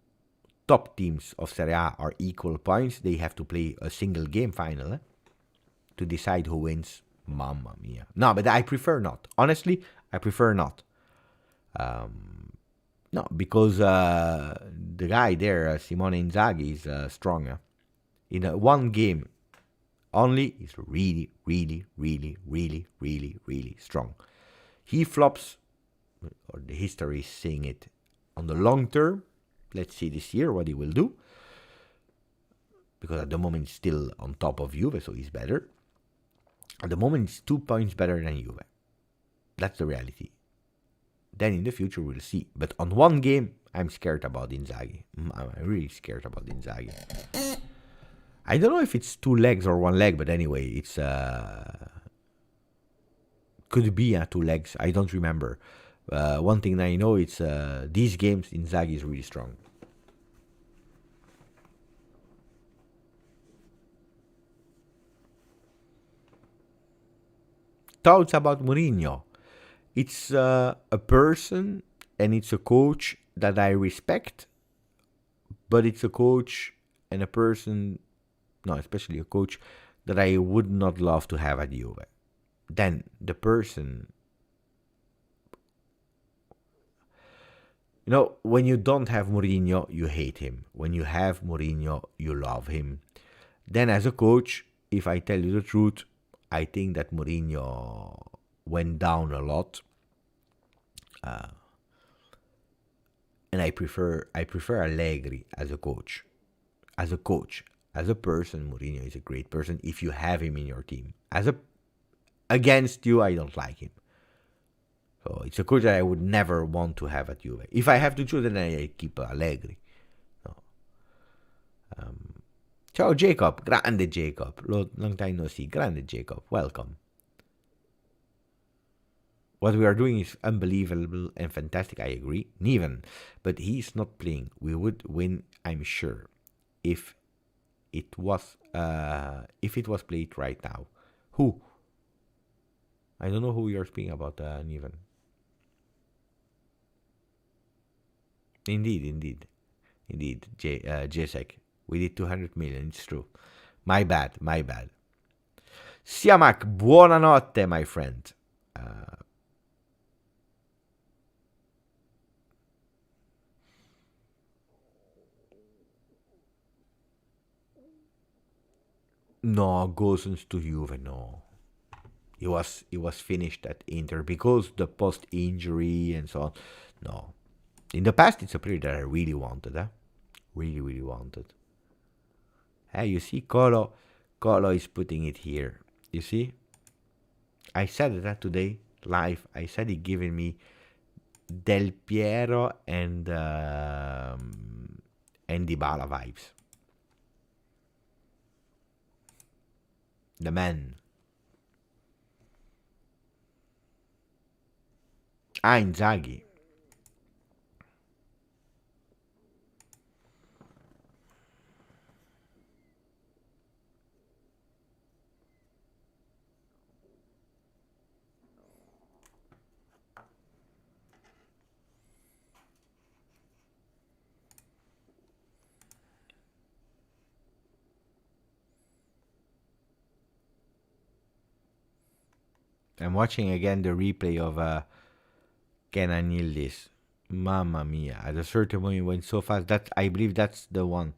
top teams of Serie A are equal points, they have to play a single game final to decide who wins. Mamma mia. No, but I prefer not. Honestly, I prefer not. No, because the guy there, Simone Inzaghi, is strong. In one game only, is really strong. He flops, or the history is saying it, on the long term. Let's see this year what he will do, because at the moment he's still on top of Juve, so he's better. At the moment he's 2 points better than Juve. That's the reality. Then in the future we'll see. But on one game, I'm scared about Inzaghi. I'm really scared about Inzaghi. I don't know if it's 2 legs or 1 leg, but anyway, it's could be 2 legs. I don't remember. One thing I know, it's these games, Inzaghi is really strong. Thoughts about Mourinho? It's a person and it's a coach that I respect, but it's a coach and a person, no, especially a coach, that I would not love to have at Juve. Then the person, you know, when you don't have Mourinho, you hate him. When you have Mourinho, you love him. Then as a coach, if I tell you the truth, I think that Mourinho went down a lot, and I prefer Allegri as a coach. As a person, Mourinho is a great person if you have him in your team. Against you, I don't like him. So it's a coach that I would never want to have at Juve. If I have to choose, then I keep Allegri. No. Ciao Jacob, grande Jacob, long time no see, grande Jacob, welcome. What we are doing is unbelievable and fantastic, I agree, Niven, but he's not playing. We would win, I'm sure, if it was played right now. Who? I don't know who you're speaking about, Niven. Indeed, Jesek. We did 200 million, it's true. My bad. Siamak, buonanotte, my friend. No, Gosens to Juve, no. He was finished at Inter because the post-injury and so on. No. In the past, it's a player that I really wanted, Really wanted. Hey, you see, Colo is putting it here. You see? I said that today. live, I said he giving me Del Piero and Dybala vibes. The man. Inzaghi. I'm watching again the replay of Kenan Yildiz. Mamma mia. At a certain point, it went so fast. I believe that's the one.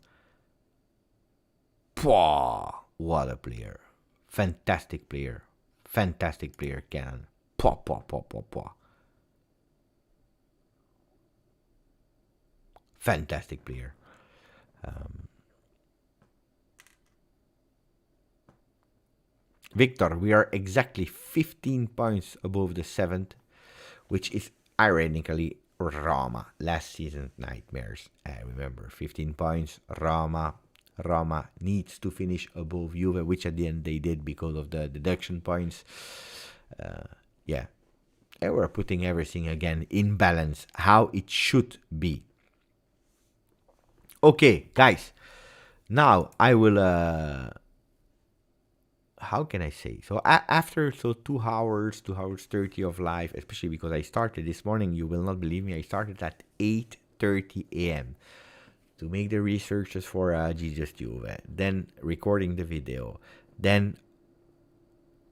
Pwah! What a player. Fantastic player. Fantastic player, Kenan. Pwah, pwah, pwah, pwah, pwah. Fantastic player. Victor, we are exactly 15 points above the 7th, which is ironically Roma, last season's nightmares. Remember, 15 points, Roma needs to finish above Juve, which at the end they did because of the deduction points. Yeah, they were putting everything again in balance, how it should be. Okay, guys, now I will... how can I say? So after 2 hours, 2 hours 30 of live, especially because I started this morning, you will not believe me, I started at 8:30 a.m. to make the researches for GJustjuve, then recording the video, then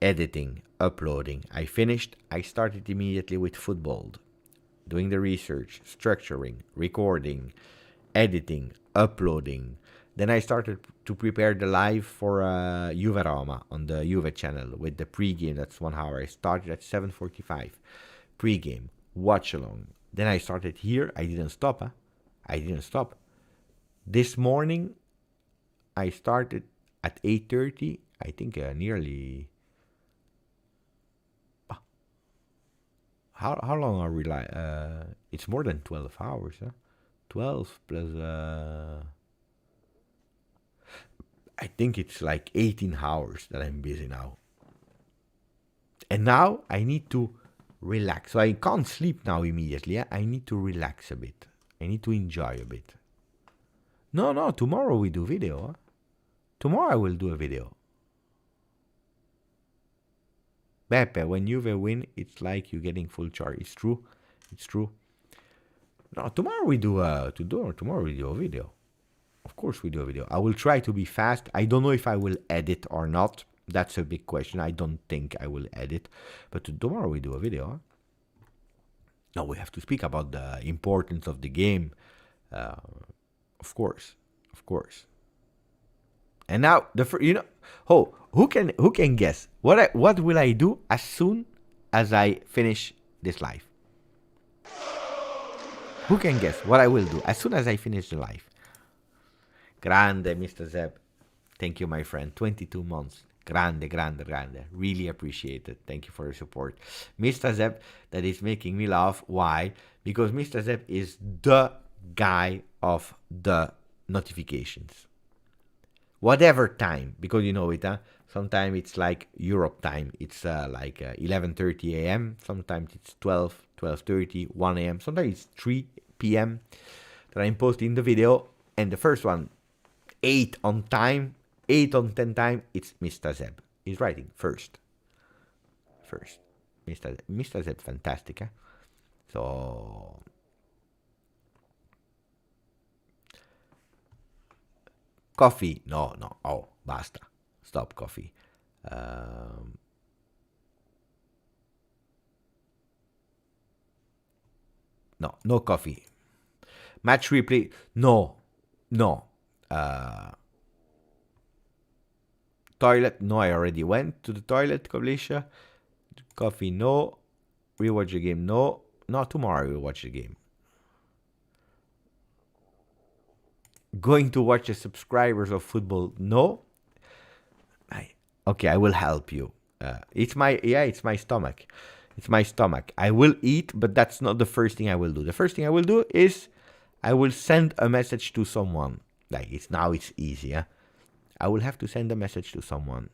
editing, uploading. I finished, I started immediately with football, doing the research, structuring, recording, editing, uploading. Then I started to prepare the live for Juve Roma on the Juve channel with the pregame. That's 1 hour. I started at 7:45. Pregame, watch along. Then I started here. I didn't stop. I didn't stop. This morning, I started at 8:30. I think nearly... How long are we live? It's more than 12 hours. 12 plus... I think it's like 18 hours that I'm busy now. And now I need to relax. So I can't sleep now immediately. I need to relax a bit. I need to enjoy a bit. No, tomorrow we do video. Tomorrow I will do a video. Beppe, when Juve win, it's like you're getting full charge. It's true. It's true. No, tomorrow we do a video. Of course we do a video. I will try to be fast. I don't know if I will edit or not. That's a big question. I don't think I will edit. But tomorrow we do a video. No, we have to speak about the importance of the game. Of course. And now who can guess what will I do as soon as I finish this live? Who can guess what I will do as soon as I finish the live? Grande, Mr. Zeb. Thank you, my friend. 22 months. Grande. Really appreciate it. Thank you for your support. Mr. Zeb, that is making me laugh. Why? Because Mr. Zeb is the guy of the notifications. Whatever time, because you know it, sometimes it's like Europe time. It's like 11:30 a.m. Sometimes it's 12:30, 1 a.m. Sometimes it's 3 p.m. that I'm posting the video. And the first one, 8 on 10 time, it's Mr. Zeb. He's writing first. Mr. Zeb, fantastic. So, coffee, no, oh, basta. Stop coffee. No coffee. Match replay, no. Toilet, no, I already went to the toilet, Koblisha. Coffee, no. Rewatch the game, no. No, tomorrow I will watch the game. Going to watch the subscribers of football, no. Okay, I will help you. It's my stomach. It's my stomach. I will eat, but that's not the first thing I will do. The first thing I will do is I will send a message to someone. Like it's easy, yeah? I will have to send a message to someone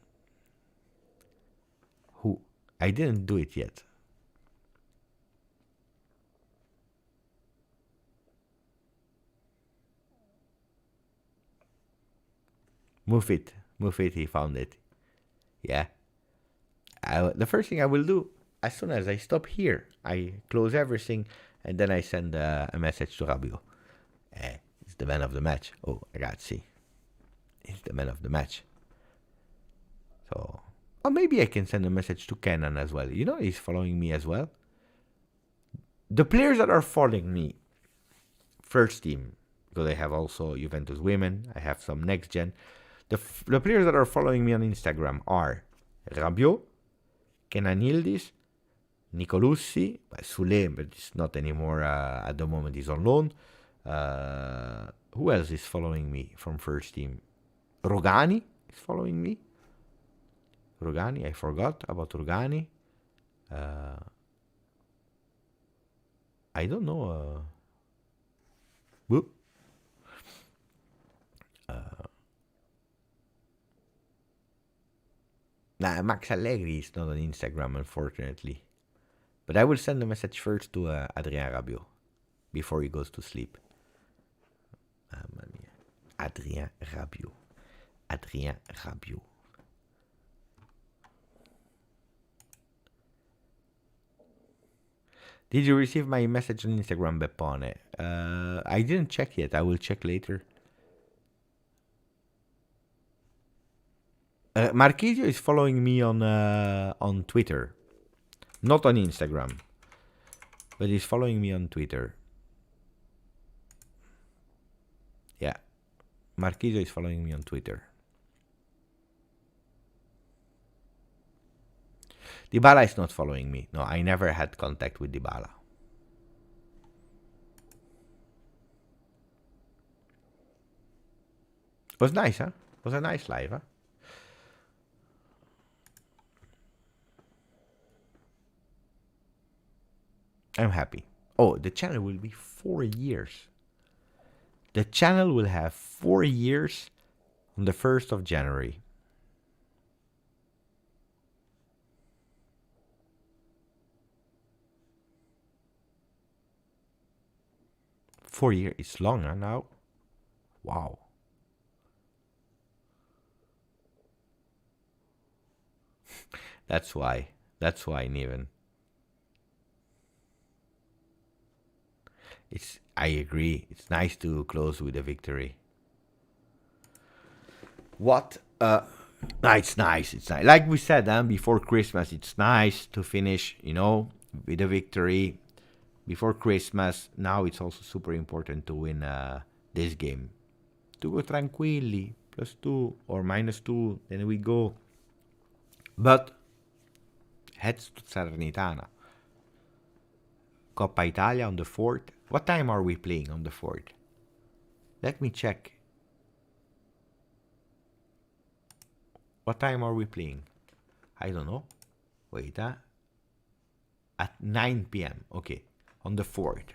who I didn't do it yet. Move it, he found it. Yeah. The first thing I will do, as soon as I stop here, I close everything, and then I send a message to Rabiot. He's the man of the match. Oh, ragazzi. He's the man of the match. So, or maybe I can send a message to Kenan as well. You know, he's following me as well. The players that are following me, first team, because I have also Juventus women, I have some next gen. The players that are following me on Instagram are Rabiot, Kenan Yildiz, Nicolussi, Sule, but it's not anymore at the moment, he's on loan. Who else is following me from first team? Rogani is following me. Rogani, I forgot about Rogani. I don't know. Nah, Max Allegri is not on Instagram, unfortunately. But I will send a message first to Adrien Rabiot before he goes to sleep. Adrien Rabiot. Adrien Rabiot. Did you receive my message on Instagram, Beppone? I didn't check yet. I will check later. Marquisio is following me on Twitter. Not on Instagram. But he's following me on Twitter. Yeah. Marquisio is following me on Twitter. Dybala is not following me. No, I never had contact with Dybala. It was nice, huh? It was a nice live, huh? I'm happy. Oh, the channel will be 4 years. The channel will have 4 years on the 1st of January. Four years. It's long, huh, now? Wow. That's why. That's why, Niven. I agree. It's nice to close with a victory. What? It's nice. It's nice. Like we said, before Christmas, it's nice to finish, with a victory before Christmas. Now it's also super important to win this game. To go tranquilli, +2 or -2, then we go. But heads to Salernitana. Coppa Italia on the 4th. What time are we playing on the 4th? Let me check. What time are we playing? I don't know. Wait, at 9 p.m. Okay, on the 4th.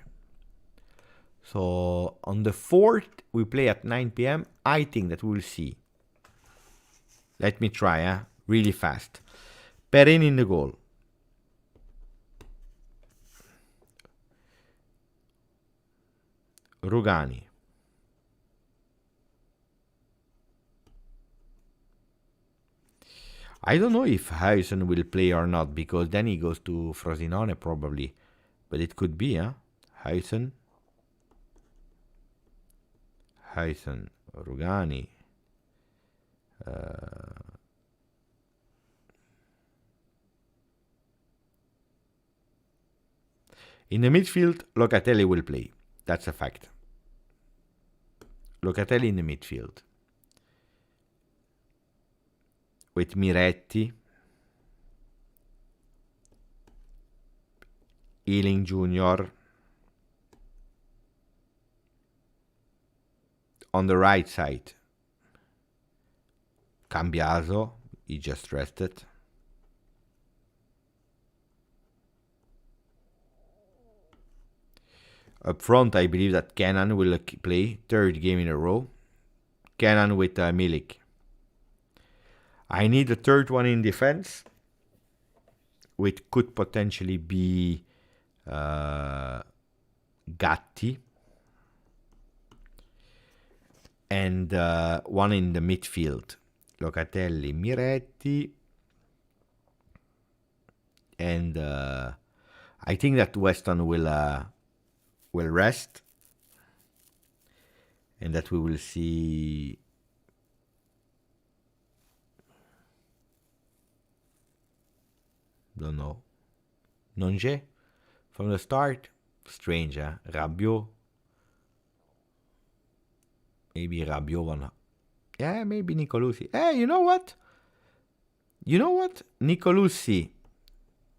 So on the 4th, we play at 9 p.m. I think that we'll see. Let me try, really fast. Perin in the goal. Rugani. I don't know if Huijsen will play or not, because then he goes to Frosinone probably. But it could be, Huijsen, Rugani. In the midfield, Locatelli will play. That's a fact. Locatelli in the midfield. With Miretti, Ealing Jr. On the right side, Cambiaso, he just rested. Up front, I believe that Kenan will play third game in a row. Kenan with Milik. I need a third one in defense, which could potentially be Gatti. And one in the midfield. Locatelli, Miretti. And I think that Weston will rest. And that we will see don't know. Nonge from the start. Strange, huh? Rabiot. Maybe Rabiot one. Yeah, maybe Nicolosi. Hey, you know what? Nicolosi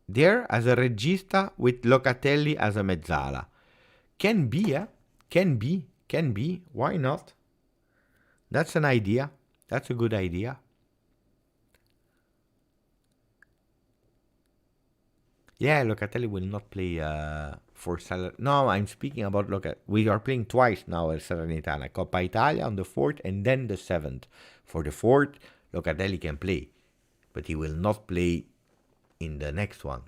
there as a regista with Locatelli as a mezzala. Can be, eh? Can be. Why not? That's an idea. That's a good idea. Yeah, Locatelli will not play for Salernitana. No, I'm speaking about we are playing twice now at Salernitana. Coppa Italia on the 4th and then the 7th. For the 4th, Locatelli can play. But he will not play in the next one.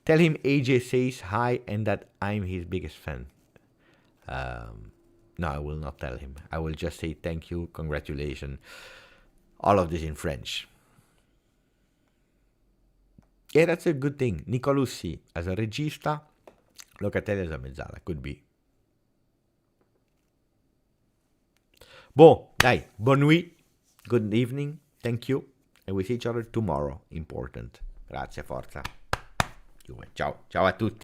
Tell him AJ says hi and that I'm his biggest fan. No, I will not tell him. I will just say thank you, congratulations. All of this in French. Yeah, that's a good thing. Nicolosi as a regista, Locatelli as a mezzala. Could be. Bon, dai, bonne nuit. Good evening. Thank you. And we see each other tomorrow. Important. Grazie, forza. Ciao. Ciao a tutti.